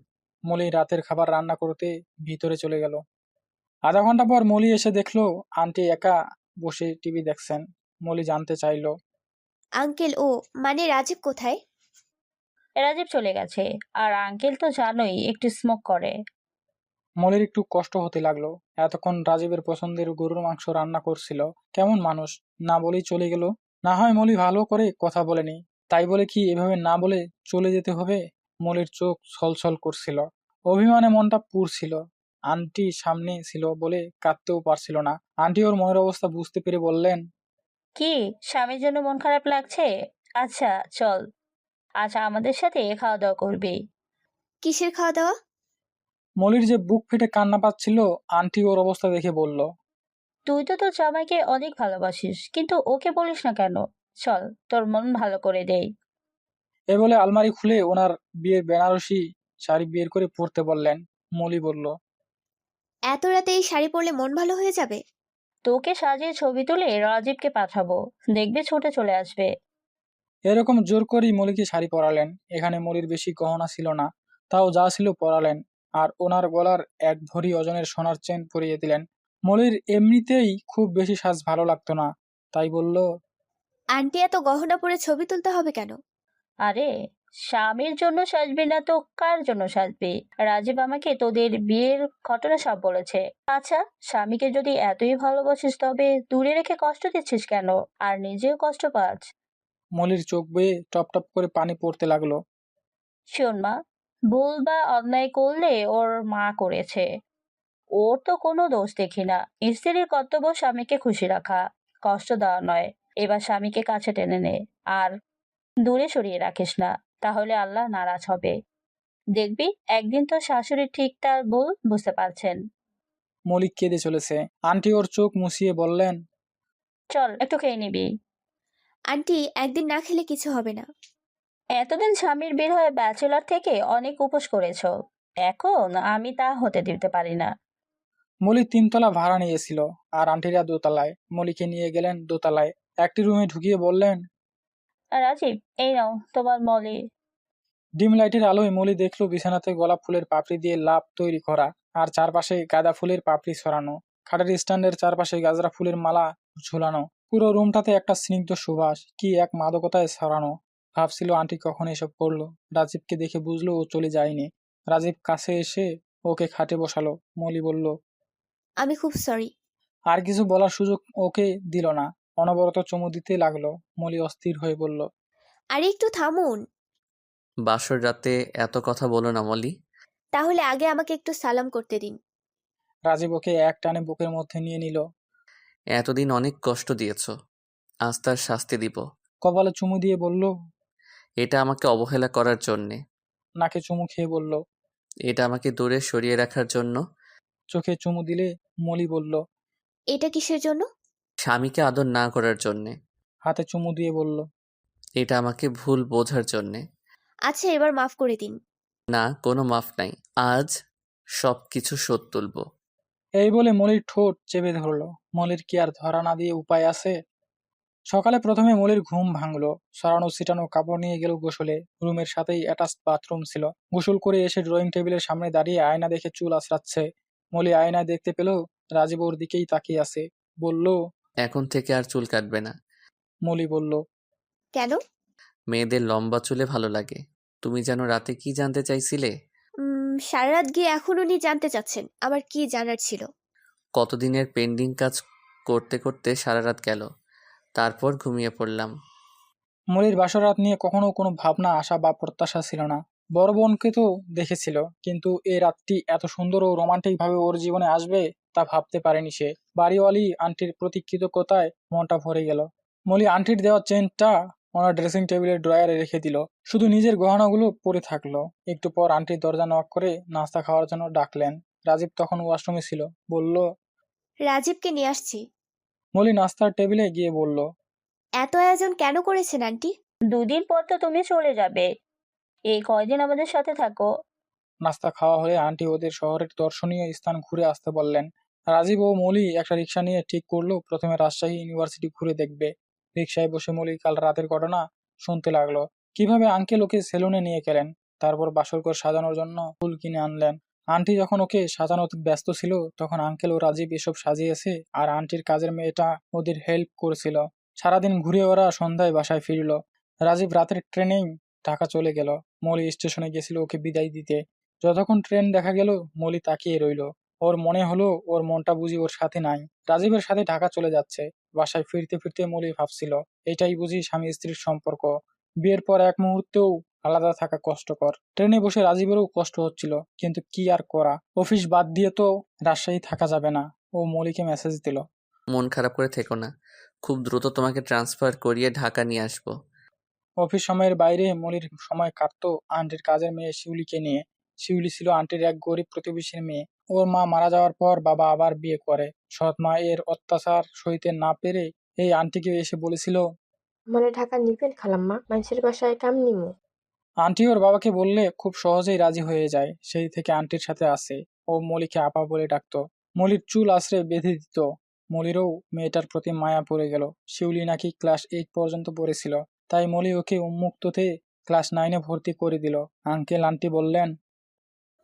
S5: মলি রাতের খাবার রান্না করতে ভিতরে চলে গেল। আধা ঘন্টা পর মলি এসে দেখলো আন্টি একা বসে টিভি দেখছেন। মলি জানতে চাইলো,
S6: আঙ্কেল, ও মানে রাজীব কোথায়?
S9: রাজীব চলে গেছে, আর আঙ্কেল তো জানোই একটু স্মোক করে।
S5: মলির একটু কষ্ট হতে লাগলো। এতক্ষণ রাজীবের পছন্দের গরুর মাংস রান্না করছিল। কেমন মানুষ, না বলেই চলে গেল। না হয় মলি ভালো করে কথা বলেনি, তাই বলে কি এভাবে না বলে চলে যেতে হবে? মলির চোখ ছলছল করছিল, অভিমানে মনটা পুড়ছিল। আন্টি সামনে ছিল বলে কাঁদতেও পারছিল না। আন্টি ওর মনের অবস্থা বুঝতে পেরে বললেন,
S9: কি, স্বামীর জন্য মন খারাপ লাগছে? আচ্ছা চল, আজ আমাদের সাথে খাওয়া দাওয়া করবি।
S6: কিসের খাওয়া দাওয়া?
S5: মলির যে বুক ফেটে কান্না পাচ্ছিল, আন্টি ওর অবস্থা দেখে বলল,
S9: তুই তো তোর জামাইকে অনেক ভালোবাসিস, কিন্তু ওকে বলিস না কেন? চল, তোর মন ভালো করে দেই।
S5: এ বলে আলমারি খুলে ওনার বিয়ের বেনারসি শাড়ি বের করে পরতে বললেন। মলি বলল,
S6: এত রাতে এই শাড়ি পরলে মন ভালো হয়ে যাবে?
S9: তোকে সাজিয়ে ছবি তুলে রাজীবকে পাঠাবো, দেখবি ছুটে চলে আসবে।
S5: এরকম জোর করেই মলিকে শাড়ি পরালেন। এখানে মলির বেশি গহনা ছিল না, তাও যা ছিল পরালেন। আর ওনার গলার এক ভরি ওজনের সোনার চেন পরিয়ে দিলেন। মলির এমনিতেই খুব বেশি সাজ ভালো লাগতো না, তাই বলল,
S6: আন্টি এত গহনা পরে ছবি তুলতে হবে কেন?
S9: আরে, স্বামীর জন্য সাজবি না তো কার জন্য সাজবি? রাজীব আমাকে তোদের বিয়ের ঘটনা সব বলেছে। আচ্ছা, স্বামীকে যদি এতই ভালোবাসিস তবে দূরে রেখে কষ্ট দিচ্ছিস কেন, আর নিজেও কষ্ট পাস?
S5: মলির চোখ বেয়ে টপ টপ করে পানি পড়তে লাগলো।
S9: শোন মা, ভুল বা অন্যায় করলে ওর মা করেছে, ওর তো কোনো দোষ দেখি না। স্ত্রীর কর্তব্য স্বামীকে খুশি রাখা, কষ্ট দেওয়া নয়। এবার স্বামীকে কাছে টেনে নে, আর দূরে সরিয়ে রাখিস না, তাহলে আল্লাহ নারাজ হবে। দেখবি একদিন তো শাশুড়ি ঠিক তার ভুল বুঝতে পারছেন।
S5: মলি কেঁদে চলেছে। আন্টি ওর চোখ মুছিয়ে বললেন,
S9: চল একটু খেয়ে নিবি।
S6: আন্টি, একদিন না খেলে কিছু হবে না।
S9: এতদিন স্বামীর বের হয়ে ব্যাচেলর থেকে অনেক উপোস করেছো, এখন আমি তা হতে দিতে পারি না।
S5: মলি 3 তলা ভাড়া নিয়েছিল, আর আন্টিরা 2 তলায়। মলিকে নিয়ে গেলেন দোতলায়। একটি রুমে ঢুকিয়ে বললেন,
S9: রাজীব, এই নাও তোমার মলি।
S5: ডিম লাইটের আলোয় মলি দেখল বিছানাতে গোলাপ ফুলের পাপড়ি দিয়ে লাপ তৈরি করা, আর চারপাশে গাঁদা ফুলের পাপড়ি ছড়ানো। খাটের স্ট্যান্ডের চারপাশে গাজরা ফুলের মালা ঝুলানো। পুরো রুমটাতে একটা স্নিগ্ধ সুবাস, কি এক মাদকতায় ছড়ানো। ভাবছিল আন্টি কখন এসব করলো। রাজীবকে দেখে বুঝলো ও চলে যায়নি। রাজীব কাছে এসে ওকে খাটে বসালো। মলি বলল,
S6: আমি খুব সরি।
S5: আর কিছু বলার সুযোগ ওকে দিল না, অনবরত চুমু দিতে লাগলো। মলি অস্থির হয়ে বলল,
S6: আরে একটু থামুন।
S3: বাসর রাতে এত কথা বলো না মলি।
S6: তাহলে আগে আমাকে একটু সালাম করতে দিন।
S5: রাজীব ওকে এক টানে বুকের মধ্যে নিয়ে নিল।
S3: এতদিন অনেক কষ্ট দিয়েছ, আজ তার শাস্তি দিব।
S5: কপালে চুমু দিয়ে বলল,
S3: এটা আমাকে অবহেলা করার জন্যে।
S5: নাকে চুমু খেয়ে বলল,
S3: এটা আমাকে দূরে সরিয়ে রাখার জন্য।
S5: চোখে চুমু দিলে মলি বলল,
S6: এটা কিসের জন্য?
S3: স্বামীকে আদর না করার জন্যে।
S5: হাতে চুমু দিয়ে বলল,
S3: এটা আমাকে ভুল বোঝার জন্যে।
S6: আচ্ছা, এবার মাফ করে দিন।
S3: না, কোনো মাফ নাই। আজ সব কিছু শোধ তুলব।
S5: এই বলে মলির ঠোঁট চেপে ধরলো। মলির কি আর ধরা না দিয়ে উপায় আছে? সকালে প্রথমে মলির ঘুম ভাঙলো। সরানো ছিটানো কাপড় নিয়ে গেল গোসলে। রুমের সাথেই অ্যাটাচ বাথরুম ছিল। গোসল করে এসে ড্রয়িং টেবিলের সামনে দাঁড়িয়ে আয়না দেখে চুল আঁচড়াচ্ছে। মলি আয়নায় দেখতে পেল রাজীব ওর দিকেই তাকিয়ে আছে। বলল,
S3: এখন থেকে আর চুল কাটবে না।
S5: মলি বলল,
S6: কেন?
S3: মেয়েদের লম্বা চুলে ভালো লাগে। তুমি যেন রাতে কি জানতে চাইছিলে?
S6: সারা রাত গিয়ে এখন উনি জানতে চাচ্ছেন আমার কি জানার ছিল।
S3: কতদিনের পেন্ডিং কাজ করতে করতে সারা রাত গেল, তারপর ঘুমিয়ে পড়লাম।
S5: মলির বাসরাত নিয়ে কখনো কোনো ভাবনা, আশা বা প্রত্যাশা ছিল না। বড় বোনকে তো দেখেছিল, কিন্তু এই রাতটি এত সুন্দর ও রোমান্টিক ভাবে ওর জীবনে আসবে তা ভাবতে পারেনি সে। বাড়িওয়ালি আন্টির প্রতি কৃতজ্ঞতায় মনটা ভরে গেল। মলি আন্টির দেওয়া চেনটা ওনার ড্রেসিং টেবিলের ড্রয়ারে রেখে দিল। শুধু নিজের গহনাগুলো পরে থাকলো। একটু পর আন্টির দরজা নক করে নাস্তা খাওয়ার জন্য ডাকলেন। রাজীব তখন ওয়াশরুমে ছিল। বলল,
S6: রাজীবকে নিয়ে আসছি।
S5: মলি নাস্তার টেবিলে গিয়ে বলল,
S6: এত আয়োজন কেন করেছেন আন্টি?
S9: 2 দিন পর তো তুমি চলে যাবে, এই কয়দিন আমাদের সাথে থাকো।
S5: নাস্তা খাওয়া হয়ে আন্টি ওদের শহরের দর্শনীয় স্থান ঘুরে আসতে বললেন। রাজীব ও মলি একটা রিক্সা নিয়ে ঠিক করলো প্রথমে রাজশাহী ইউনিভার্সিটি ঘুরে দেখবে। রিক্সায় বসে মলি কাল রাতের ঘটনা শুনতে লাগলো। কিভাবে আঙ্কেল ওকে সেলুনে নিয়ে গেলেন, তারপর বাসরঘর সাজানোর জন্য ফুল কিনে আনলেন। আন্টি যখন ওকে সাজানোতে ব্যস্ত ছিল, তখন আঙ্কেল ও রাজীব এসব সাজিয়েছে, আর আন্টির কাজের মেয়েটা ওদের হেল্প করেছিল। সারাদিন ঘুরে ওরা সন্ধ্যায় বাসায় ফিরল। রাজীব রাতের ট্রেনেই ঢাকা চলে গেল। মলি স্টেশনে গেছিল ওকে বিদায় দিতে। যতক্ষণ ট্রেন দেখা গেল, মলি তাকিয়ে রইল। ওর মনে হলো ওর মনটা বুঝি ওর সাথে নাই, রাজীবের সাথে ঢাকা চলে যাচ্ছে। বাসায় ফিরতে ফিরতে মলি ভাবছিল, এটাই বুঝি স্বামী স্ত্রীর সম্পর্ক। বিয়ের পর এক মুহূর্তেও আলাদা থাকা কষ্টকর। ট্রেনে বসে রাজীবেরও কষ্ট হচ্ছিল, কিন্তু কি আর করা, অফিস বাদ দিয়ে তো রাজশাহী থাকা যাবে না। ও মলিকে মেসেজ দিল।
S3: মন খারাপ করে থেকো না, খুব দ্রুত তোমাকে ট্রান্সফার করিয়ে ঢাকা নিয়ে আসবো।
S5: অফিস সময়ের বাইরে মলির সময় কাটতো আন্টির কাজের মেয়ে শিউলিকে নিয়ে। শিউলি ছিল আন্টির এক গরিব প্রতিবেশীর মেয়ে। ওর মা মারা যাওয়ার পর বাবা আবার বিয়ে করে। সৎ মা এর অত্যাচার সইতে না পেরে এই আন্টিকে এসে বলেছিল,
S12: আমারে ঢাকা নিবেন খালাম্মা, মানুষের বাসায় কাম নিমু।
S5: আন্টি ওর বাবাকে বললে খুব সহজেই রাজি হয়ে যায়। সেই থেকে আন্টির সাথে আসে। ও মলিকে আপা বলে ডাকতো। মলির চুল আশ্রে বেঁধে দিত। মলিরও মেয়েটার প্রতি মায়া পড়ে গেল। শিউলি নাকি ক্লাস 8 পর্যন্ত পড়েছিল, তাই মলি ওকে উন্মুক্ততে ক্লাস 9-এ ভর্তি করে দিল। আঙ্কেল আন্টি বললেন,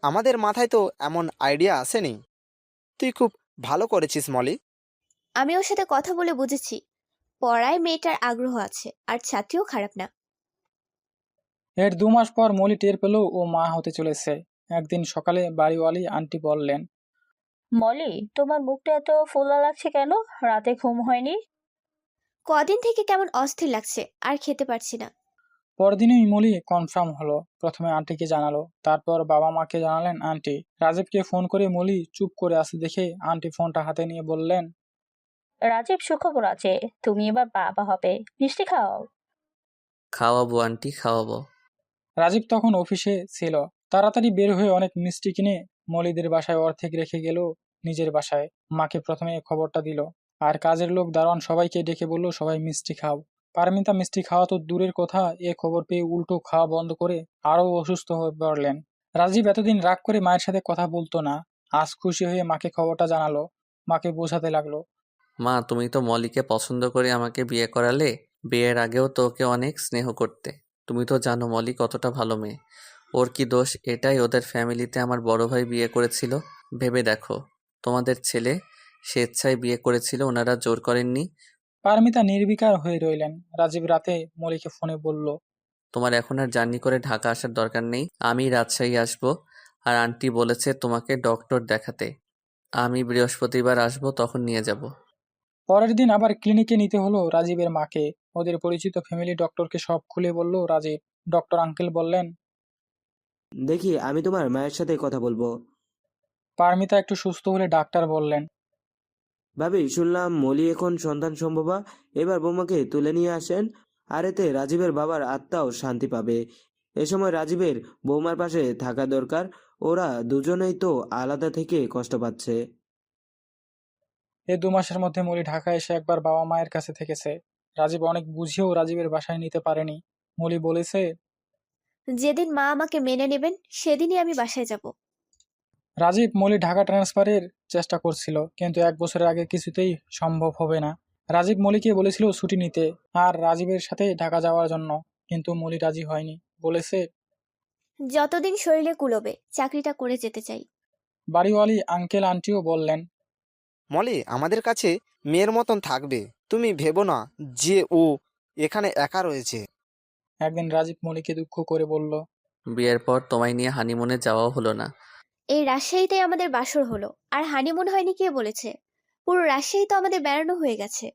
S11: আমাদের মাথায় তো এমন আইডিয়া আসেনি। তুই খুব ভালো করেছিস মলি।
S6: আমি ওর সাথে কথা বলে বুঝেছি পড়ায় মেয়েটার আগ্রহ আছে, আর ছাত্রীও খারাপ না।
S5: এর 2 মাস পর মলি টের পেল ও মা হতে চলেছে। একদিন সকালে বাড়িওয়ালি আন্টি বললেন,
S9: মলি, তোমার মুখটা এত ফোলা লাগছে কেন? রাতে ঘুম হয়নি?
S6: কদিন থেকে কেমন অস্থির লাগছে, আর খেতে পারছি না।
S5: পরদিনই মলি কনফার্ম হলো। প্রথমে আন্টিকে জানালো, তারপর বাবা মাকে জানালেন আন্টি। রাজীবকে ফোন করে মলি চুপ করে আসতে দেখে আন্টি ফোনটা হাতে নিয়ে বললেন,
S9: রাজীব, সুখবর আছে, তুমি এবার বাবা হবে। মিষ্টি খাও।
S3: খাওয়াবো আন্টি, খাওয়াবো।
S5: রাজীব তখন অফিসে ছিল। তাড়াতাড়ি বের হয়ে অনেক মিষ্টি কিনে মলিদের বাসায় অর্ধেক রেখে গেল নিজের বাসায়। মাকে প্রথমে খবরটা দিল, আর কাজের লোক দারোয়ান সবাইকে ডেকে বলল, সবাই মিষ্টি খাও। পারমিতা মিষ্টি খাওয়া তো দূরের কথা, এ খবর পেয়ে উল্টো খাওয়া বন্ধ করে আরও অসুস্থ হয়ে পড়লেন। রাজীব এতদিন রাগ করে মায়ের সাথে কথা বলতো না, আজ খুশি হয়ে মাকে খবরটা জানালো। মাকে বোঝাতে লাগলো,
S3: মা, তুমি তো মলিকে পছন্দ করে আমাকে বিয়ে করালে। বিয়ের আগেও তো ওকে অনেক স্নেহ করতে। তুমি তো জানো মলি কতটা ভালো মেয়ে। ওর কি দোষ? এটাই ওদের ফ্যামিলিতে আমার বড় ভাই বিয়ে করেছিল। ভেবে দেখো, তোমাদের ছেলে স্বেচ্ছায় বিয়ে করেছিল, ওনারা জোর করেননি।
S5: পারমিতা নির্বিকার হয়ে রইলেন। রাজীব রাতে মলিকে ফোনে বলল,
S3: তোমার এখন আর জার্নি করে ঢাকা আসার দরকার নেই, আমি রাজশাহী আসবো। আর আন্টি বলেছে তোমাকে ডক্টর দেখাতে। আমি বৃহস্পতিবার আসবো, তখন নিয়ে যাব।
S5: পরের দিন আবার ক্লিনিকে নিতে হলো রাজীবের মাকে। ওদের পরিচিত ফ্যামিলি ডক্টরকে সব খুলে বলল রাজীব। ডক্টর আঙ্কেল বললেন,
S8: দেখি আমি তোমার মায়ের সাথে কথা বলবো।
S5: পারমিতা একটু সুস্থ হলে ডাক্তার বললেন,
S8: ভাবি, শুনলাম মলি এখন সন্তান সম্ভবা। এবার বৌমাকে তুলে নিয়ে আসেন, আর এতে রাজীবের বাবার আত্মাও শান্তি পাবে। এ সময় রাজীবের বৌমার পাশে থাকা দরকার। ওরা দুজনেই তো আলাদা থেকে কষ্ট পাচ্ছে।
S5: এই 2 মাসের মধ্যে মলি ঢাকা এসে একবার বাবা মায়ের কাছে থেকেছে। রাজীব অনেক বুঝিয়েও রাজীবের বাসায় নিতে পারেনি। মলি বলেছে,
S6: যেদিন মা আমাকে মেনে নেবেন সেদিনই আমি বাসায় যাব।
S5: রাজীব মলি ঢাকা ট্রান্সফারের চেষ্টা করছিল, কিন্তু 1 বছরের আগে কিছুতেই সম্ভব হবে না। রাজীব মলিকে বলেছিল ছুটি নিতে আর রাজীবের সাথে ঢাকা যাওয়ার জন্য, কিন্তু মলি রাজি হয়নি। বলেছে,
S6: যতদিন শরীরে কুলোবে চাকরিটা করে যেতে চাই।
S5: বাড়িওয়ালি আঙ্কেল আন্টিও বললেন,
S11: মলি আমাদের কাছে মেয়ের মতন থাকবে। তুমি ভেবো না যে ও এখানে একা রয়েছে।
S5: একদিন রাজীব মলিকে দুঃখ করে বলল,
S3: বিয়ের পর তোমায় নিয়ে হানিমুনে যাওয়াও হলো না।
S6: এই রাজশাহীতে আমাদের বাসর হলো, আর হানিমুন হয়নি কে বলেছে? পুরো রাজশাহী তো আমাদের বেড়ানো হয়ে গেছে।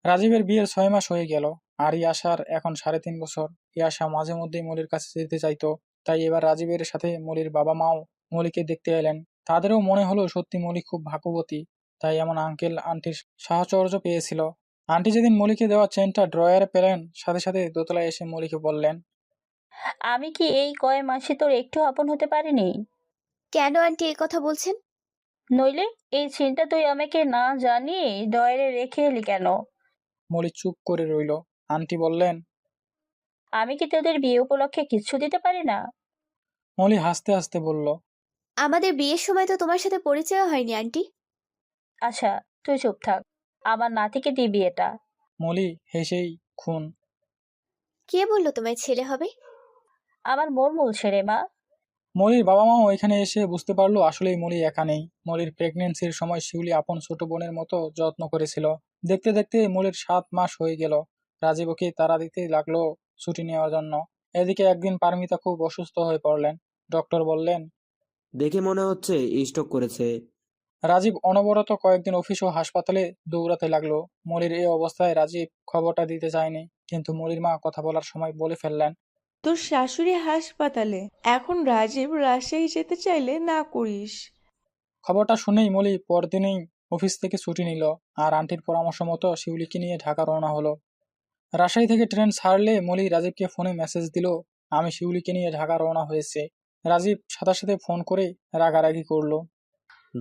S5: রাজীবের বিয়ের 6 মাস হয়ে গেল, আর ইয়াশার এখন 3.5 বছর। ইয়াশা মাঝে মধ্যেই মলির কাছে যেতে চাইতো, তাই এবার রাজীবের সাথে মলির বাবা মাও মলিকে দেখতে এলেন। তাদেরও মনে হলো সত্যি মলি খুব ভাগ্যবতী, তাই এমন আঙ্কেল আন্টির সাহচর্য পেয়েছিল। আন্টি যেদিন মলিকে দেওয়া চেনটা ড্রয়ারে পেলেন, সাথে সাথে দোতলায় এসে মলিকে বললেন,
S9: আমি কি এই কয় মাসে তোর একটু আপন হতে পারিনি?
S6: কেন আন্টি এই কথা বলছেন?
S9: নইলে এই চিন্তা তুই আমাকে না জানিয়ে ডয়ারে রেখে এলি কেন?
S5: মলি চুপ করে রইল। আন্টি বললেন,
S9: আমি কি তোদের বিয়ে উপলক্ষে কিচ্ছু দিতে পারি না?
S5: মলি হাসতে হাসতে বলল,
S6: আমাদের বিয়ের সময় তো তোমার সাথে পরিচয় হয়নি আন্টি।
S9: আচ্ছা, তুই চুপ থাক, আমার নাতিকে দিবি এটা।
S5: মলি হেসেই খুন।
S6: কে বললো তোমায় ছেলে হবে?
S9: আমার মন বলছে রে মা।
S5: মলির বাবা মাও এখানে এসে বুঝতে পারলো আসলেই মলি একা নেই। মলির প্রেগনেন্সির সময় শিউলি আপন ছোট বোনের মতো যত্ন করেছিল। দেখতে দেখতে মলির 7 মাস হয়ে গেল। রাজীব ওকে তাড়া দিতে লাগলো ছুটি নেওয়ার জন্য। এদিকে একদিন পারমিতা খুব অসুস্থ হয়ে পড়লেন। ডক্টর বললেন,
S8: দেখে মনে হচ্ছে স্ট্রোক করেছে।
S5: রাজীব অনবরত কয়েকদিন অফিস ও হাসপাতালে দৌড়াতে লাগলো। মলির এই অবস্থায় রাজীব খবরটা দিতে চায়নি, কিন্তু মলির মা কথা বলার সময় বলে ফেললেন,
S7: তোর শাশুড়ি হাসপাতালে, এখন রাজীব রাজশাহী যেতে চাইলে না করিস।
S5: খবরটা শুনেই মলি পরদিনেই অফিস থেকে ছুটি নিল, আর আন্টির পরামর্শ মতো শিউলিকে নিয়ে ঢাকা রওনা হলো। রাজশাহী থেকে ট্রেন ছাড়লে মলি রাজীবকে ফোনে মেসেজ দিল, আমি শিউলিকে নিয়ে ঢাকা রওনা হয়েছে। রাজীব সাথে সাথে ফোন করে রাগারাগি করলো।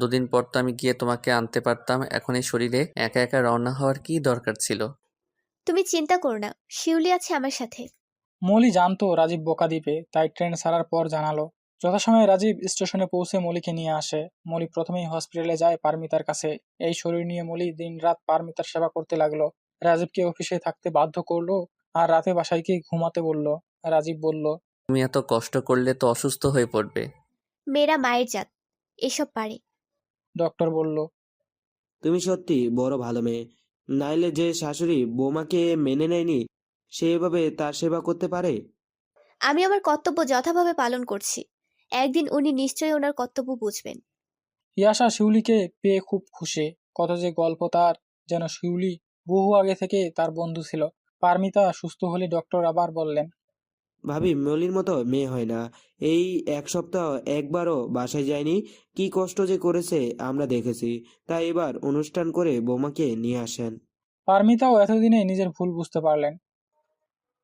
S3: দুদিন পর তো আমি গিয়ে তোমাকে আনতে পারতাম, এখন এই শরীরে একা একা রওনা হওয়ার কি দরকার ছিল?
S6: তুমি চিন্তা করো না, শিউলি আছে আমার সাথে।
S5: মলি জানতো রাজীব বোকা দিবে, তাই ট্রেন ছাড়ার পর জানালো। যথাসময়ে রাজীব স্টেশনে পৌঁছে মলিকে নিয়ে আসে। মলি প্রথমেই হসপিটালে যায় পারমিতার কাছে। এই শরীর নিয়ে মলি দিনরাত পারমিতার সেবা করতে লাগলো। রাজীবকে অফিসে থাকতে বাধ্য করলো, আর রাতে বাসায় গিয়ে ঘুমাতে বলল। রাজীব বলল,
S3: তুমি এত কষ্ট করলে তো অসুস্থ হয়ে পড়বে।
S6: মেয়েরা মায়ের জাত, এসব পারে।
S5: ডক্টর বলল,
S8: তুমি সত্যি বড় ভালো মেয়ে। নাইলে যে শাশুড়ি বৌমাকে মেনে নেয়নি, সে এভাবে তার সেবা করতে পারে?
S6: আমি আমার কর্তব্য যথাভাবে পালন করছি, একদিন উনি নিশ্চয়ই ওনার কর্তব্য বুঝবেন।
S5: ইয়াশা শিউলিকে পেয়ে খুব খুশি। কত যে গল্প তার, যেন শিউলি বহু আগে থেকে তার বন্ধু ছিল। পারমিতা সুস্থ হলে ডক্টর আবার বললেন,
S8: ভাবি মলির মতো মেয়ে হয় না। এই 1 সপ্তাহ একবারও বাসায় যায়নি, কি কষ্ট যে করেছে আমরা দেখেছি। তাই এবার অনুষ্ঠান করে বৌমাকে নিয়ে আসেন।
S5: পারমিতাও এতদিনে নিজের ভুল বুঝতে পারলেন।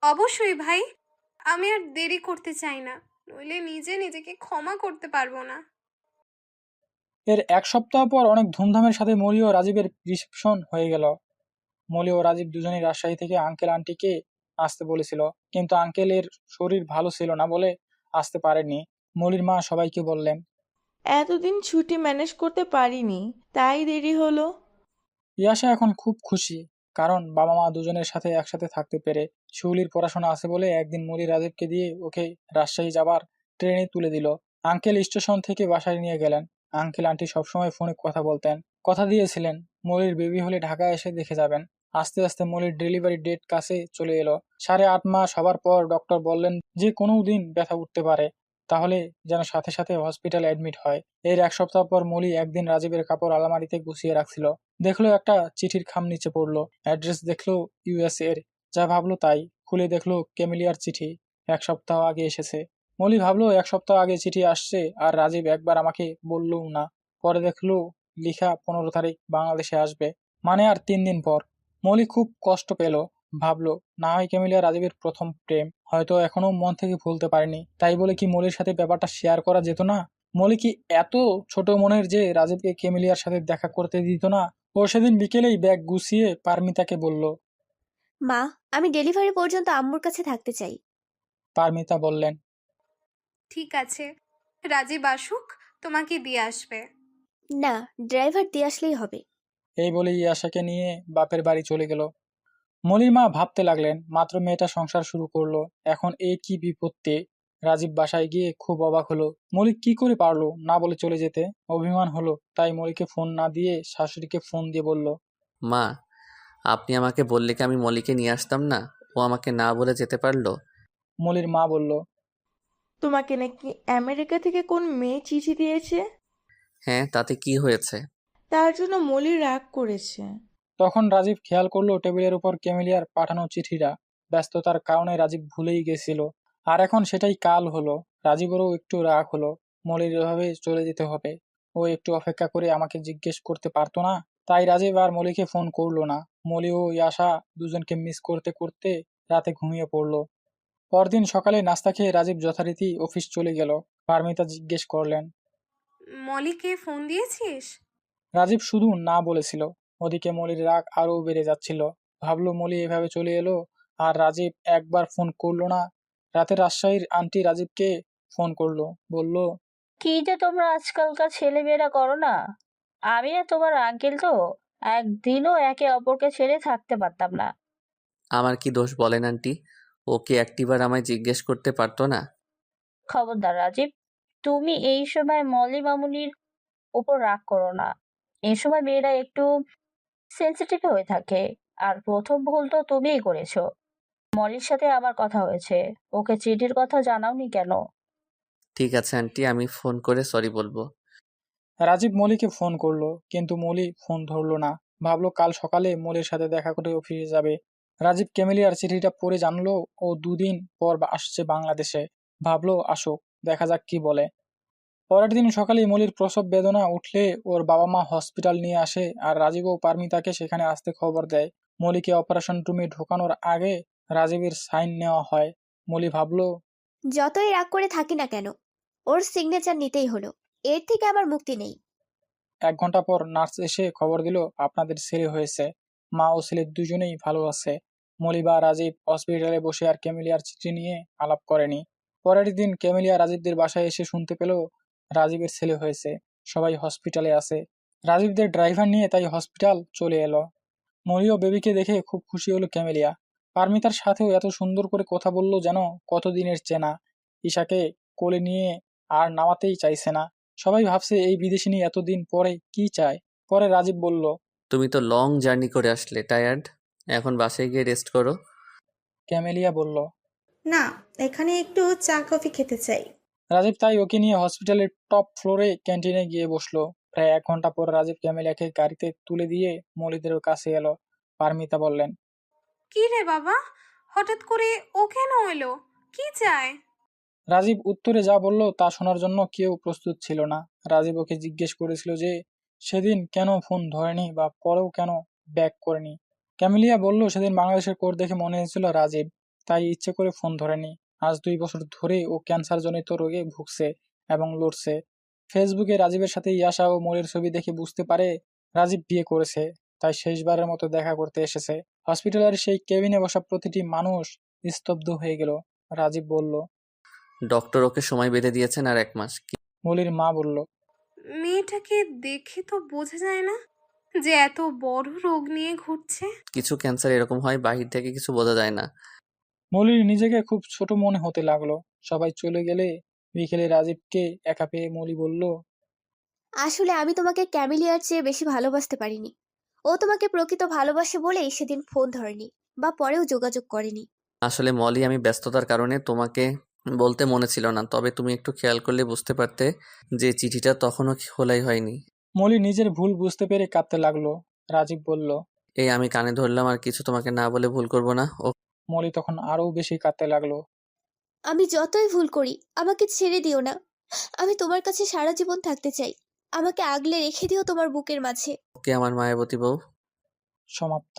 S2: অবশ্যই ভাই, আমি আর দেরি করতে চাই না, নইলে নিজেকে ক্ষমা করতে পারবো না।
S5: এর 1 সপ্তাহ পর অনেক ধুমধামের সাথে মলি ও রাজীবের রিসেপশন হয়ে গেল। মলি ও রাজীব দুজনেই রাজশাহী থেকে আঙ্কেল আন্টিকে আসতে বলেছিল, কিন্তু আঙ্কেলের শরীর ভালো ছিল না বলে আসতে পারেননি। মলির মা সবাইকে বললেন।
S7: এতদিন ছুটি ম্যানেজ করতে পারিনি, তাই দেরি হলো।
S5: ইয়াশা এখন খুব খুশি, কারণ বাবা মা দুজনের সাথে একসাথে থাকতে পেরে। শিউলির পড়াশোনা আছে বলে একদিন মলি রাজীবকে দিয়ে ওকে রাজশাহী যাবার ট্রেনে তুলে দিল। আঙ্কেল স্টেশন থেকে বাসায় নিয়ে গেলেন। আঙ্কেল আন্টি সবসময় ফোনে কথা বলতেন, কথা দিয়েছিলেন মলির বেবি হলে ঢাকা এসে দেখে যাবেন। আস্তে আস্তে মলির ডেলিভারি ডেট কাছে চলে এলো। 8.5 মাস হবার পর ডক্টর বললেন যে কোনো দিন ব্যথা উঠতে পারে, তাহলে যেন সাথে সাথে হসপিটালে অ্যাডমিট হয়। এর 1 সপ্তাহ পর মলি একদিন রাজীবের কাপড় আলমারিতে গুছিয়ে রাখছিল, দেখলো একটা চিঠির খাম নিচে পড়লো। অ্যাড্রেস দেখলো ইউএস এর, যা ভাবলো তাই। খুলে দেখলো ক্যামেলিয়ার চিঠি, 1 সপ্তাহ আগে এসেছে। মলি ভাবলো 1 সপ্তাহ আগে চিঠি আসছে, আর রাজীব একবার আমাকে বললও না। পরে দেখলো লিখা 15 তারিখ বাংলাদেশে আসবে, মানে আর 3 দিন পর। মলি খুব কষ্ট পেল, ভাবলো না হয় ক্যামেলিয়া রাজীবের প্রথম প্রেম, হয়তো এখনো মন থেকে ভুলতে পারেনি। তাই বলে কি মলির সাথে ব্যাপারটা শেয়ার করা যেত না? মলি কি এত ছোট মনের যে রাজীবকে ক্যামেলিয়ার সাথে দেখা করতে দিত না? ও সেদিন বিকেলেই ব্যাগ গুছিয়ে পারমিতাকে বলল।
S6: মা, আমি ডেলিভারি পর্যন্ত আম্মুর কাছে থাকতে চাই।
S5: পারমিতা বললেন,
S2: ঠিক আছে, রাজীব আসুক, তোমাকে দিয়ে আসবে।
S6: না, ড্রাইভার দিয়ে আসলেই হবে।
S5: এই বলে ইয়াশাকে নিয়ে বাপের বাড়ি চলে গেল। মলির মা ভাবতে লাগলেন, মাত্র মেয়েটা সংসার শুরু করলো, এখন এই কি বিপত্তি। রাজীব বাসায় গিয়ে খুব অবাক হলো, মলি কি করে পারলো না বলে চলে যেতে। অভিমান হলো, তাই মলিকে ফোন না দিয়ে শাশুড়িকে ফোন দিয়ে বলল,
S3: মা, আপনি আমাকে বললে কি আমি মলিকে নিয়ে আসতাম না? ও আমাকে না বলে যেতে পারলো?
S5: মলির মা বলল,
S7: তোমাকে নাকি আমেরিকা থেকে কোন মেয়ে চিঠি দিয়েছে,
S3: হ্যাঁ, তাতে কি হয়েছে?
S7: তার জন্য মলি রাগ করেছে।
S5: তখন রাজীব খেয়াল করলো টেবিলের উপর ক্যামেলিয়ার পাঠানো চিঠিটা। ব্যস্ততার কারণে রাজীব ভুলেই গেছিল, আর এখন সেটাই কাল হলো। রাজীবেরও একটু রাগ হলো, মলির এভাবে চলে যেতে হবে। ও একটু অপেক্ষা করে আমাকে জিজ্ঞেস করতে পারতো না? তাই রাজীব আর মলিকে ফোন করলো না। মলি ও ইয়াশা দুজনকে মিস করতে করতে রাতে ঘুমিয়ে পড়লো। পরদিন সকালে নাস্তা খেয়ে রাজীব যথারীতি অফিস চলে গেল। পারমিতা জিজ্ঞেস করলেন,
S2: মলিকে ফোন দিয়েছিস?
S5: রাজীব শুধু না বলেছিল। ওদিকে মলির রাগ আরও বেড়ে যাচ্ছিল। ভাবলো মলি এভাবে চলে এলো, আর রাজীব একবার ফোন করলো না। রাতে রাজশাহীর আন্টি রাজীবকে ফোন করলো, বলল,
S9: কি যে তোমরা আজকালকার ছেলেমেয়েরা করো না! আমি আর তোমার আঙ্কেল তো একদিনও একে অপরকে ছেড়ে থাকতে পারতাম না।
S3: আমার কি দোষ বলেন আন্টি? ও কি একটিবার আমায় জিজ্ঞেস করতে পারতো না?
S9: খবরদার রাজীব, তুমি এই সময় মলি মামুনির উপর রাগ করো না। এই সময় মেয়েরা একটু সেন্সিটিভ হয়ে থাকে, আর প্রথম ভুল তো তুমিই করেছো। মলির সাথে আমার কথা হয়েছে, ওকে চিঠির কথা জানাওনি কেন?
S3: ঠিক আছে আন্টি, আমি ফোন করে সরি বলবো।
S5: রাজীব মলিকে ফোন করলো, কিন্তু মলি ফোন ধরলো না। ভাবলো কাল সকালে মলির সাথে দেখা করে অফিসে যাবে। রাজীব ক্যামেলিয়ার চিঠিটা পড়ে জানলো ও দুদিন পর আসছে বাংলাদেশে। ভাবলো আসুক, দেখা যাক কি বলে। পরের দিন সকালেই মলির প্রসব বেদনা উঠলে ওর বাবা মা হসপিটাল নিয়ে আসে আর রাজীব ও পারমিতাকে সেখানে আসতে খবর দেয়। মলিকে অপারেশন রুমে ঢোকানোর আগে রাজীবের সাইন নেওয়া হয়। মলি ভাবলো
S6: যতই রাগ করে থাকি না কেন, ওর সিগনেচার নিতেই হলো, এর থেকে আবার মুক্তি নেই।
S5: 1 ঘন্টা পর নার্স এসে খবর দিল আপনাদের ছেলে হয়েছে। মা ও ছেলে দুজনেই ভালো আছে। মলি বা রাজীব হসপিটালে বসে আর ক্যামেলিয়ার চিঠি নিয়ে আলাপ করেনি। পরের দিন ক্যামেলিয়া রাজীবদের বাসায় এসে শুনতে পেল রাজীবের ছেলে হয়েছে। সবাই হসপিটালে আছে। রাজীবদের ড্রাইভার নিয়ে তাই হসপিটাল চলে এলো। মলি ও বেবিকে দেখে খুব খুশি হলো ক্যামেলিয়া। পারমিতার সাথেও এত সুন্দর করে কথা বলল যেন কতদিনের চেনা। ঈশাকে কোলে নিয়ে আর নামাতেই চাইছে না। সবাই ভাবছে এই বিদেশিনী এতদিন পরে কি চায়। পরে রাজীব বলল,
S3: তুমি তো লং জার্নি করে আসলে, টায়ার্ড, এখন বাসায় গিয়ে রেস্ট করো।
S5: ক্যামেলিয়া বলল।
S13: না, এখানে একটু চা কফি খেতে চাই।
S5: রাজীব তাই ওকে নিয়ে হসপিটালের টপ ফ্লোরে ক্যান্টিনে গিয়ে বসলো। প্রায় 1 ঘন্টা পর রাজীব ক্যামেলিয়াকে গাড়িতে তুলে দিয়ে মলিদের কাছে এলো। পারমিতা বললেন,
S2: কি রে বাবা, হঠাৎ করে ও কেন এলো? কি চায়?
S5: রাজীব উত্তরে যা বলল তা শোনার জন্য কেউ প্রস্তুত ছিল না। রাজীব ওকে জিজ্ঞেস করেছিল যে সেদিন কেন ফোন ধরেনি বা পরেও কেন ব্যাক করেনি। ক্যামেলিয়া বলল সেদিন বাংলাদেশের কোড দেখে মনে হয়েছিল রাজীব, তাই ইচ্ছে করে ফোন ধরেনি। আজ 2 বছর ধরে ও ক্যান্সারজনিত রোগে ভুগছে এবং লড়ছে। ফেসবুকে রাজীবের সাথে ইয়াশা ও মোরের ছবি দেখে বুঝতে পারে রাজীব বিয়ে করেছে, তাই শেষবারের মতো দেখা করতে এসেছে। হসপিটালের সেই কেবিনে বসা প্রতিটি মানুষ স্তব্ধ হয়ে গেল। রাজীব বলল,
S3: ডক্টর ওকে সময় বেঁধে দিয়েছেন আর 1 মাস।
S5: মলির মা বলল,
S2: মেয়েটাকে দেখে তো বোঝা যায় না যে এত বড় রোগ নিয়ে ঘুরছে।
S3: কিছু ক্যান্সার এরকম হয়, বাহির থেকে কিছু বোঝা যায় না।
S5: মলির নিজেকে খুব ছোট মনে হতে লাগলো। সবাই চলে গেলে বিকেলে রাজীবকে একা পেয়ে মলি বলল,
S6: আসলে আমি তোমাকে ক্যামিলিয়ার চেয়ে বেশি ভালোবাসতে পারিনি। ও তোমাকে প্রকৃত ভালোবাসে বলেই সেদিন ফোন ধরেনি বা পরেও যোগাযোগ করেনি।
S3: আসলে মলি, আমি ব্যস্ততার কারণে তোমাকে বলতে মনে ছিল না, তবে তুমি একটু খেয়াল করলে বুঝতে পারতে যে চিঠিটা তখনও খোলাই হয়নি।
S5: মলি নিজের ভুল বুঝতে পেরে কাঁদতে লাগলো। রাজীব বলল,
S3: এই আমি কানে ধরলাম, আর কিছু তোমাকে না বলে ভুল করব না। ও
S5: মলি তখন আরও বেশি কাঁদতে লাগলো।
S6: আমি যতই ভুল করি আমাকে ছেড়ে দিও না। আমি তোমার কাছে সারা জীবন থাকতে চাই। আমাকে আগলে রেখে দিও তোমার বুকের মাঝে।
S3: ওকে আমার মায়াবতী বউ।
S5: সমাপ্ত।